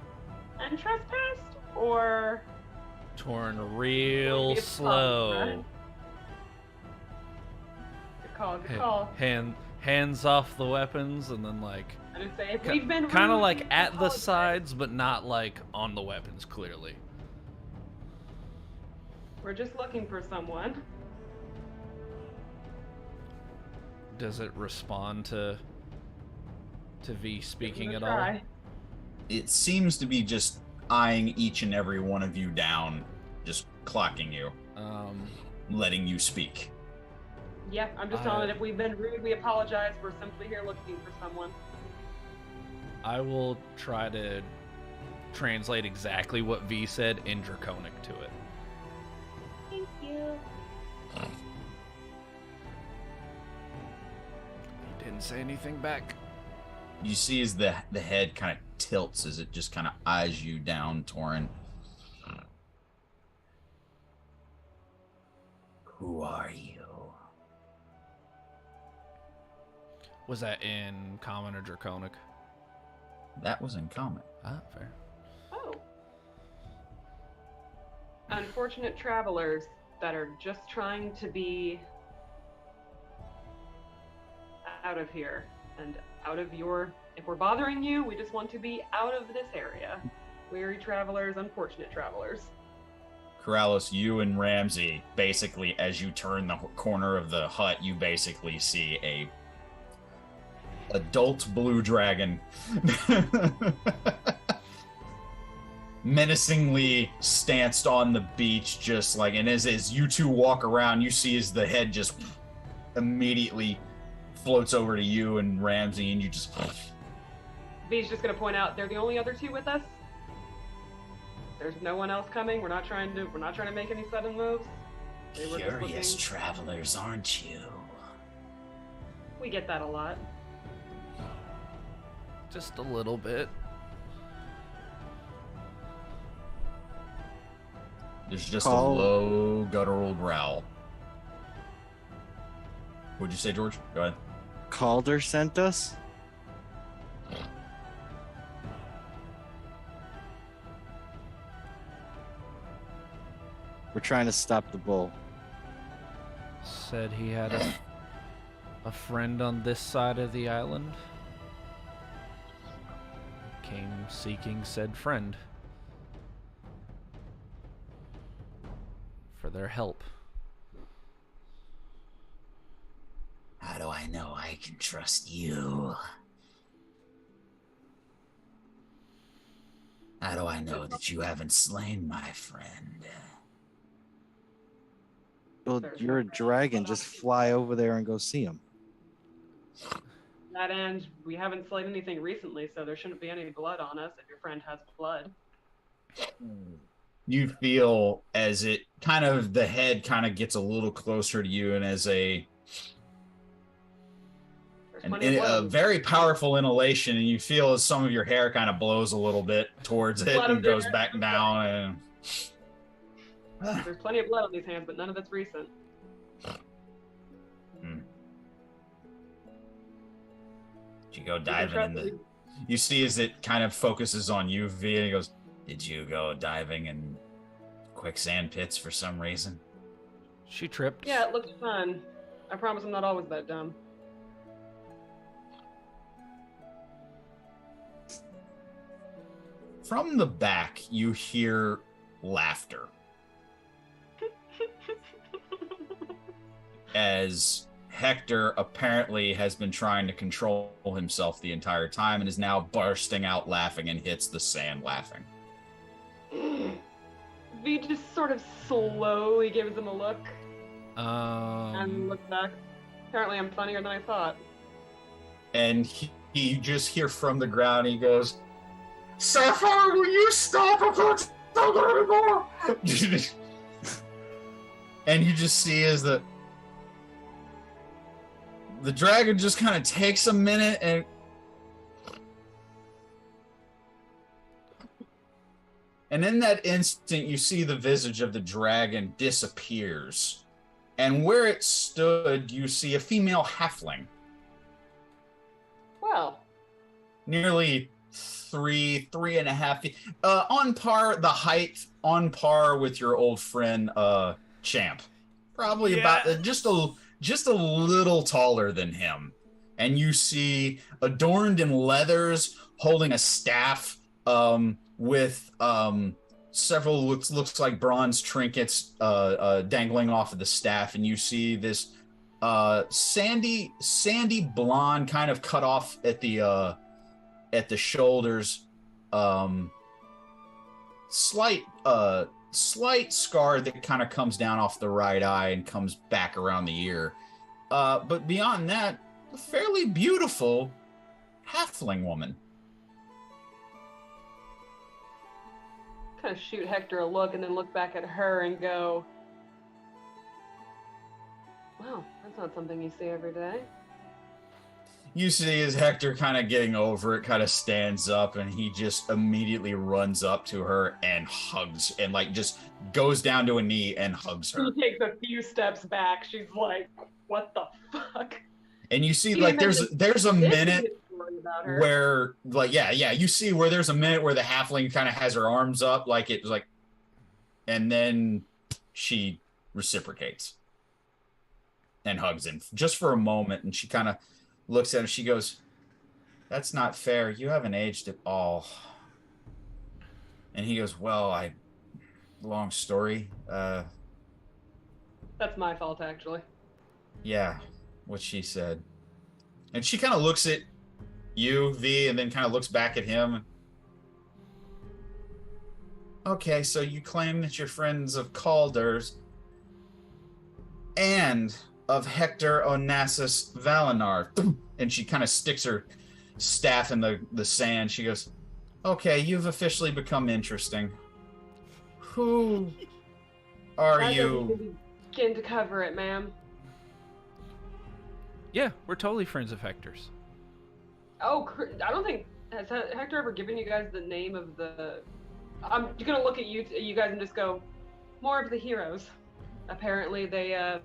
and trespassed, or? Torn real slow. Good call. Hands off the weapons, and then like I just say, if we've been kind of rude, like we at the apologize. sides, but not like on the weapons. Clearly, We're just looking for someone. does it respond to V speaking Give at it a all? try. It seems to be just eyeing each and every one of you down, just clocking you, letting you speak. Yeah, I'm just telling it, if we've been rude, we apologize. We're simply here looking for someone. I will try to translate exactly what V said in Draconic to it. Thank you. He didn't say anything back. You see as the head kind of tilts as it just kind of eyes you down, Torin. Who are you? Was that in Common or Draconic? That was in common. Ah, fair. Oh. Unfortunate travelers that are just trying to be out of here and out of your. If we're bothering you, we just want to be out of this area. Weary travelers, unfortunate travelers. Corrales, you and Ramsey, basically, as you turn the corner of the hut, you basically see a adult blue dragon menacingly stanced on the beach, just like, and as you two walk around, you see as the head just immediately floats over to you and Ramsey, and you just V's just gonna point out they're the only other two with us. There's no one else coming. We're not trying to make any sudden moves. They were just curious looking- travelers, aren't you? We get that a lot. Just a little bit. There's just Call- a low guttural growl. What'd you say, George? Go ahead. Calder sent us? We're trying to stop the bull. Said he had a friend on this side of the island. Came seeking said friend for their help. How do I know I can trust you? How do I know that you haven't slain my friend? Well, you're a dragon. Just fly over there and go see him. That end, we haven't slayed anything recently, so there shouldn't be any blood on us if your friend has blood. You feel as it kind of, the head kind of gets a little closer to you, and as a There's and plenty of a blood. very powerful inhalation, and you feel as some of your hair kind of blows a little bit towards it Blood and of goes there. back down. And There's plenty of blood on these hands, but none of it's recent. Did you go diving in the? You see as it kind of focuses on you, V, and he goes, "Did you go diving in quicksand pits for some reason?" She tripped. Yeah, it looks fun. I promise I'm not always that dumb. from the back, you hear laughter. As Hector apparently has been trying to control himself the entire time and is now bursting out laughing and hits the sand laughing. V just sort of slowly gives him a look and Um, looks back. Apparently I'm funnier than I thought. And you just hear from the ground, he goes, Sapphire, will you stop? I can't talk anymore. And you just see as the dragon just kind of takes a minute and in that instant you see the visage of the dragon disappears. And where it stood, you see a female halfling. Well, Nearly 3.5 feet. On par, the height on par with your old friend, Champ. Probably about just a little taller than him. And you see, adorned in leathers, holding a staff, with several looks like bronze trinkets dangling off of the staff, and you see this sandy blonde, kind of cut off at the shoulders, slight scar that kind of comes down off the right eye and comes back around the ear, but beyond that, a fairly beautiful halfling woman. kind of shoot Hector a look and then look back at her and go, wow, that's not something you see every day. You see as Hector kind of getting over it, kind of stands up, and he just immediately runs up to her and hugs, and like just goes down to a knee and hugs her. He takes a few steps back. She's like, what the fuck? And you see, like, there's a minute about her. where, like, yeah, you see where there's a minute where the halfling kind of has her arms up, like it was like, and then she reciprocates and hugs him just for a moment, and she kind of looks at him. She goes, "That's not fair. You haven't aged at all." And he goes, "Well, long story. That's my fault, actually. Yeah, what she said." And she kind of looks at you, V, and then kind of looks back at him. "Okay, so you claim that you're friends of Calder's and of Hector Onassis Valinar." And she kind of sticks her staff in the sand. She goes, "Okay, you've officially become interesting. Who are That you?" doesn't begin to cover it, ma'am. Yeah, we're totally friends of Hector's. Oh, I don't think, has Hector ever given you guys the name of the... I'm gonna look at you guys and just go, more of the heroes. Apparently they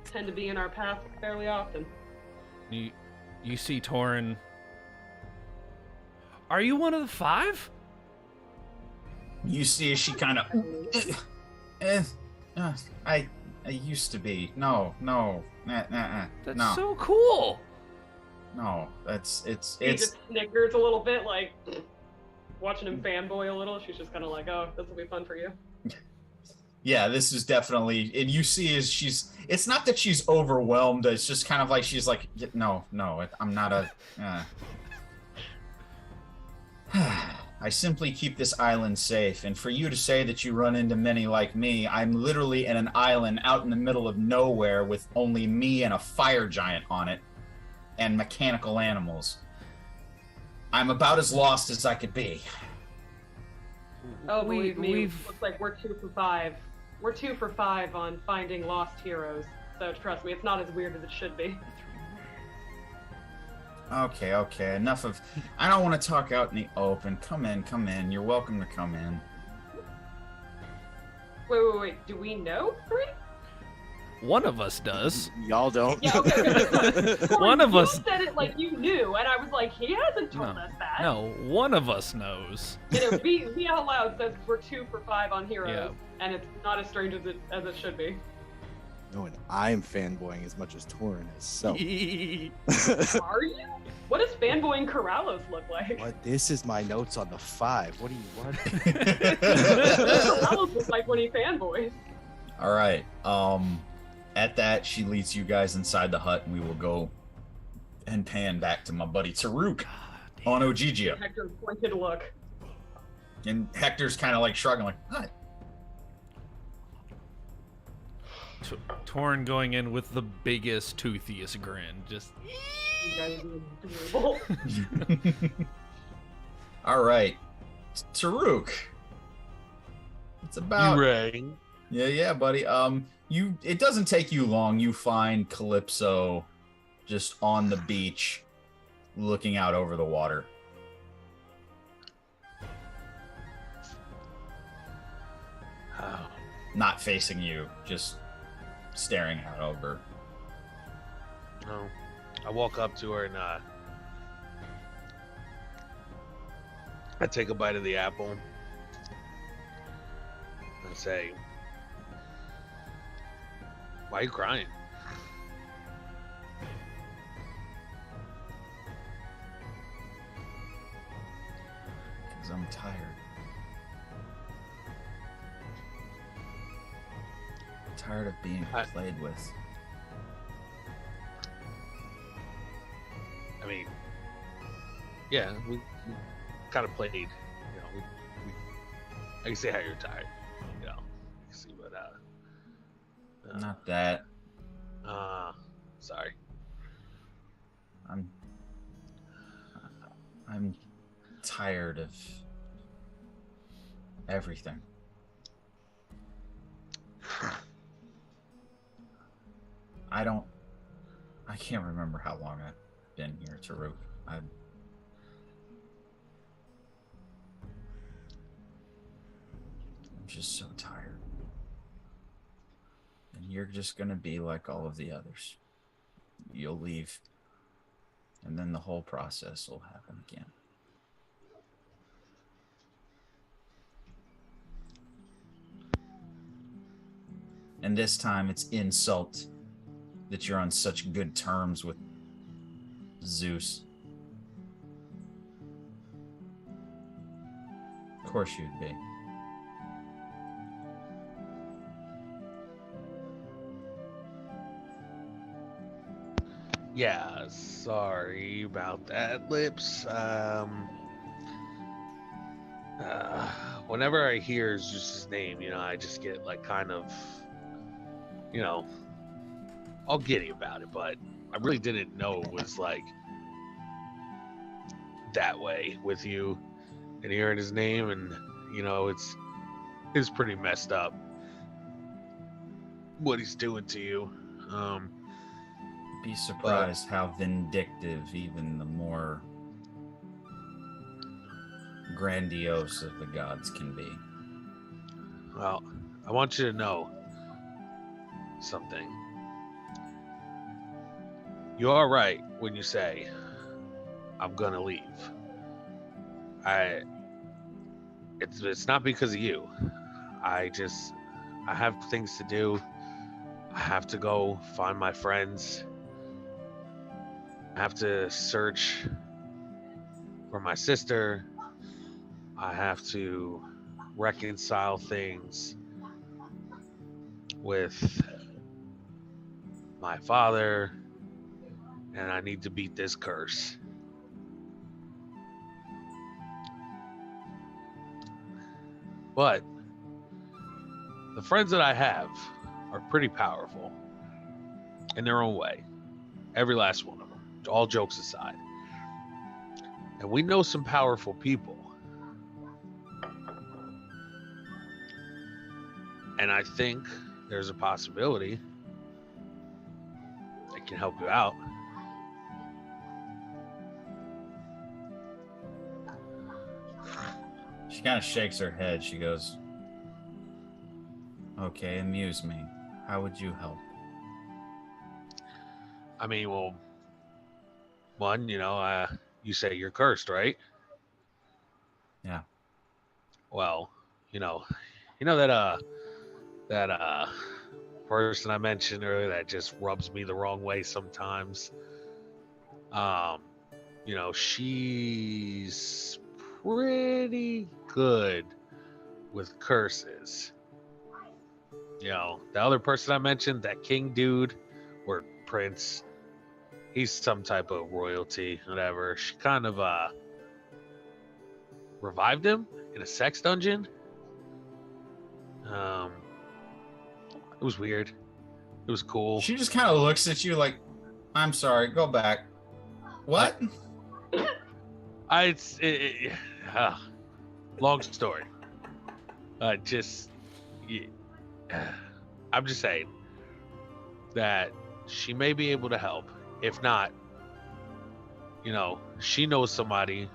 tend to be in our path fairly often. You see Torin. Are you one of the 5? You see as she kind of... I used to be. No. That's no. so cool. No, He it's just snickers a little bit, like, watching him fanboy a little. She's just kind of like, oh, this will be fun for you. yeah, this is definitely, and you see as it's not that she's overwhelmed, it's just kind of like she's like, no, I'm not a I simply keep this island safe, and for you to say that you run into many like me, I'm literally in an island out in the middle of nowhere with only me and a fire giant on it and mechanical animals. I'm about as lost as I could be. Oh, believe me, looks like we're 2 for 5. We're 2 for 5 on finding lost heroes. So trust me, it's not as weird as it should be. Okay, enough of... I don't want to talk out in the open. Come in. You're welcome to come in. Wait. Do we know 3? One of us does. Y'all don't. Yeah, okay. One of us. You said it like you knew, and I was like, he hasn't told us that. No, one of us knows. You know, be out loud says we're 2 for 5 on heroes, Yeah. and it's not as strange as it should be. No, and I'm fanboying as much as Torin is. So, Are you? What does fanboying Corrales look like? what? This is my notes on the 5. What do you want? What does Corrales look like when he fanboys? All right. At that, she leads you guys inside the hut, and we will go and pan back to my buddy Taruk on Ojigia. Hector pointed look. And Hector's kind of like shrugging, like, "What?" Torn going in with the biggest, toothiest grin. Just. You guys are adorable. All right, Taruk. It's about. You rang. Yeah, buddy. It doesn't take you long. You find Calypso just on the beach, looking out over the water. Oh, Not facing you, just staring out over. no. I walk up to her and I take a bite of the apple and say, "Why are you crying?" Because I'm tired. I'm tired of being played with. I mean, yeah, we kind of played, you know, we I can see how you're tired, you know, I can see, but, Not that. sorry. I'm tired of everything. I can't remember how long I've been here, Taruk. I'm just so tired. And you're just gonna be like all of the others. You'll leave, and then the whole process will happen again. And this time it's insult that you're on such good terms with Zeus. Of course you'd be. Yeah, sorry about that, Lips. Whenever I hear Zeus's name, you know, I just get like kind of, you know, all giddy about it, but I really didn't know it was like that way with you and hearing his name, and you know, it's pretty messed up what he's doing to you. Be surprised how vindictive even the more grandiose of the gods can be. Well, I want you to know something. You are right when you say I'm gonna leave. It's not because of you. I have things to do. I have to go find my friends. I have to search for my sister. I have to reconcile things with my father, and I need to beat this curse. But the friends that I have are pretty powerful in their own way. Every last one of them, all jokes aside. And we know some powerful people. And I think there's a possibility that can help you out. She kind of shakes her head. She goes, "Okay, amuse me. How would you help?" I mean, well, one, you know, you say you're cursed, right? Yeah. Well, you know that person I mentioned earlier that just rubs me the wrong way sometimes. She's pretty good with curses. The other person I mentioned, that king dude or prince, he's some type of royalty, whatever. She kind of revived him in a sex dungeon. It was weird. It was cool. She just kind of looks at you like, I'm sorry, go back. What? Long story. I'm just saying that she may be able to help. If not, she knows somebody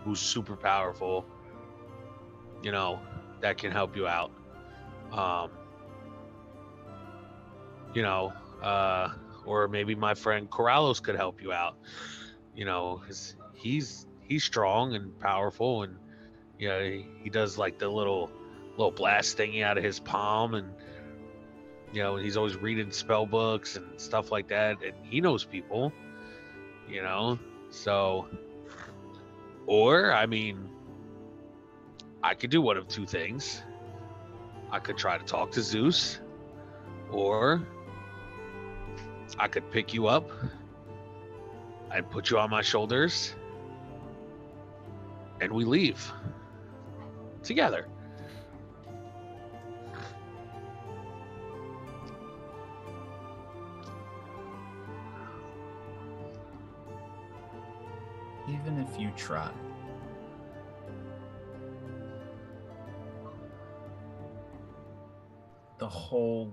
who's super powerful, that can help you out. Or maybe my friend Corrales could help you out. He's strong and powerful, and he does like the little blast thingy out of his palm, and he's always reading spell books and stuff like that, and he knows people. So, or I could do one of two things. I could try to talk to Zeus, or I could pick you up and put you on my shoulders, and we leave together. Even if you try. The whole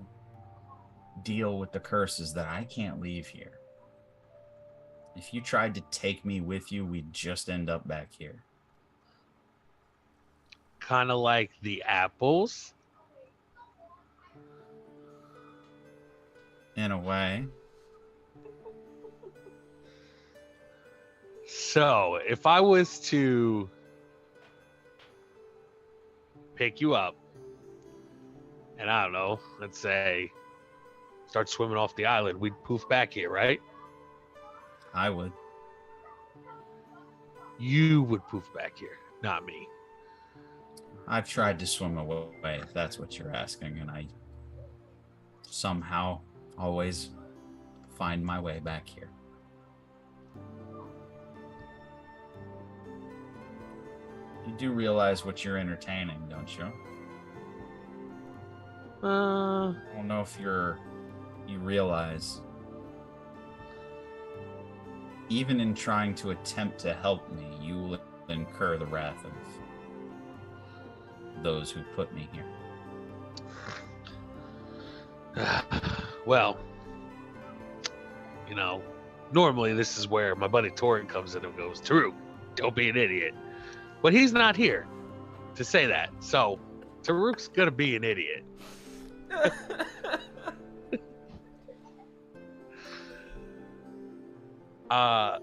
deal with the curse is that I can't leave here. If you tried to take me with you, we'd just end up back here. Kind of like the apples. In a way. So, if I was to pick you up, and I don't know, let's say, start swimming off the island, we'd poof back here, right? I would. You would poof back here, not me. I've tried to swim away, if that's what you're asking, and I somehow always find my way back here. You do realize what you're entertaining, don't you? I don't know if you realize, even in trying to attempt to help me, you will incur the wrath of those who put me here. Well, normally this is where my buddy Torin comes in and goes, Taruk, don't be an idiot. But he's not here to say that. So Taruk's gonna be an idiot. I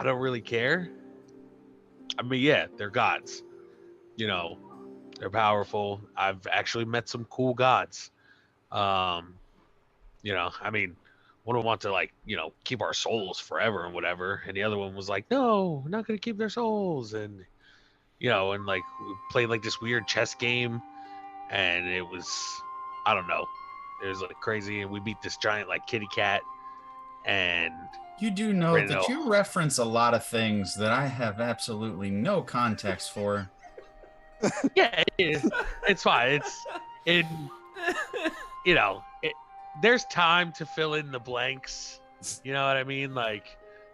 don't really care. Yeah, they're gods. They're powerful. I've actually met some cool gods. One of them wanted to keep our souls forever and whatever, and the other one was like, no, we're not gonna keep their souls. And we played this weird chess game, and it was, I don't know, it was crazy, and we beat this giant kitty cat. And you do know that you reference a lot of things that I have absolutely no context for. Yeah, it's fine. There's time to fill in the blanks. You know what I mean?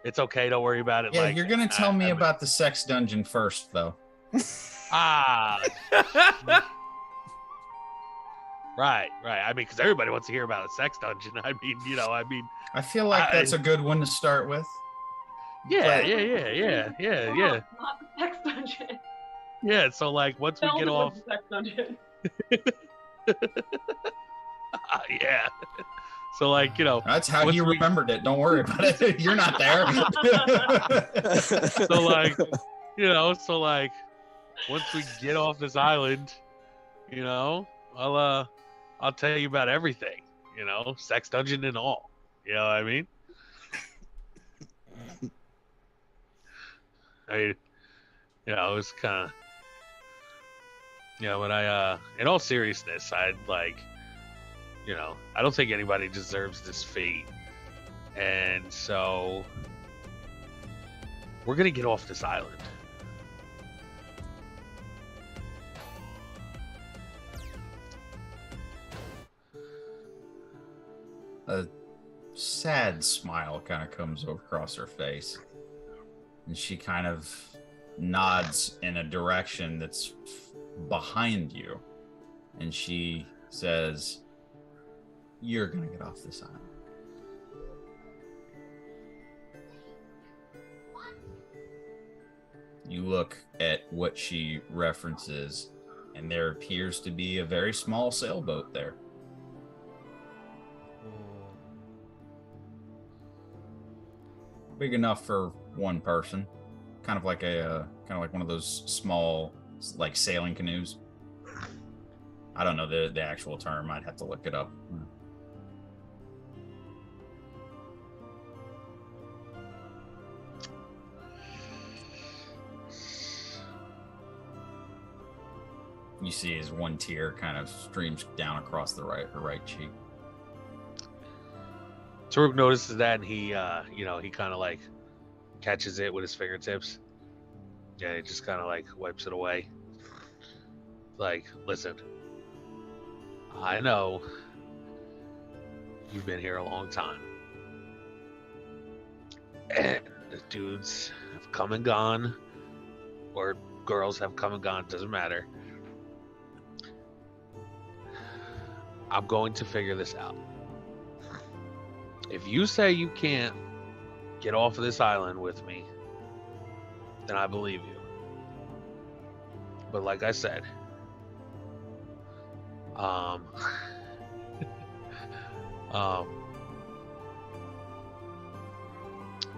It's okay. Don't worry about it. Yeah, you're gonna tell me about the sex dungeon first, though. Right. Because everybody wants to hear about a sex dungeon. I feel like that's a good one to start with. Yeah. Not the sex dungeon. Yeah, so once we get off, the sex dungeon. yeah. So that's how you remembered it. Don't worry about it. You're not there. So once we get off this island, I'll tell you about everything. you know, sex dungeon and all. You know what I mean? I mean, you know, it was kind of, you know, when in all seriousness, I'd like, you know, I don't think anybody deserves this fate. And so we're going to get off this island. A sad smile kind of comes across her face, and she kind of nods in a direction that's behind you, and she says, "You're gonna get off this island." You look at what she references, and there appears to be a very small sailboat there. Big enough for one person, kind of like one of those small, like, sailing canoes. I don't know the actual term. I'd have to look it up. You see as one tear kind of streams down across her right cheek. Taruk notices that, and he, you know, he kind of like catches it with his fingertips. Yeah, he just kind of like wipes it away. Like, listen, I know you've been here a long time, and the dudes have come and gone, or girls have come and gone, doesn't matter. I'm going to figure this out. If you say you can't get off of this island with me, then I believe you. But like I said, I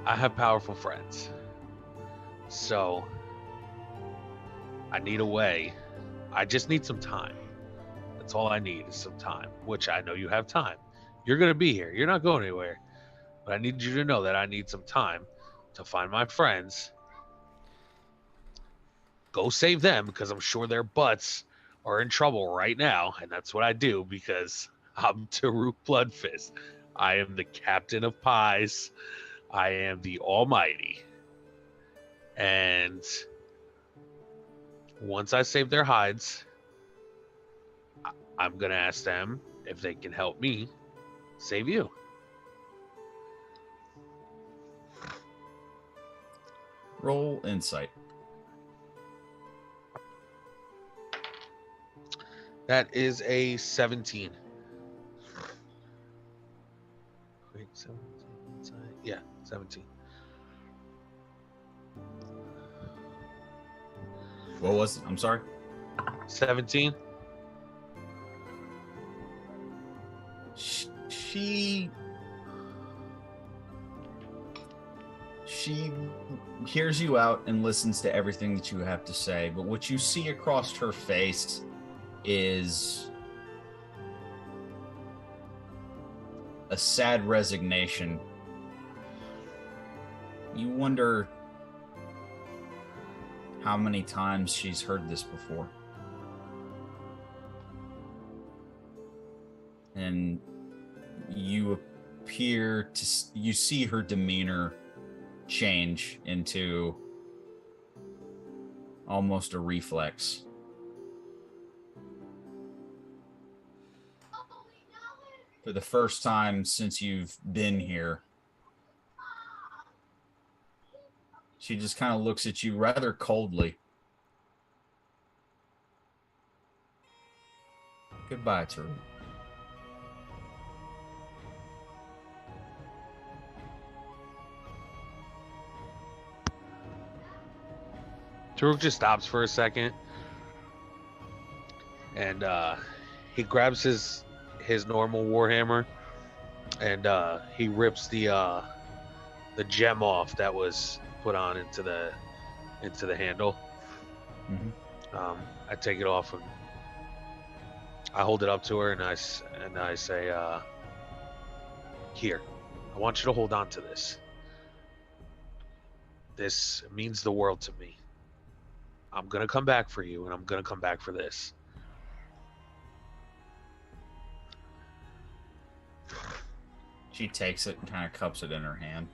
have powerful friends. So I need a way. I just need some time. That's all I need is some time, which I know you have time. You're going to be here. You're not going anywhere. But I need you to know that I need some time to find my friends. Go save them, because I'm sure their butts are in trouble right now. And that's what I do, because I'm Taruk Bloodfist. I am the captain of pies. I am the almighty. And once I save their hides, I'm going to ask them if they can help me save you. Roll insight. That is a 17. Wait, 17 insight? Yeah, 17. What was it? I'm sorry? 17? She hears you out and listens to everything that you have to say, but what you see across her face is a sad resignation. You wonder how many times she's heard this before. And you see her demeanor change into almost a reflex. For the first time since you've been here, she just kind of looks at you rather coldly. Goodbye, Taruk. Taruk just stops for a second, and he grabs his normal warhammer, and he rips the gem off that was put on into the handle. Mm-hmm. I take it off and I hold it up to her, and I say, Here, I want you to hold on to this. This means the world to me. I'm gonna come back for you, and I'm gonna come back for this. She takes it and kind of cups it in her hand.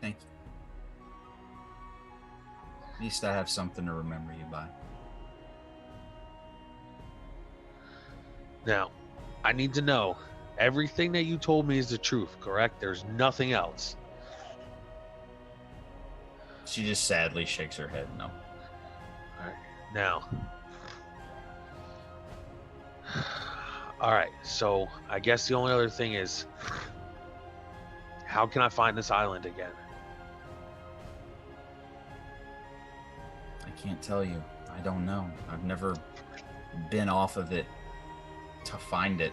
Thank you. At least I have something to remember you by. Now, I need to know, everything that you told me is the truth, correct? There's nothing else. She just sadly shakes her head no. All right. Now. All right. So I guess the only other thing is, how can I find this island again? I can't tell you. I don't know. I've never been off of it to find it.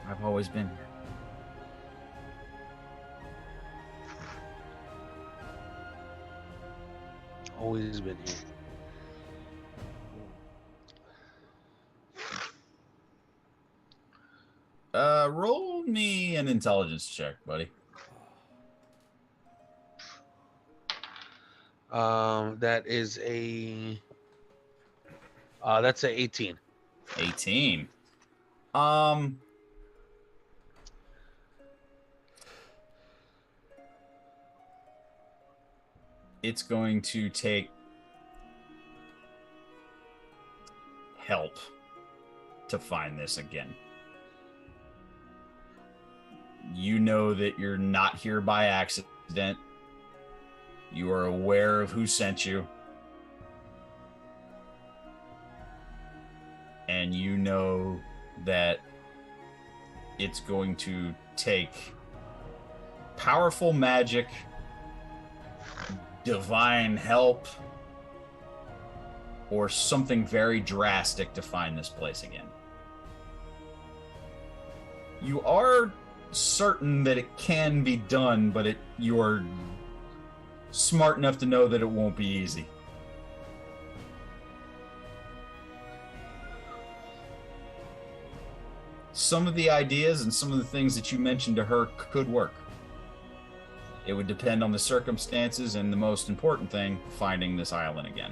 I've always been here. Always been here. Roll me an intelligence check, buddy. That is that's a 18. 18. It's going to take help to find this again. You know that you're not here by accident. You are aware of who sent you. And you know that it's going to take powerful magic, divine help, or something very drastic to find this place again. You are certain that it can be done, but you're smart enough to know that it won't be easy. Some of the ideas and some of the things that you mentioned to her could work. It would depend on the circumstances and, the most important thing, finding this island again.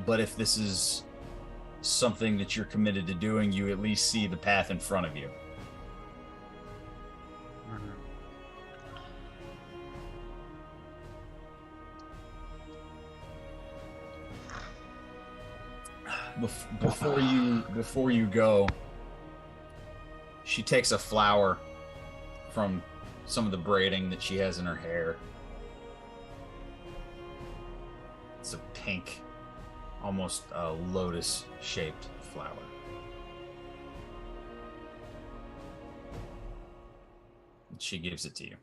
But if this is something that you're committed to doing, you at least see the path in front of you. Before you go, she takes a flower from some of the braiding that she has in her hair. It's a pink, almost a lotus-shaped flower. And she gives it to you.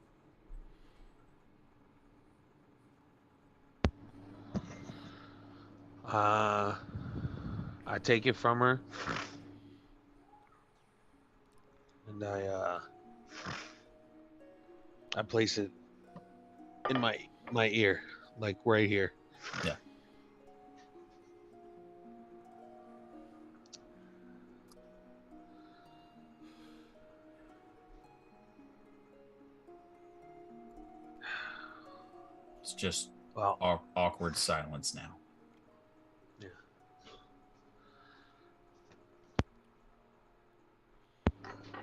I take it from her, and I place it in my ear, like right here. Yeah. It's just awkward silence now. Yeah.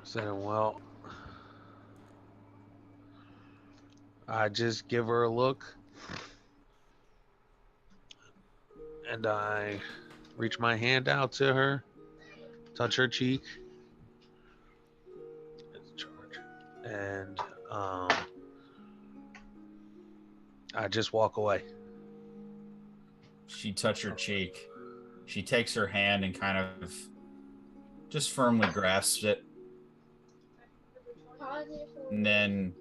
So, well, I just give her a look, and I reach my hand out to her, touch her cheek, and I just walk away. She touched her cheek. She takes her hand and kind of just firmly grasps it. And then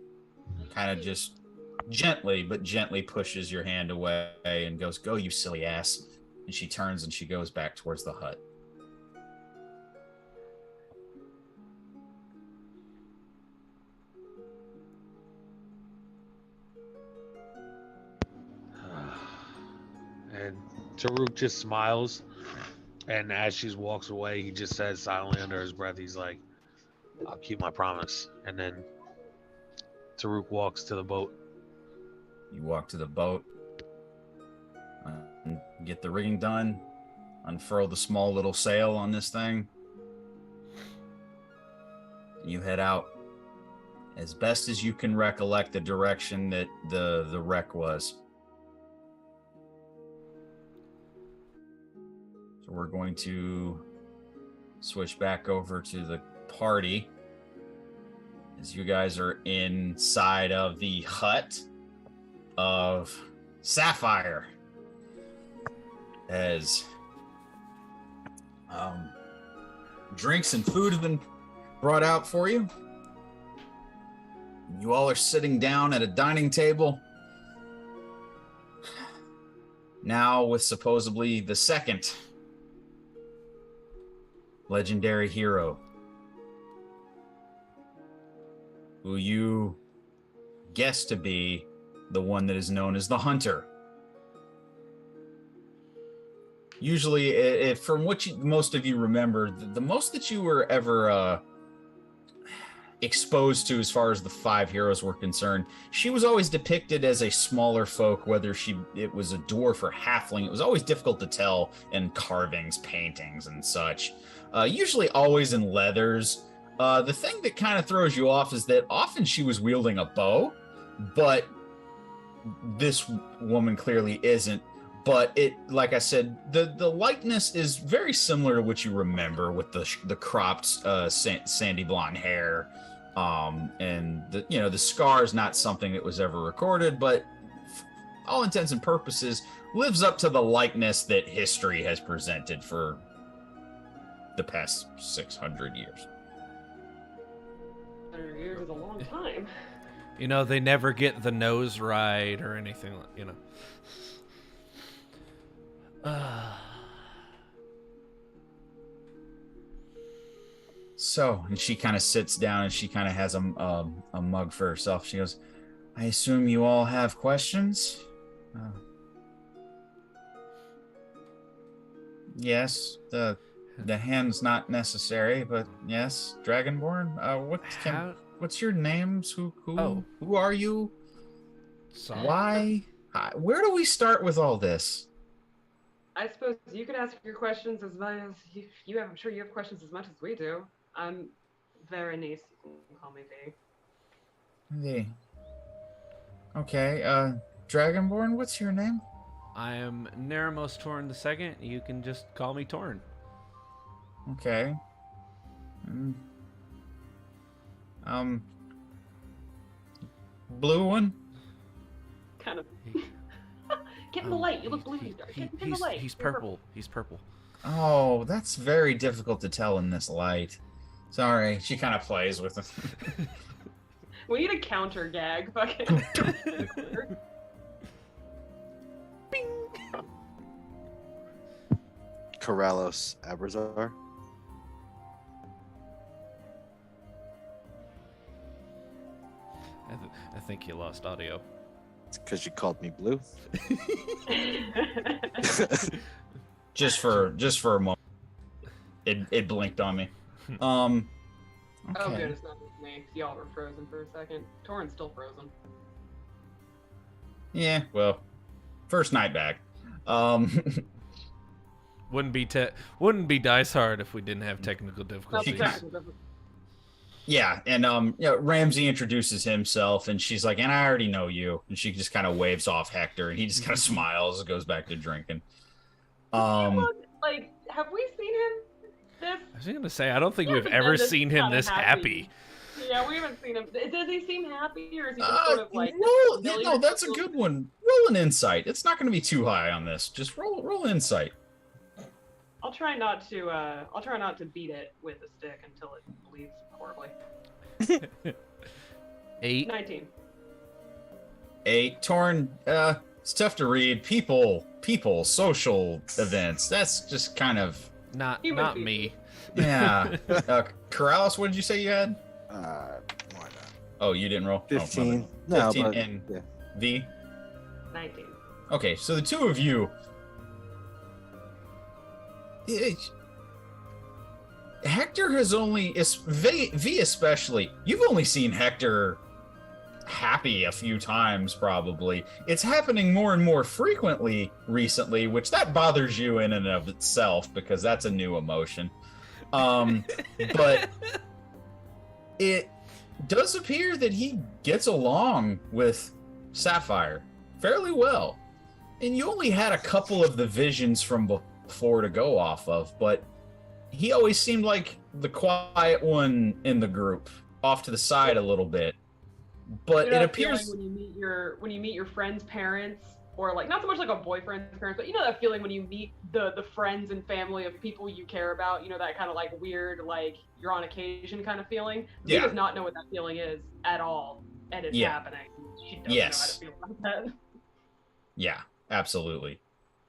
kind of just gently pushes your hand away and goes, "Go, you silly ass." And she turns and she goes back towards the hut. And Taruk just smiles, and as she walks away, he just says silently under his breath, he's like, "I'll keep my promise." And then Taruk walks to the boat. You walk to the boat, get the rigging done, unfurl the small little sail on this thing. You head out as best as you can recollect the direction that the wreck was. So we're going to switch back over to the party as you guys are inside of the hut of Sapphire. As drinks and food have been brought out for you. You all are sitting down at a dining table. Now with supposedly the second legendary hero, who you guess to be the one that is known as the Hunter. Usually, from what most of you remember, the most that you were ever exposed to as far as the five heroes were concerned, she was always depicted as a smaller folk, whether it was a dwarf or halfling. It was always difficult to tell in carvings, paintings, and such. Usually always in leathers. The thing that kind of throws you off is that often she was wielding a bow, but this woman clearly isn't. But it, like I said, the likeness is very similar to what you remember with the cropped sandy blonde hair, and the scar is not something that was ever recorded, but all intents and purposes lives up to the likeness that history has presented for the past 600 years. 100 years is a long time. They never get the nose right or anything, So, and she kind of sits down and she kind of has a mug for herself. She goes, "I assume you all have questions?" Yes, the hand's not necessary, but yes, Dragonborn. What's your names? Who are you? Sorry. Why? Where do we start with all this? I suppose you could ask your questions as much as you have. I'm sure you have questions as much as we do. I'm Berenice. You can call me V. Okay, Dragonborn, what's your name? I am Neramos Torn II. You can just call me Torn. Okay. Blue one? Kind of. Get in the light. You look blue. Get in the light. He's purple. He's purple. Oh, that's very difficult to tell in this light. Sorry, she kind of plays with him. We need a counter gag. Fucking. Bing. Corellos Abrazar. I think you lost audio. It's because you called me blue. just for a moment, it blinked on me. Okay. Oh, good. It's not just me. Y'all were frozen for a second. Torrent's still frozen. Yeah. Well, first night back. Wouldn't be dice hard if we didn't have technical difficulties. Yeah, and Ramsey introduces himself, and she's like, "And I already know you." And she just kind of waves off Hector, and he just kind of smiles and goes back to drinking. Like, have we seen him this? I was gonna say, I don't think we've ever seen him this happy. Yeah, we haven't seen him. Does he seem happy, or is he just sort of like? No, that's a good one. Roll an insight. It's not going to be too high on this. Just roll insight. I'll try not to beat it with a stick until it bleeds horribly. 8. 19. 8. Torn. It's tough to read. People, social events. That's just kind of not me. Yeah. Corrales, what did you say you had? Why not? Oh, you didn't roll? 15. Oh, 15 no, but, and yeah. V? 19. Okay, so the two of you Hector has only, V especially, you've only seen Hector happy a few times, probably. It's happening more and more frequently recently, which that bothers you in and of itself, because that's a new emotion. But it does appear that he gets along with Sapphire fairly well. And you only had a couple of the visions from before to go off of, but he always seemed like the quiet one in the group, off to the side a little bit. But you know it that appears feeling when you meet your friend's parents, or like not so much like a boyfriend's parents, but you know that feeling when you meet the friends and family of people you care about. You know that kind of like weird, like you're on occasion kind of feeling. She Yeah. does not know what that feeling is at all, and it's Yeah. happening. She doesn't Yes. know how to feel about that. Yeah, absolutely.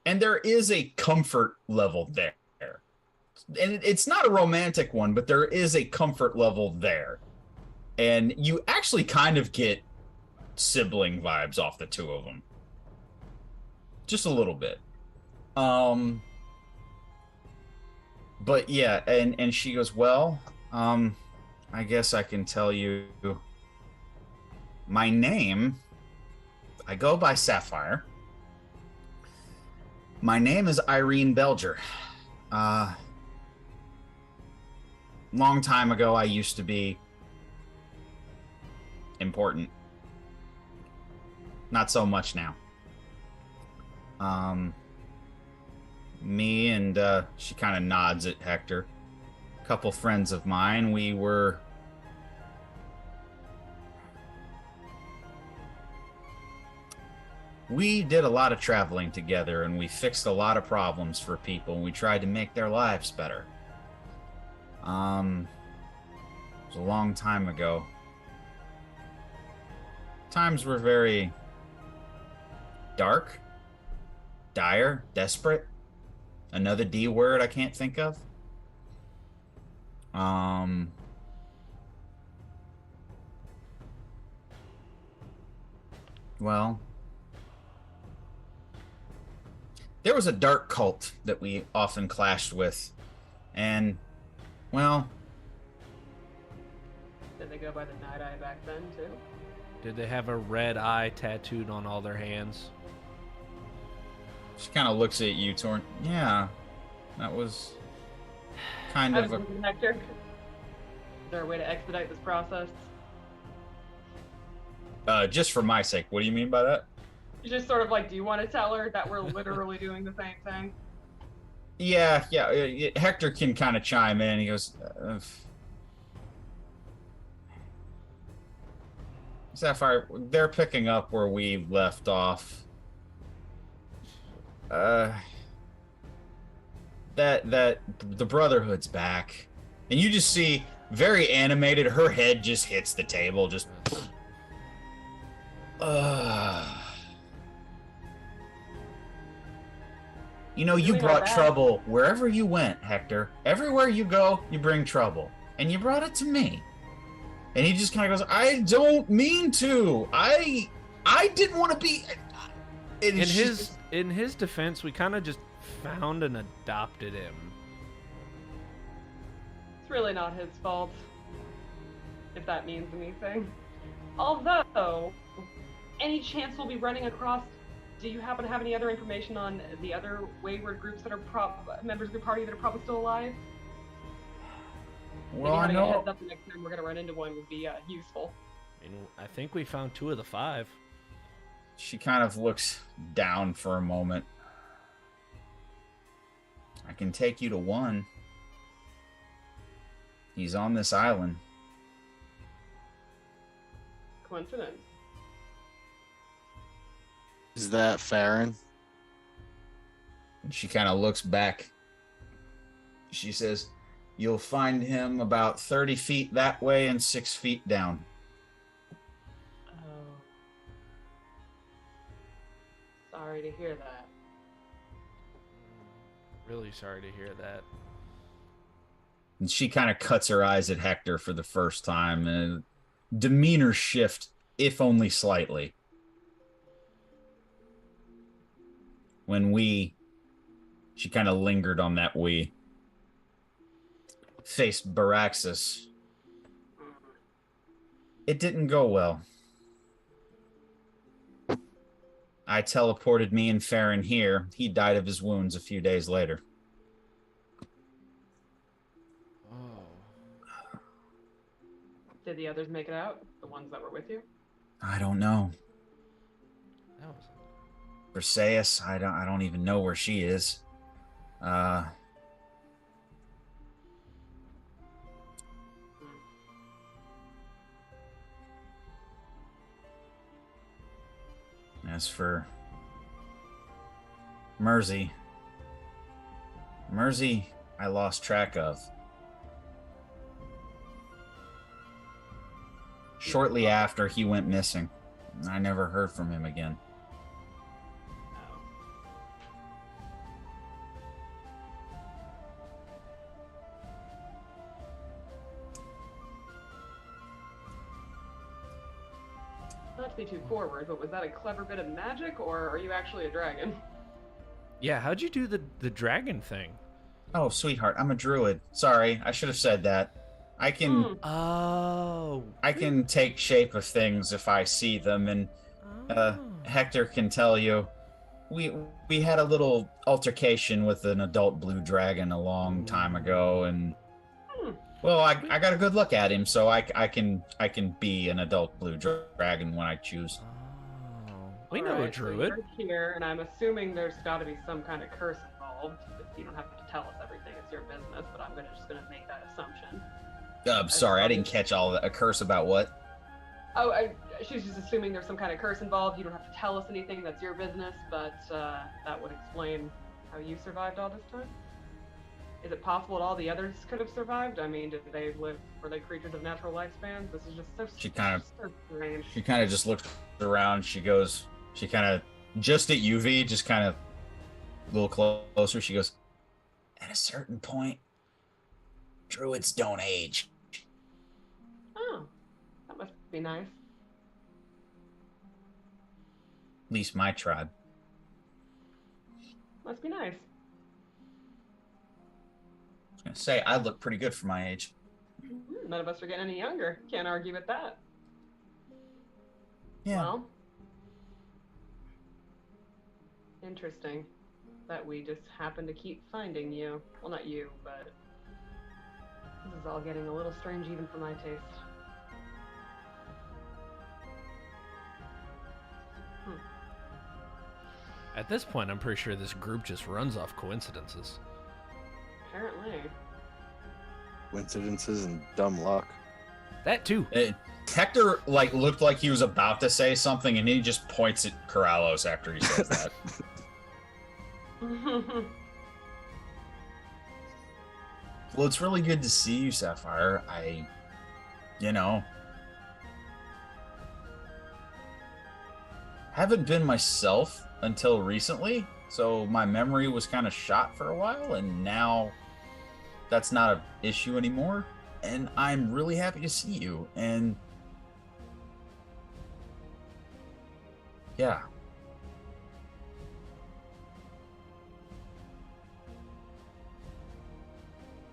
And there is a comfort level there. And it's not a romantic one, but there is a comfort level there. And you actually kind of get sibling vibes off the two of them. Just a little bit. But yeah, and she goes, well, I guess I can tell you my name. I go by Sapphire. My name is Irene Belger. Long time ago, I used to be important. Not so much now. Me and, she kind of nods at Hector. A couple friends of mine, we did a lot of traveling together, and we fixed a lot of problems for people, and we tried to make their lives better. It was a long time ago. Times were very dark, dire, desperate. Another D word I can't think of. Well, there was a dark cult that we often clashed with, and, well... Did they go by the Night Eye back then, too? Did they have a red eye tattooed on all their hands? She kind of looks at you, Torn. Yeah, that was kind I of was a... thinking, Hector, is there a way to expedite this process? Just for my sake, what do you mean by that? Just sort of like, do you want to tell her that we're literally doing the same thing? Yeah. Hector can kind of chime in. He goes, Sapphire, they're picking up where we left off. The Brotherhood's back. And you just see, very animated, her head just hits the table, just... You know, you Really not brought bad. trouble wherever you went, Hector. Everywhere you go, you bring trouble. And you brought it to me. And he just kind of goes, I don't mean to. I didn't want to be... In his defense, we kind of just found and adopted him. It's really not his fault, if that means anything. Although, any chance we'll be running across, do you happen to have any other information on the other wayward groups that are members of the party that are probably still alive? Well, Maybe I having a know... heads up the next time we're going to run into one would be useful. I mean, I think we found 2 of the 5. She kind of looks down for a moment. I can take you to one. He's on this island. Coincidence. Is that Farron? And she kind of looks back. She says, you'll find him about 30 feet that way and 6 feet down. Oh. Sorry to hear that. Really sorry to hear that. And she kind of cuts her eyes at Hector for the first time, and demeanor shift, if only slightly. When She kind of lingered on that we. Faced Baraxis. It didn't go well. I teleported me and Farron here. He died of his wounds a few days later. Oh. Did the others make it out? The ones that were with you? I don't know. That was... Perseus, I don't even know where she is. As for Mersey, I lost track of. Shortly after he went missing, I never heard from him again. Not to be too forward, but was that a clever bit of magic, or are you actually a dragon? Yeah, how'd you do the dragon thing? Oh, sweetheart, I'm a druid. Sorry, I should have said that. I can Oh. I can take shape of things if I see them, and Oh. Hector can tell you. We had a little altercation with an adult blue dragon a long time ago, and well, I got a good look at him, so I can be an adult blue dragon when I choose. Oh. We know a Alright, druid. So you're here, and I'm assuming there's got to be some kind of curse involved. You don't have to tell us everything; it's your business. But I'm just gonna make that assumption. Sorry, I didn't catch all of that. A curse about what? Oh, she's just assuming there's some kind of curse involved. You don't have to tell us anything; that's your business. But that would explain how you survived all this time. Is it possible that all the others could have survived? I mean, did they live? Were they creatures of natural lifespans? This is just so so strange. She kind of just looked around. She kind of just at UV, just kind of a little closer. She goes, at a certain point, druids don't age. Oh, that must be nice. At least my tribe. Must be nice. I was gonna say, I look pretty good for my age. None of us are getting any younger. Can't argue with that. Yeah. Well, interesting that we just happen to keep finding you. Well, not you, but this is all getting a little strange even for my taste. At this point, I'm pretty sure this group just runs off coincidences. Apparently. Coincidences and dumb luck. That too. Hector looked like he was about to say something, and he just points at Corrales after he says that. Well, it's really good to see you, Sapphire. Haven't been myself until recently, so my memory was kind of shot for a while, and now that's not an issue anymore. And I'm really happy to see you. And yeah.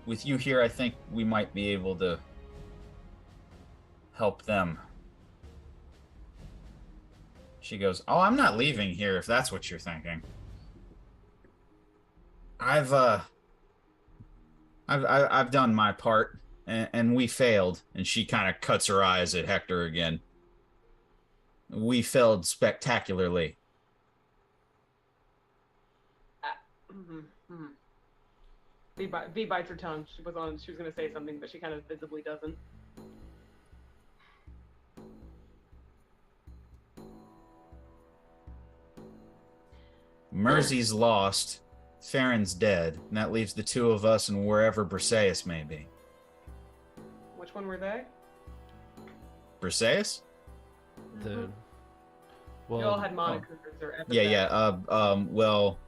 With you here, I think we might be able to help them. She goes, "Oh, I'm not leaving here if that's what you're thinking. I've done my part, and we failed." And she kind of cuts her eyes at Hector again. We failed spectacularly. V bites her tongue. She was going to say something, but she kind of visibly doesn't. Mersey's lost. Farron's dead. And that leaves the two of us and wherever Briseis may be. Which one were they? Briseis? The You all had monikers or epithets. Yeah. Well,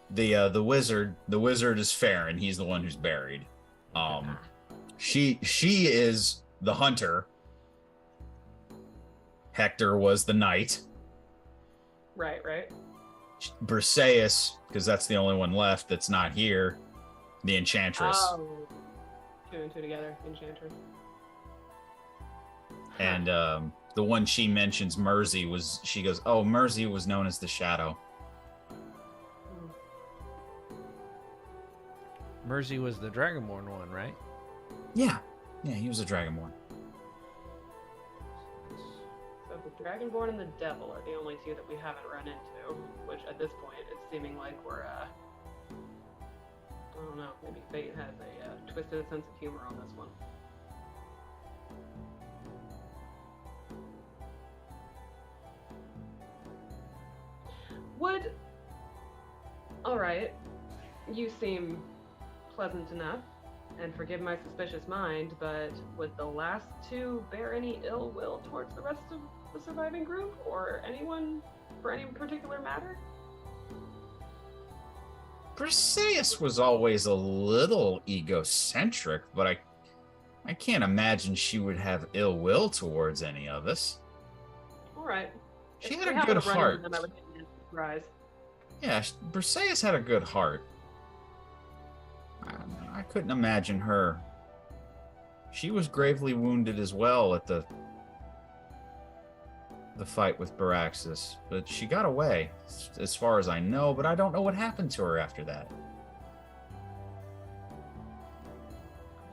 the wizard is Farron. He's the one who's buried. She is the hunter. Hector was the knight. Right. Briseis, because that's the only one left that's not here. The Enchantress. Oh. Two and two together, Enchantress. And the one she mentions, Mersey, she goes, oh, Mersey was known as the Shadow. Mersey was the Dragonborn one, right? Yeah, he was a Dragonborn. So the Dragonborn and the Devil are the only two that we haven't run into, which at this point it's seeming like we're, I don't know, maybe fate has a twisted sense of humor on this one. Alright, you seem pleasant enough, and forgive my suspicious mind, but would the last two bear any ill will towards the rest of the surviving group, or anyone for any particular matter? Briseis was always a little egocentric, but I can't imagine she would have ill will towards any of us. Alright. She had a good heart. Them, I would be surprised. Yeah, Briseis had a good heart. I couldn't imagine her. She was gravely wounded as well at the fight with Baraxis, but she got away, as far as I know, but I don't know what happened to her after that.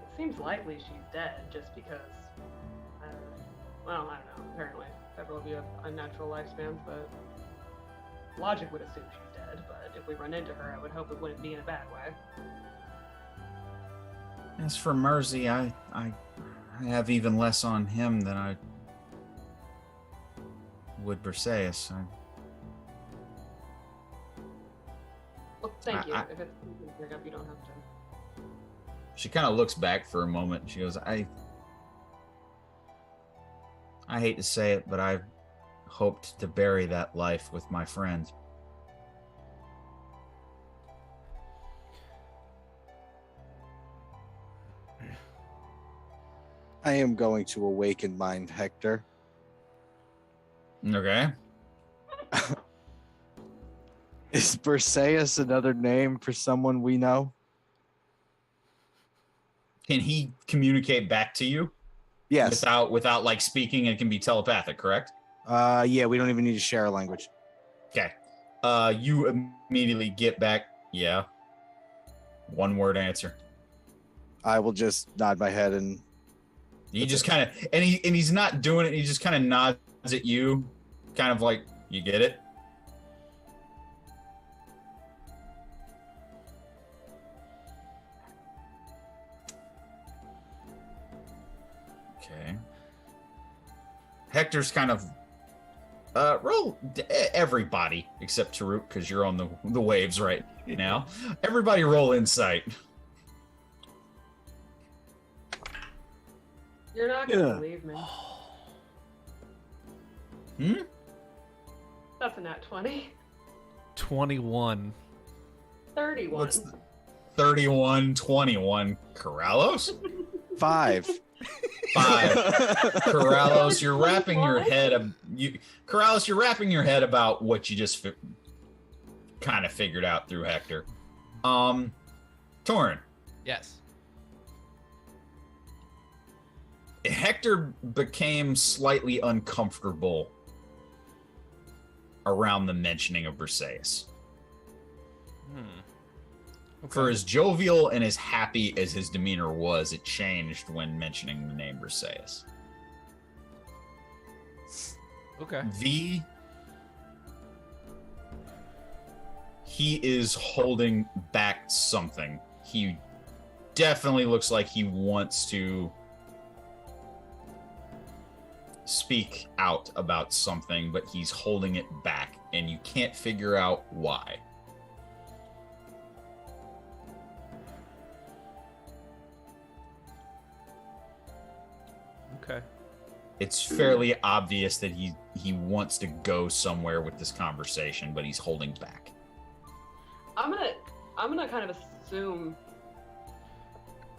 It seems likely she's dead, just because, well, I don't know, apparently several of you have unnatural lifespans, but logic would assume she's dead, but if we run into her, I would hope it wouldn't be in a bad way. As for Mersey, I have even less on him than I would Briseis. Well, thank you. If it's something to bring up, you don't have to. She kind of looks back for a moment. And she goes, I hate to say it, but I hoped to bury that life with my friend. I am going to awaken mind Hector. Okay. Is Briseis another name for someone we know? Can he communicate back to you? Yes. Without like speaking, it can be telepathic, correct? Yeah, we don't even need to share a language. Okay. You immediately get back. Yeah. One word answer. I will just nod my head and He just kind of, and he's not doing it. He just kind of nods at you, kind of like, you get it? Okay. Hector's kind of, roll everybody except Taruk, because you're on the waves right now. Everybody roll insight. You're not gonna believe me. That's a nat 20. 21. 31. What's 31, 21. Corrallos? 5. 5. Corrallos, you're wrapping your head. Corrallos, you're wrapping your head about what you just kind of figured out through Hector. Torrin. Yes. Hector became slightly uncomfortable around the mentioning of Briseis. Okay. For as jovial and as happy as his demeanor was, it changed when mentioning the name Briseis. Okay. He is holding back something. He definitely looks like he wants to speak out about something, but he's holding it back, and you can't figure out why. Okay. It's fairly obvious that he wants to go somewhere with this conversation, but he's holding back. I'm gonna kind of assume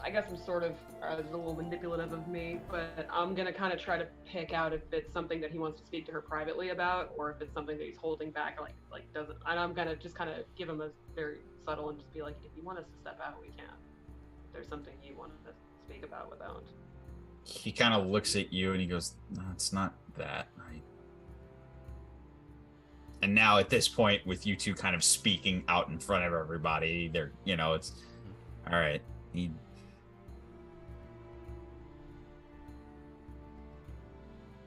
I guess I'm sort of a little manipulative of me, but I'm gonna kind of try to pick out if it's something that he wants to speak to her privately about, or if it's something that he's holding back, like doesn't. And I'm gonna just kind of give him a very subtle and just be like, if you want us to step out, we can. If there's something you want to speak about without. He kind of looks at you and he goes, "No, it's not that." And now at this point, with you two kind of speaking out in front of everybody, they're, it's all right.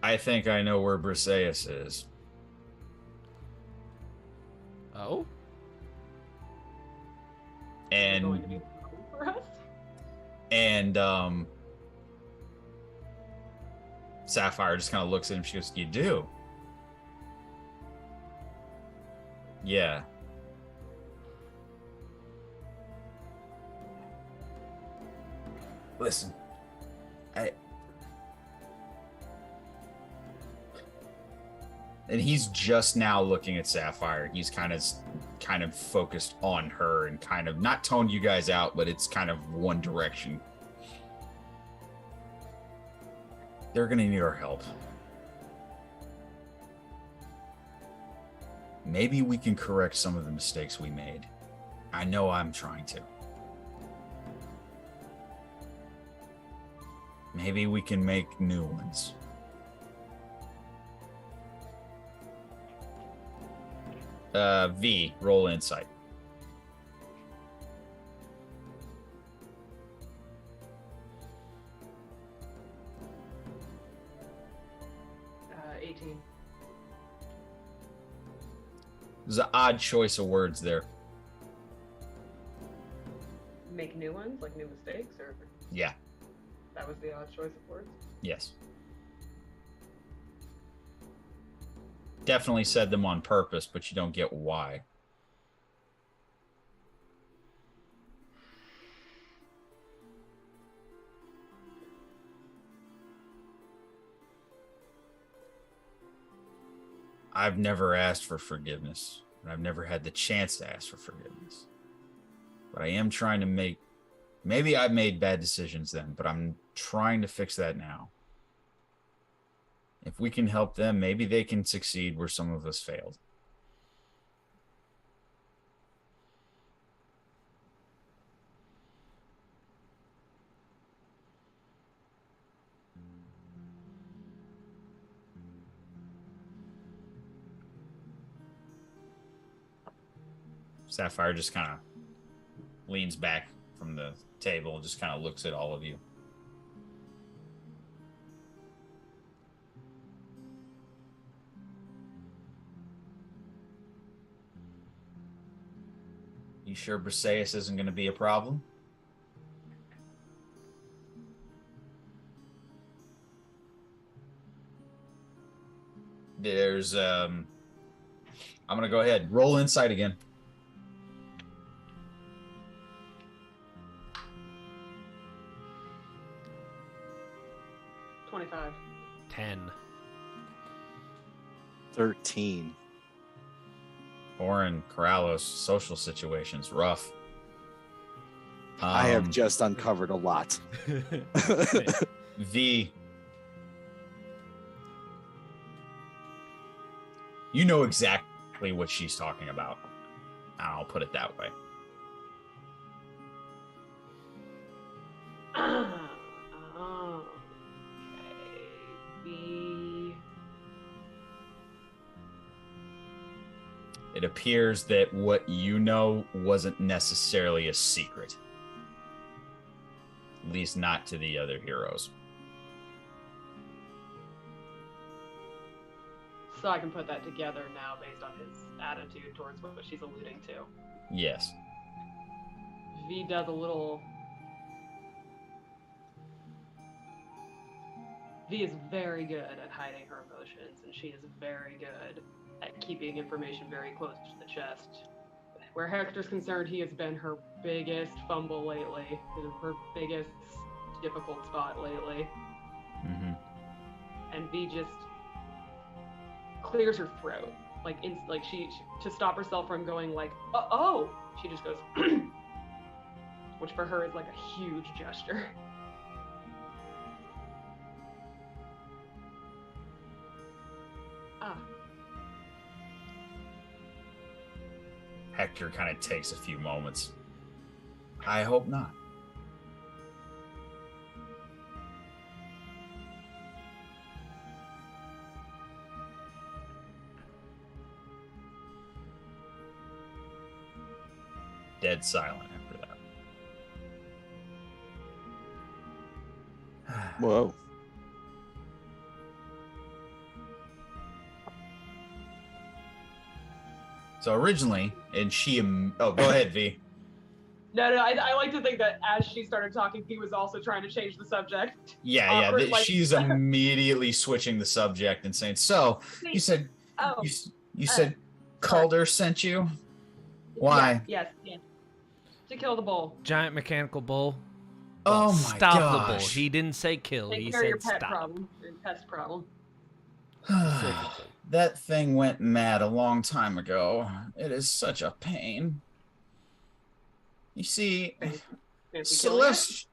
I think I know where Briseis is. Oh? Going to And be for us? and Sapphire just kind of looks at him. She goes, "You do?" Yeah. Listen, and he's just now looking at Sapphire. He's kind of focused on her and kind of not toned you guys out, but it's kind of one direction. They're gonna need our help. Maybe we can correct some of the mistakes we made. I know I'm trying to. Maybe we can make new ones. V, roll insight. Uh, 18. There's an odd choice of words there. Make new ones, like new mistakes, or Yeah, that was the odd choice of words. yes. Definitely said them on purpose, but you don't get why. I've never asked for forgiveness, and I've never had the chance to ask for forgiveness. But I am trying to maybe I've made bad decisions then, but I'm trying to fix that now. If we can help them, maybe they can succeed where some of us failed. Sapphire just kind of leans back from the table and just kind of looks at all of you. You sure Briseis isn't going to be a problem? There's, I'm going to go ahead. Roll insight again. 25. 10. 13. Oren, Corrales, social situations, rough. I have just uncovered a lot. V. You know exactly what she's talking about. I'll put it that way. Oh, okay. It appears that what you know wasn't necessarily a secret. At least not to the other heroes. So I can put that together now based on his attitude towards what she's alluding to. Yes. V does a little... V is very good at hiding her emotions, and she is very good at keeping information very close to the chest. Where Hector's concerned, he has been her biggest fumble lately, her biggest difficult spot lately. Mm-hmm. And V just clears her throat, she to stop herself from going like, oh, she just goes, which for her is like a huge gesture. Ah. Hector kind of takes a few moments. I hope not. Dead silent after that. Whoa. So originally, and she... Oh, go ahead, V. No, I like to think that as she started talking, he was also trying to change the subject. Yeah, Awkward, like- she's immediately switching the subject and saying, so, you said... Oh, You said Calder sent you? Why? Yes. To kill the bull. Giant mechanical bull. Oh my Stop the bull. gosh. He didn't say kill. Take He care of your said pet stop. problem. Your pest problem. That thing went mad a long time ago. It is such a pain. You see, Fancy killing it?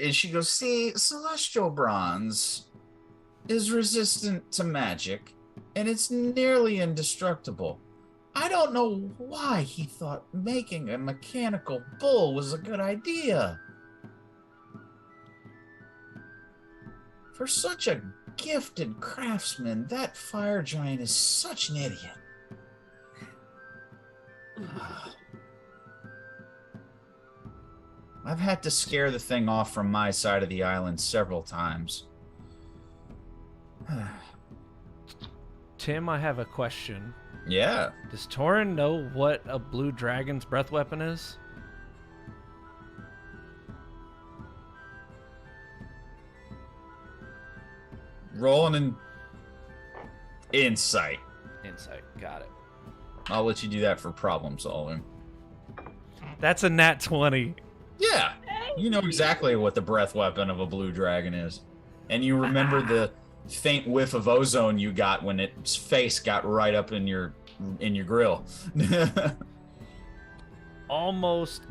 and she goes, see, Celestial Bronze is resistant to magic, and it's nearly indestructible. I don't know why he thought making a mechanical bull was a good idea. For such a gifted craftsman, that fire giant is such an idiot. I've had to scare the thing off from my side of the island several times. Tim, I have a question. Yeah. Does Torin know what a blue dragon's breath weapon is? Rolling an insight. Insight. Got it. I'll let you do that for problem solving. That's a nat 20. Yeah. You know exactly what the breath weapon of a blue dragon is. And you remember the faint whiff of ozone you got when its face got right up in your grill. Almost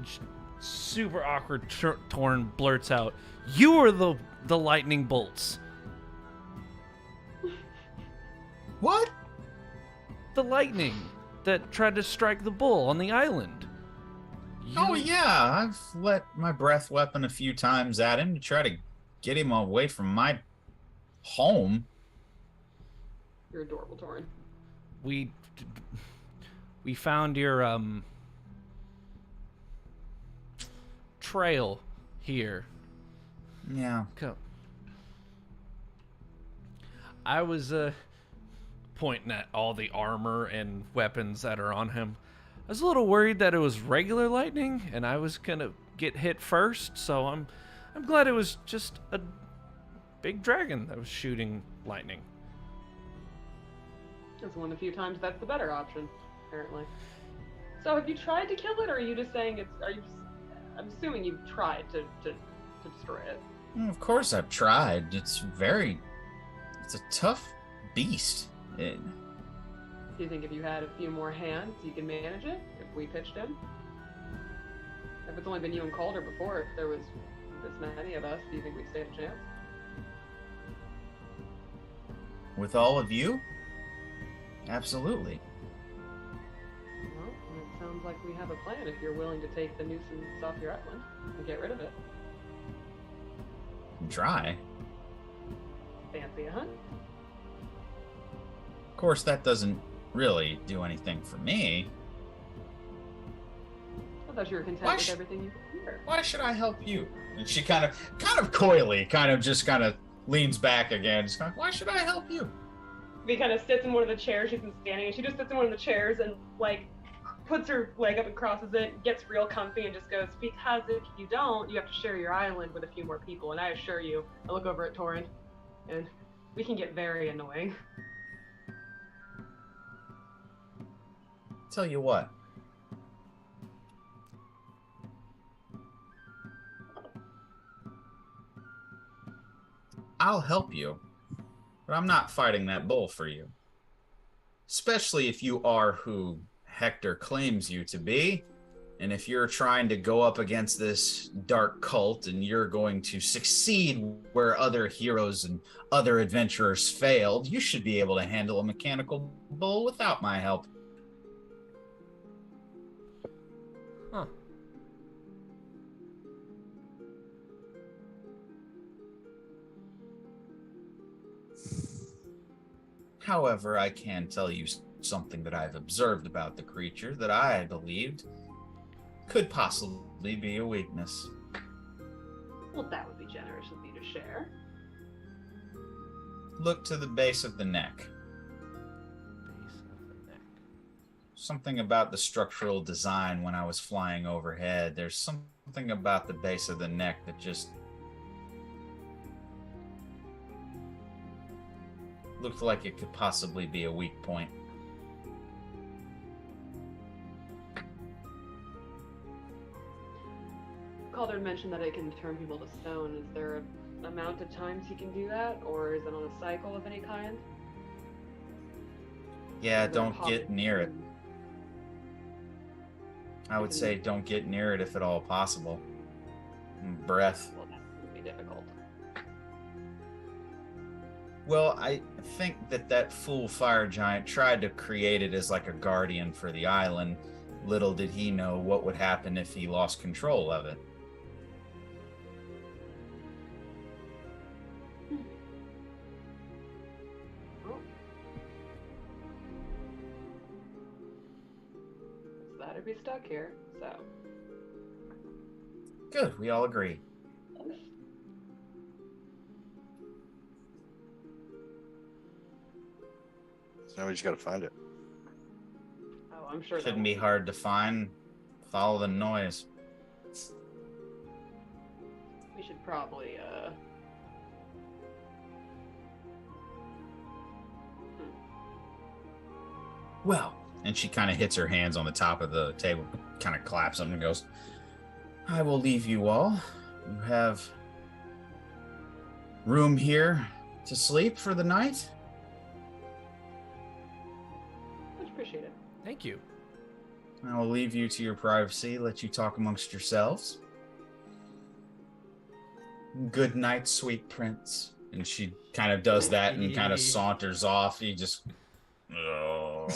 super awkward. Torin blurts out, "You are the lightning bolts." What? The lightning that tried to strike the bull on the island. Oh yeah, I've let my breath weapon a few times at him to try to get him away from my home. You're adorable, Torin. We found your trail here. Yeah. Come. I was pointing at all the armor and weapons that are on him. I was a little worried that it was regular lightning and I was gonna get hit first, so I'm glad it was just a big dragon that was shooting lightning. That's one of the few times that's the better option, apparently. So have you tried to kill it, or are you just saying it's? Are you? I'm assuming you've tried to destroy it. Well, of course I've tried. It's a tough beast. Do you think if you had a few more hands, you can manage it? If we pitched in? If it's only been you and Calder before, if there was this many of us, do you think we'd stand a chance? With all of you? Absolutely. Well, it sounds like we have a plan if you're willing to take the nuisance off your island and get rid of it. Try. Fancy a hunt? Of course, that doesn't really do anything for me. I thought you were content Why with sh- everything you could hear. Why should I help you? And she kind of coyly, just leans back again. Just why should I help you? He kind of sits in one of the chairs. She's been standing, and she just sits in one of the chairs and like puts her leg up and crosses it, gets real comfy, and just goes, "Because if you don't, you have to share your island with a few more people." And I assure you, I look over at Torin, and we can get very annoying. Tell you what. I'll help you, but I'm not fighting that bull for you. Especially if you are who Hector claims you to be. And if you're trying to go up against this dark cult and you're going to succeed where other heroes and other adventurers failed, you should be able to handle a mechanical bull without my help. Huh. However, I can tell you something that I've observed about the creature that I believed could possibly be a weakness. Well, that would be generous of you to share. Look to the base of the neck. Base of the neck. Something about the structural design when I was flying overhead. There's something about the base of the neck that just looked like it could possibly be a weak point. Calder mentioned that it can turn people to stone. Is there an amount of times he can do that, or is it on a cycle of any kind? Yeah, Is there a don't get near it. I would say don't get near it if at all possible. Breath. Well, that would be difficult. Well, I think that fool fire giant tried to create it as like a guardian for the island. Little did he know what would happen if he lost control of it. Oh. It's better be stuck here, so. Good, we all agree. So now we just gotta find it. Oh, I'm sure that Shouldn't be hard to find. Follow the noise. we should probably, Well, and she kind of hits her hands on the top of the table, kind of claps them and goes, I will leave you all. You have room here to sleep for the night? much appreciated. Thank you. I will leave you to your privacy, let you talk amongst yourselves. Good night, sweet prince. And she kind of does that and kind of saunters off. He just... Oh.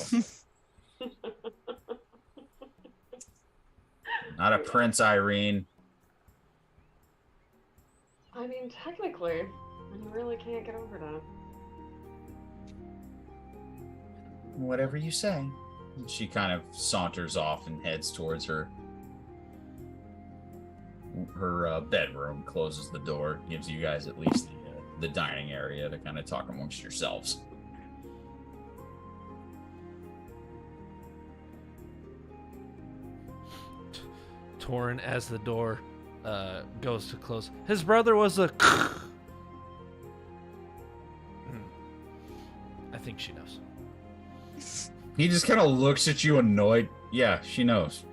Not a prince, Irene. I mean, technically, you really can't get over that. Whatever you say. And she kind of saunters off and heads towards her bedroom, closes the door, gives you guys at least the dining area to kind of talk amongst yourselves. Torin, as the door goes to close, his brother was a. I think she knows. He just kind of looks at you annoyed. Yeah, she knows.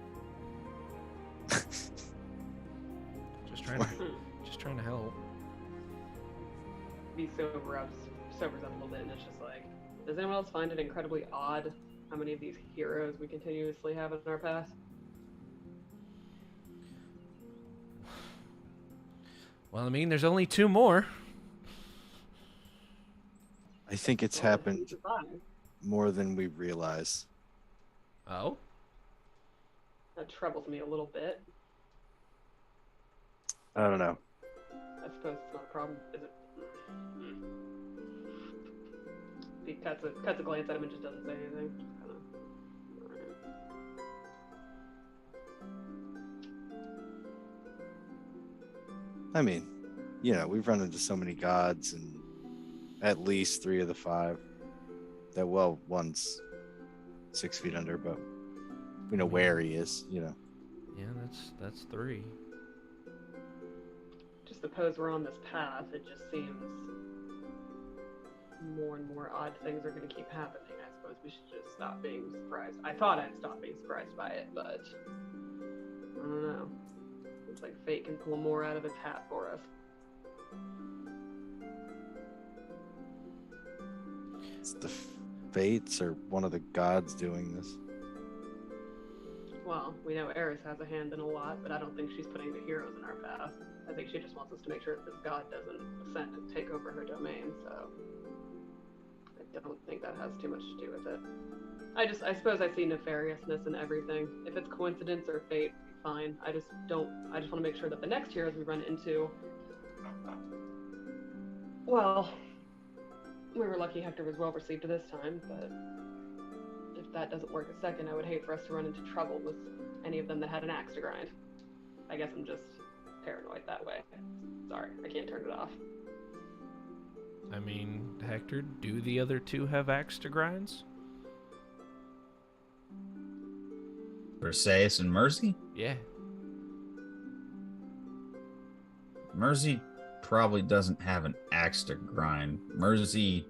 Just trying to help. He sobers up a little bit, and it's just like, does anyone else find it incredibly odd how many of these heroes we continuously have in our past? Well, I mean, there's only 2 more. I think it's happened more than we realize. Oh? That troubles me a little bit. I don't know. I suppose it's not a problem, is it? He cuts a glance at him and just doesn't say anything. Just kind of. I mean, you know, we've run into so many gods, and at least 3 of the 5. That, well, one's 6 feet under, but we know where he is, you know. Yeah, that's 3. Just suppose we're on this path, it just seems more and more odd things are going to keep happening. I suppose we should just stop being surprised. I thought I'd stop being surprised by it, but I don't know. Looks like fate can pull more out of its hat for us. It's the fates or one of the gods doing this. Well, we know Eris has a hand in a lot, but I don't think she's putting the heroes in our path. I think she just wants us to make sure that this god doesn't ascend and take over her domain, so I don't think that has too much to do with it. I suppose I see nefariousness in everything. If it's coincidence or fate, fine. I just want to make sure that the next heroes we run into, well, we were lucky Hector was well received this time, but if that doesn't work a second, I would hate for us to run into trouble with any of them that had an axe to grind. I guess I'm just paranoid that way. Sorry, I can't turn it off. I mean, Hector, do the other two have axe to grinds? Perseus and Mercy? Yeah. Mercy probably doesn't have an axe to grind. Mercy,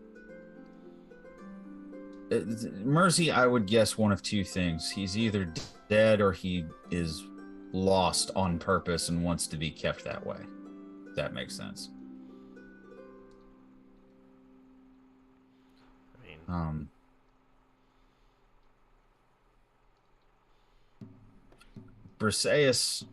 I would guess one of two things. He's either dead or he is lost on purpose and wants to be kept that way. If that makes sense. I mean, Perseus,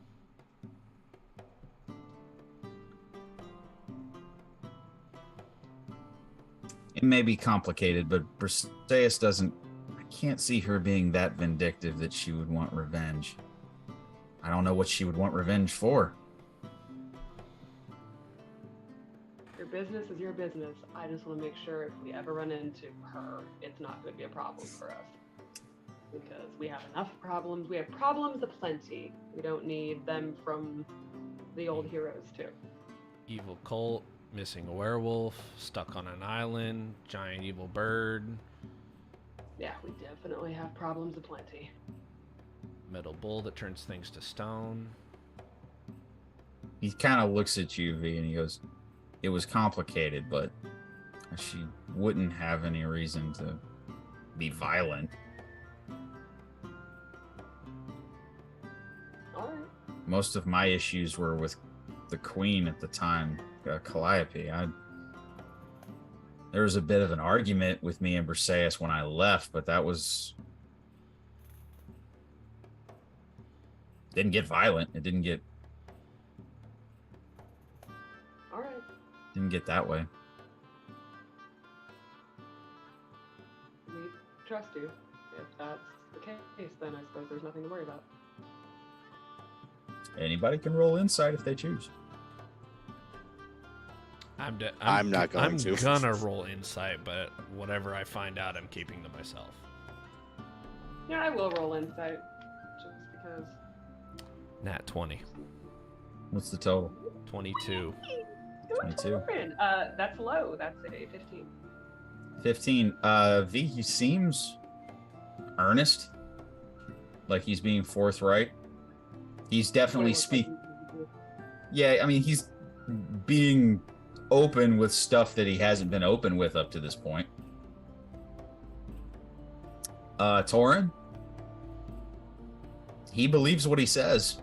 it may be complicated, but Perseus doesn't, I can't see her being that vindictive that she would want revenge. I don't know what she would want revenge for. Your business is your business. I just want to make sure if we ever run into her, it's not going to be a problem for us. Because we have enough problems. We have problems aplenty. We don't need them from the old heroes, too. evil cult, missing a werewolf, stuck on an island, giant evil bird. Yeah, we definitely have problems aplenty. Metal bull that turns things to stone. He kind of looks at you, V, and he goes, "It was complicated, but she wouldn't have any reason to be violent." All right. Most of my issues were with the queen at the time, Calliope. There was a bit of an argument with me and Briseis when I left, but that didn't get violent. It didn't get All right. that way. We trust you. If that's the case, then I suppose there's nothing to worry about. Anybody can roll insight if they choose. I'm not going to. I'm gonna roll insight, but whatever I find out, I'm keeping to myself. Yeah, I will roll insight. Just because. Nat 20. What's the total? 22. 22. That's low. That's a 15. 15. V, he seems earnest. Like he's being forthright. He's definitely Yeah, I mean, he's being open with stuff that he hasn't been open with up to this point. Torin, he believes what he says.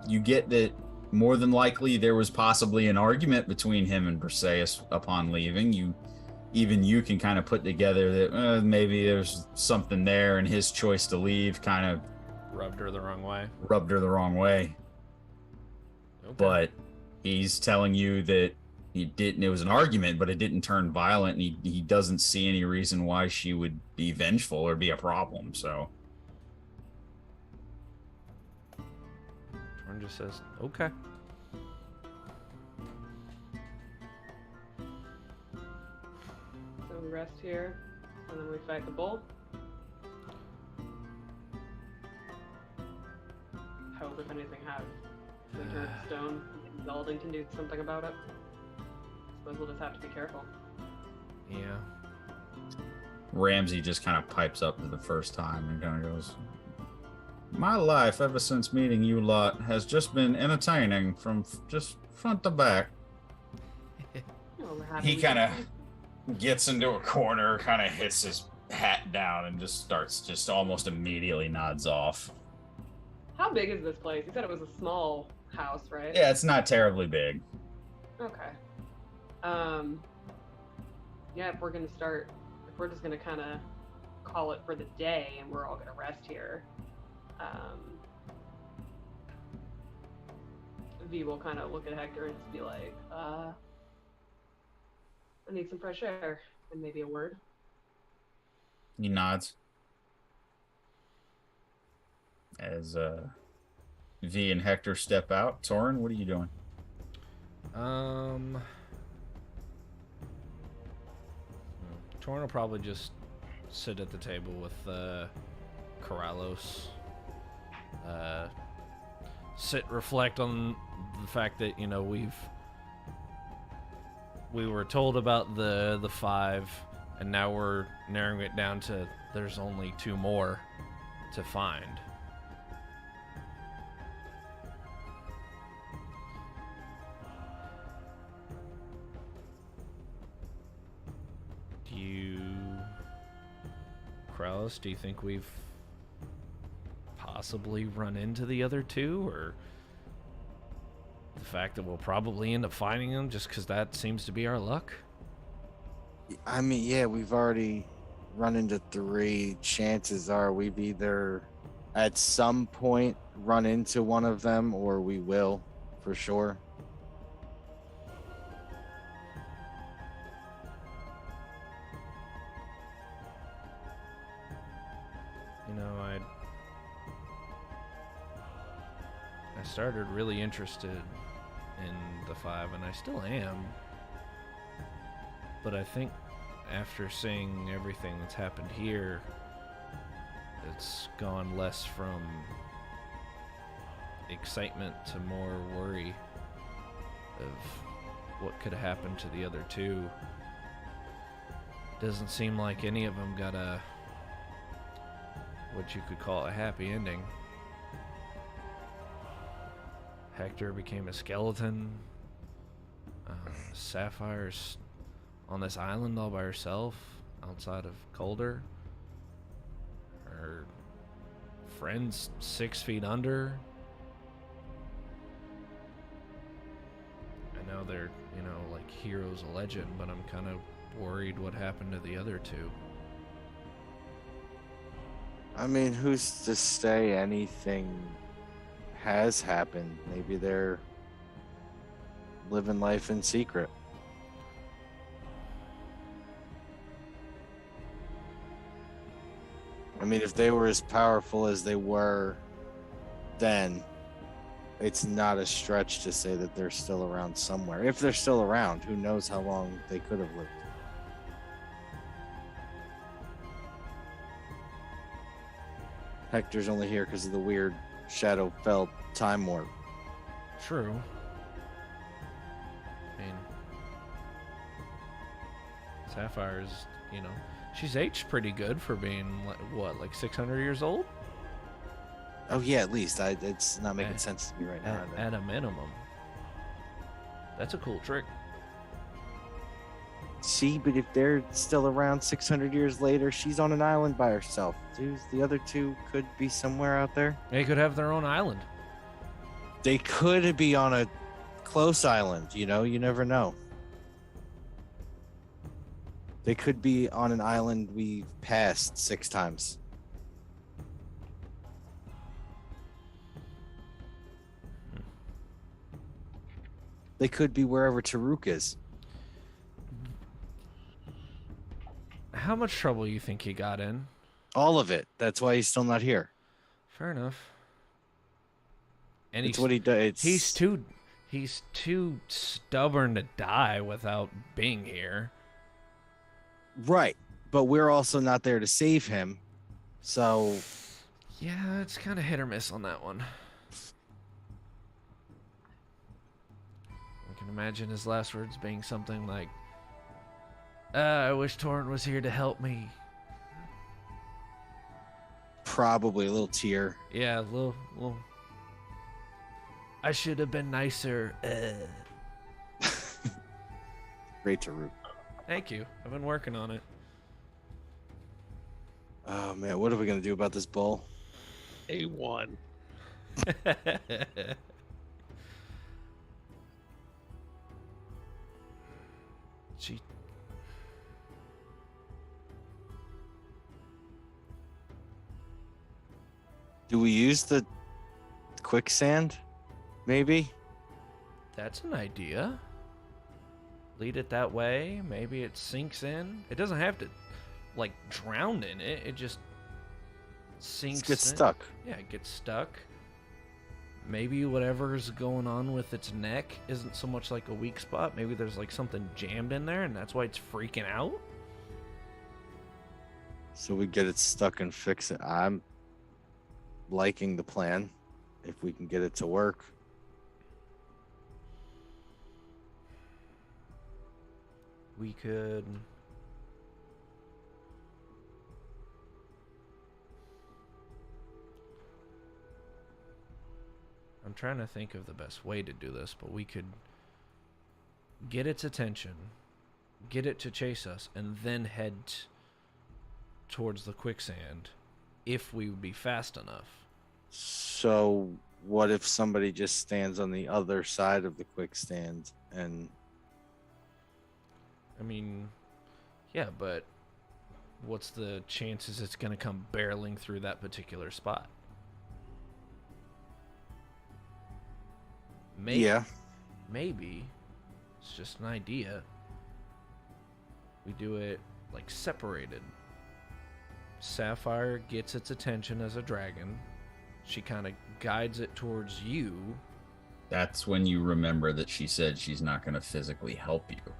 You get that more than likely there was possibly an argument between him and Briseis upon leaving. Even you can kind of put together that maybe there's something there, and his choice to leave kind of rubbed her the wrong way. Okay. But he's telling you that it was an argument, but it didn't turn violent, and he doesn't see any reason why she would be vengeful or be a problem, so. Torn just says, okay. So we rest here, and then we fight the bull. Hope if anything happens, we turn to stone. Zelden can do something about it. Suppose we'll just have to be careful. Yeah. Ramsey just kind of pipes up for the first time and kind of goes, "My life ever since meeting you lot has just been entertaining from just front to back." He kind of gets into a corner, kind of hits his hat down, and just almost immediately nods off. How big is this place? You said it was a small house, right? Yeah, it's not terribly big. Okay. Yeah, if we're just gonna kind of call it for the day and we're all gonna rest here. V will kind of look at Hector and just be like, I need some fresh air and maybe a word. He nods. As V and Hector step out. Torin, what are you doing? Torn will probably just sit at the table with Corrales. Sit, reflect on the fact that, you know, we were told about the 5, and now we're narrowing it down to there's only 2 more to find. Corrales, do you think we've possibly run into the other 2, or the fact that we'll probably end up finding them just because that seems to be our luck? I mean, yeah, we've already run into 3. Chances are we've either at some point run into one of them, or we will for sure. You know, I started really interested in the 5, and I still am. But I think after seeing everything that's happened here, it's gone less from excitement to more worry of what could have happened to the other 2. Doesn't seem like any of them got a, what you could call a happy ending. Hector became a skeleton. Sapphire's on this island all by herself outside of Calder. Her friend's 6 feet under. I know they're, you know, like heroes of legend, but I'm kind of worried what happened to the other 2. I mean, who's to say anything has happened? Maybe they're living life in secret. I mean, if they were as powerful as they were then, it's not a stretch to say that they're still around somewhere. If they're still around, who knows how long they could have lived. Hector's only here because of the weird Shadowfell time warp. True. I mean, Sapphire's, you know, she's aged pretty good for being, like 600 years old? Oh yeah, at least. It's not making sense to me right now. At a minimum. That's a cool trick. See, but if they're still around 600 years later, she's on an island by herself. Dude, the other 2 could be somewhere out there. They could have their own island. They could be on a close island, you know? You never know. They could be on an island we've passed 6 times. They could be wherever Taruk is. How much trouble you think he got in? All of it. That's why he's still not here. Fair enough. And It's what he does. He's too stubborn to die without being here. Right. But we're also not there to save him. So Yeah, it's kind of hit or miss on that one. I can imagine his last words being something like, I wish Torrent was here to help me. probably a little tear. Yeah, a little. I should have been nicer. Great Taruk. Thank you. I've been working on it. Oh man, what are we gonna do about this bull? A1. She. Do we use the quicksand? Maybe? That's an idea. Lead it that way. Maybe it sinks in. It doesn't have to, like, drown in it. It just sinks It gets in. stuck. Yeah, it gets stuck. Maybe whatever's going on with its neck isn't so much like a weak spot. Maybe there's, like, something jammed in there, and that's why it's freaking out. So we get it stuck and fix it. I'm liking the plan. If we can get it to work. We could... I'm trying to think of the best way to do this, but we could get its attention, get it to chase us, and then head towards the quicksand if we would be fast enough. So what if somebody just stands on the other side of the quicksand and... I mean, yeah, but what's the chances it's going to come barreling through that particular spot? Maybe, Yeah. Maybe. It's just an idea. We do it, like, separated. Sapphire gets its attention as a dragon. She kind of guides it towards you. That's when you remember that she said she's not going to physically help you.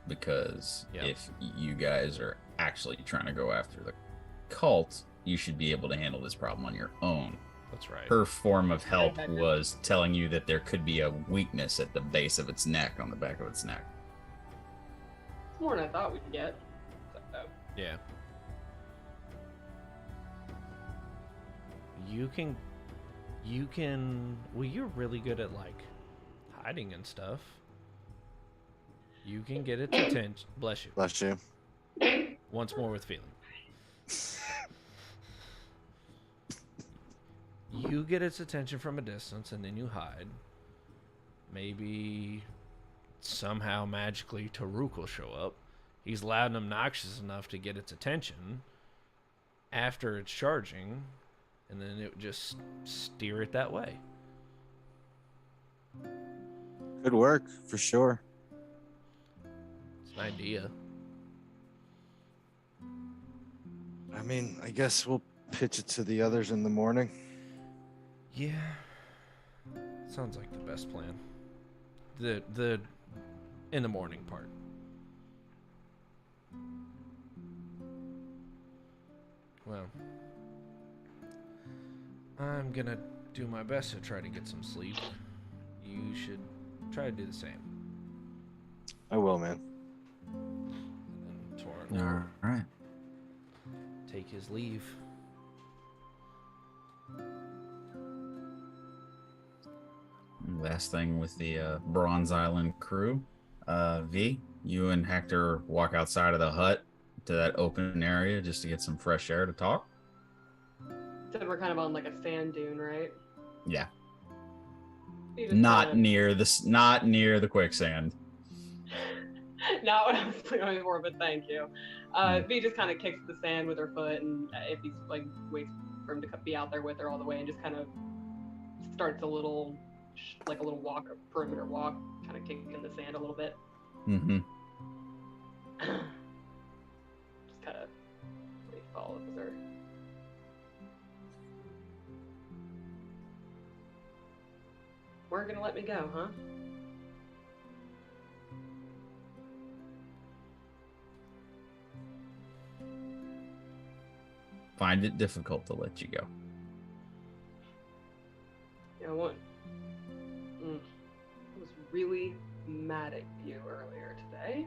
Because if you guys are actually trying to go after the cult, you should be able to handle this problem on your own. That's right. Her form of help was telling you that there could be a weakness at the base of its neck, on the back of its neck. It's more than I thought we'd get. So. Yeah. You can, well, you're really good at, like, hiding and stuff. You can get its attention. Bless you. Bless you. Once more with feeling. You get its attention from a distance, and then you hide. Maybe somehow magically Taruk will show up. He's loud and obnoxious enough to get its attention after it's charging, and then it would just steer it that way. Could work, for sure. It's an idea. I mean, I guess we'll pitch it to the others in the morning. Yeah. Sounds like the best plan. The in the morning part. Well, I'm gonna do my best to try to get some sleep. You should try to do the same. I will, man. And then Torrent All right. take his leave. Last thing with the Bronze Island crew. V, you and Hector walk outside of the hut to that open area just to get some fresh air to talk. So we're kind of on like a sand dune, right? Yeah. You just Not kinda- near the quicksand. Not what I was going for, but thank you. V just kind of kicks the sand with her foot, and if he's like waits for him to be out there with her all the way, and just kind of starts a little, like a little walk, a perimeter walk, kind of kicking the sand a little bit. Mm-hmm. Just kind of follows her. Weren't gonna let me go, huh? Find it difficult to let you go. Yeah, what? I was really mad at you earlier today.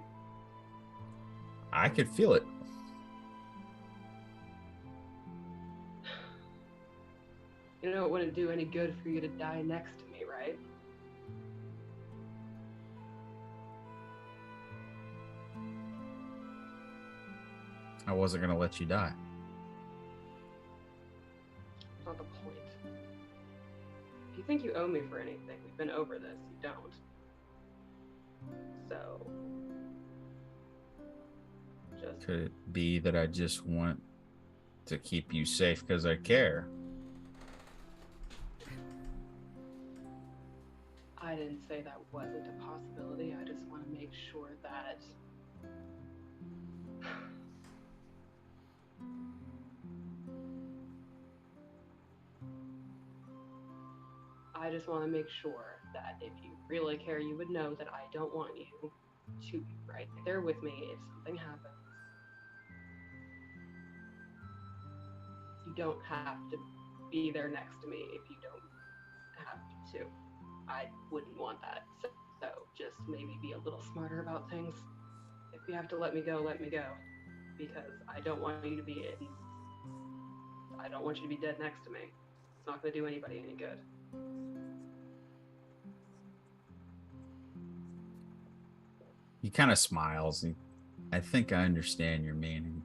I could feel it. You know, it wouldn't do any good for you to die next to me, right? I wasn't going to let you die. That's not the point. If you think you owe me for anything, we've been over this. You don't. So, just Could it be that I just want to keep you safe because I care? I didn't say that wasn't a possibility. I just want to make sure that if you really care, you would know that I don't want you to be right there with me if something happens. You don't have to be there next to me if you don't have to. I wouldn't want that. So just maybe be a little smarter about things. If you have to let me go, let me go. Because I don't want you to be I don't want you to be dead next to me. It's not going to do anybody any good. He kind of smiles. And I think I understand your meaning.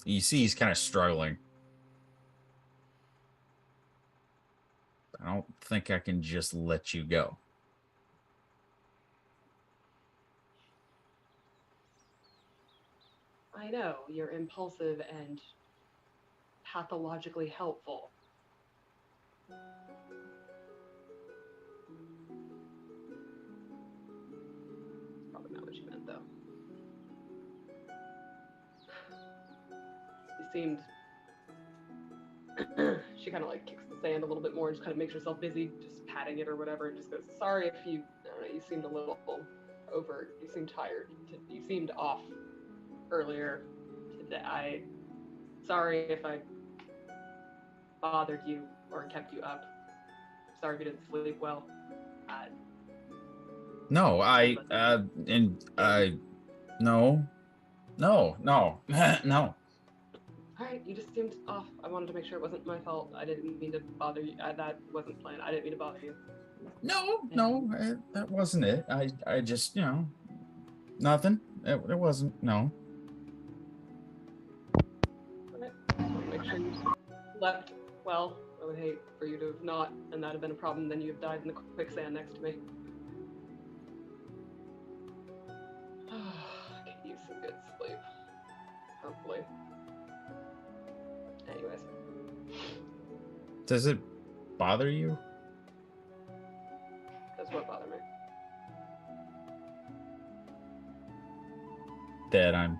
You see he's kind of struggling. I don't think I can just let you go. I know, you're impulsive and pathologically helpful. Probably not what you meant, though. You seemed... She kind of like kicks the sand a little bit more and just kind of makes herself busy, just patting it or whatever, and just goes, sorry if you... I don't know, you seemed a little over... You seemed tired. You seemed off earlier today. Sorry if I bothered you or kept you up. Sorry if you didn't sleep well. No, no, no. Alright, you just seemed off. I wanted to make sure it wasn't my fault. I didn't mean to bother you. That wasn't planned. I didn't mean to bother you. No, that wasn't it. I just, nothing. It wasn't, no. Alright, just want to make sure you slept well. I would hate for you to have not, and that'd have been a problem. Then you'd have died in the quicksand next to me. I could use some good sleep. Hopefully. Anyways. Does it bother you? Does what bother me? That I'm,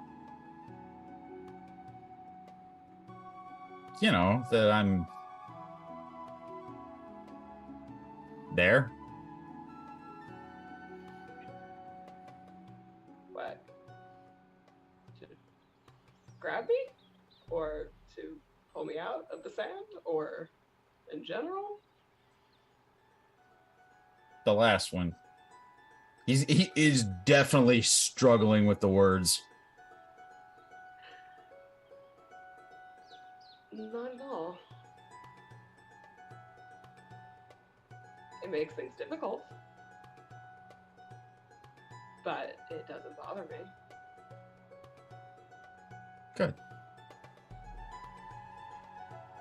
that I'm there. What? To grab me? Or to pull me out of the sand? Or in general? The last one. He is definitely struggling with the words. Not at all. It makes things difficult. But it doesn't bother me. Good.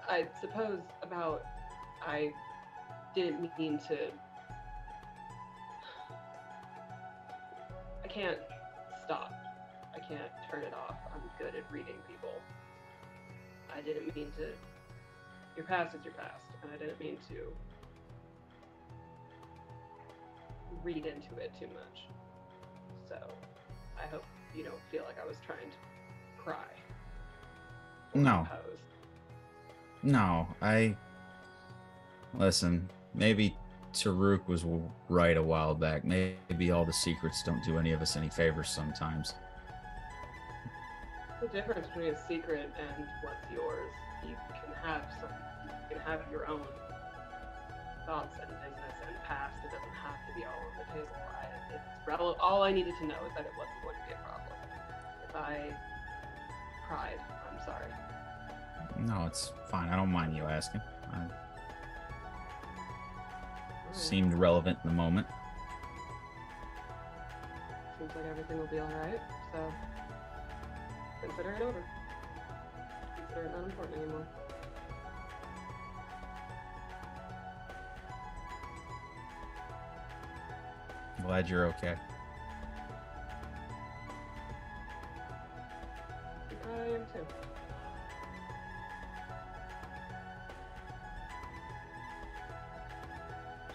I suppose about I didn't mean to. I can't stop. I can't turn it off. I'm good at reading people. I didn't mean to. Your past is your past, and I didn't mean to read into it too much. So I hope you don't feel like I was trying to cry. No. Pose. No, listen, maybe Taruk was right a while back. Maybe all the secrets don't do any of us any favors sometimes. The difference between a secret and what's yours. You can have your own thoughts and business and past. It doesn't have to be all on the table. All I needed to know is that it wasn't going to be a problem. If I cried, I'm sorry. No, it's fine. I don't mind you asking. Seemed relevant in the moment. Seems like everything will be alright, so consider it over. Consider it not important anymore. Glad you're okay.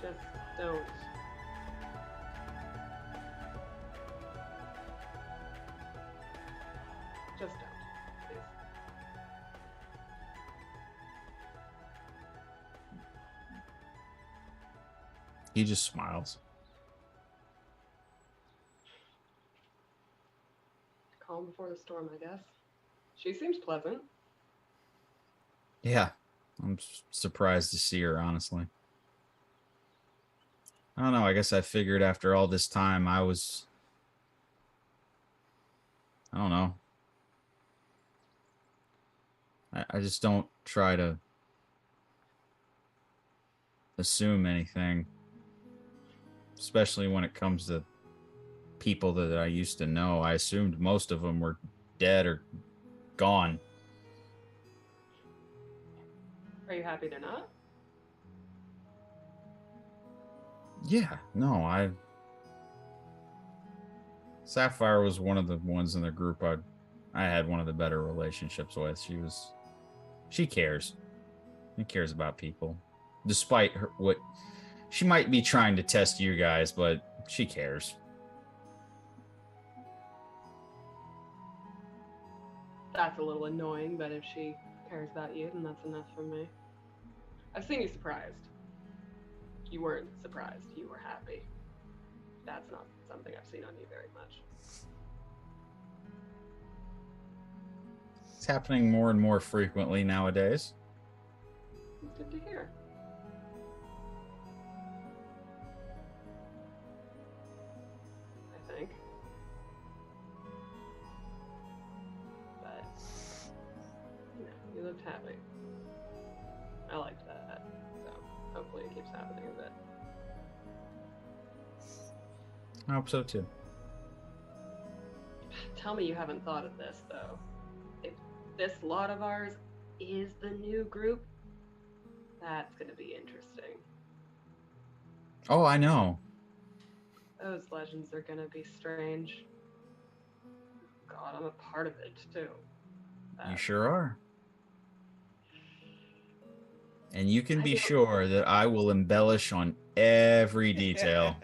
Just don't. Just don't, please. He just smiles. Calm before the storm, I guess. She seems pleasant. Yeah, I'm surprised to see her, honestly. I don't know. I guess I figured after all this time I don't know. I just don't try to assume anything, especially when it comes to people that I used to know. I assumed most of them were dead or gone. Are you happy they're not? Yeah, no, Sapphire was one of the ones in the group I had one of the better relationships with. She cares. She cares about people. Despite what she might be trying to test you guys, but she cares. That's a little annoying, but if she cares about you, then that's enough for me. I've seen you surprised. You weren't surprised, you were happy. That's not something I've seen on you very much. It's happening more and more frequently nowadays. It's good to hear. I think. But, you looked happy. I liked that, so hopefully it keeps happening a bit. I hope so too. Tell me you haven't thought of this, though. If this lot of ours is the new group, that's going to be interesting. Oh, I know. Those legends are going to be strange. God, I'm a part of it, too. You sure are. And you can I be don't- sure that I will embellish on every detail.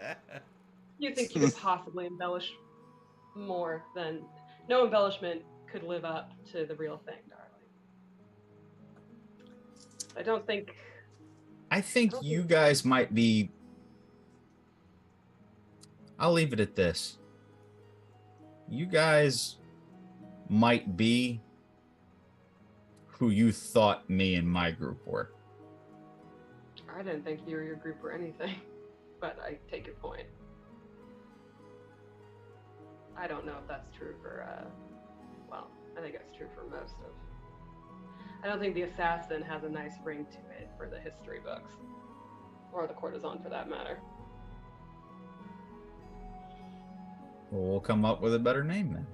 You think you could possibly embellish more than... No embellishment could live up to the real thing, darling. I don't think... I think you guys might be... I'll leave it at this. You guys might be who you thought me and my group were. I didn't think you or your group were anything, but I take your point. I don't know if that's true for, well, I think it's true for most of... I don't think the assassin has a nice ring to it for the history books. Or the courtesan, for that matter. Well, we'll come up with a better name then.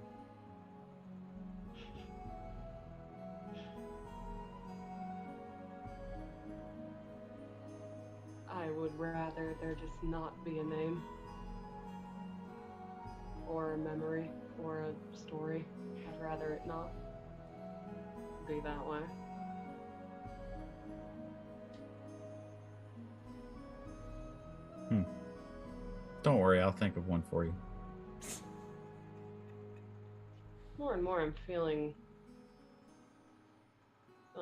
I would rather there just not be a name. Or a memory, or a story. I'd rather it not be that way. Don't worry, I'll think of one for you. More and more I'm feeling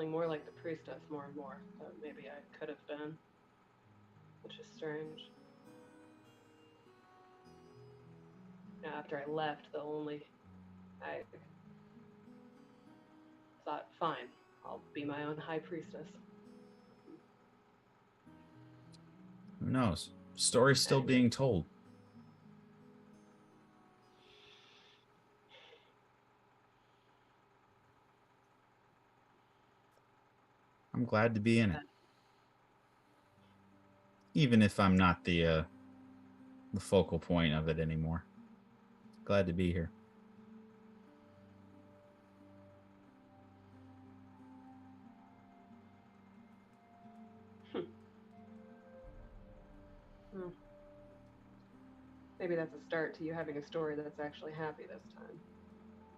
more like the priestess more and more than maybe I could have been. Which is strange. Now, after I left, I thought, fine, I'll be my own high priestess. Who knows? Story's still being told. I'm glad to be in it. Even if I'm not the focal point of it anymore. Glad to be here. Maybe that's a start to you having a story that's actually happy this time.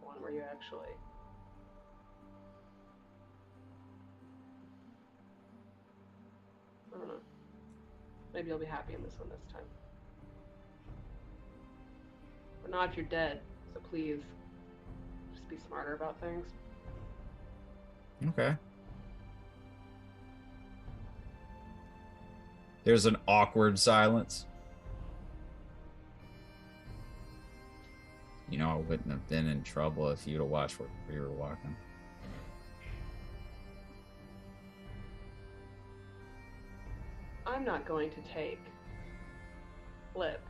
One where you actually... I don't know. Maybe you'll be happy in this one this time. But not if you're dead. So please, just be smarter about things. Okay. There's an awkward silence. You know, I wouldn't have been in trouble if you'd have watched where you were walking. I'm not going to take flip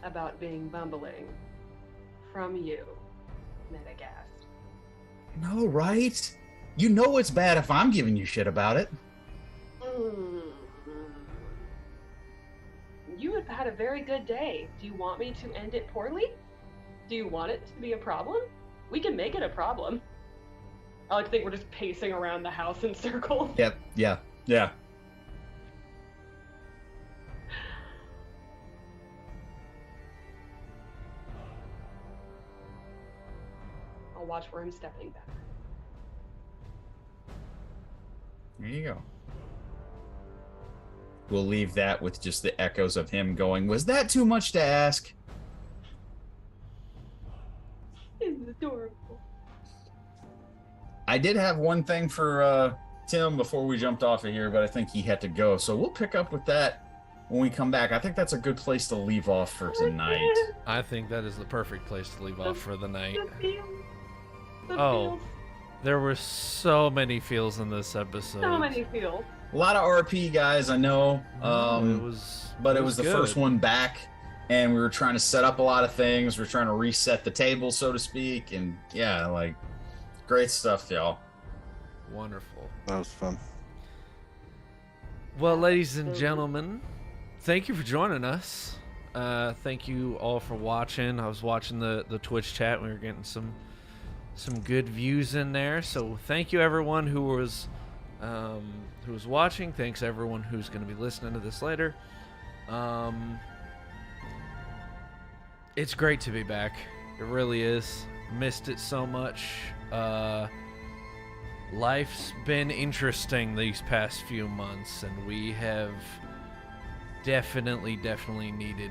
about being bumbling from you, Metagast. No, right? You know it's bad if I'm giving you shit about it. You have had a very good day. Do you want me to end it poorly? Do you want it to be a problem? We can make it a problem. I like to think we're just pacing around the house in circles. Yep, yeah. I'll watch where I'm stepping back. There you go. We'll leave that with just the echoes of him going, was that too much to ask? It's adorable. I did have one thing for Tim before we jumped off of here, but I think he had to go. So we'll pick up with that when we come back. I think that's a good place to leave off for tonight. I think that is the perfect place to leave off for the night. The feels. The Oh. feels. There were so many feels in this episode. So many feels. A lot of RP, guys, I know. It was the good. first one back, and we were trying to set up a lot of things. We're trying to reset the table, so to speak, and yeah, like, great stuff, y'all. Wonderful. That was fun. Well, ladies and gentlemen, thank you for joining us. Thank you all for watching. I was watching the Twitch chat. We were getting some good views in there. So thank you everyone who was watching. Thanks everyone who's going to be listening to this later. It's great to be back. It really is. Missed it so much. Life's been interesting these past few months, and we have definitely needed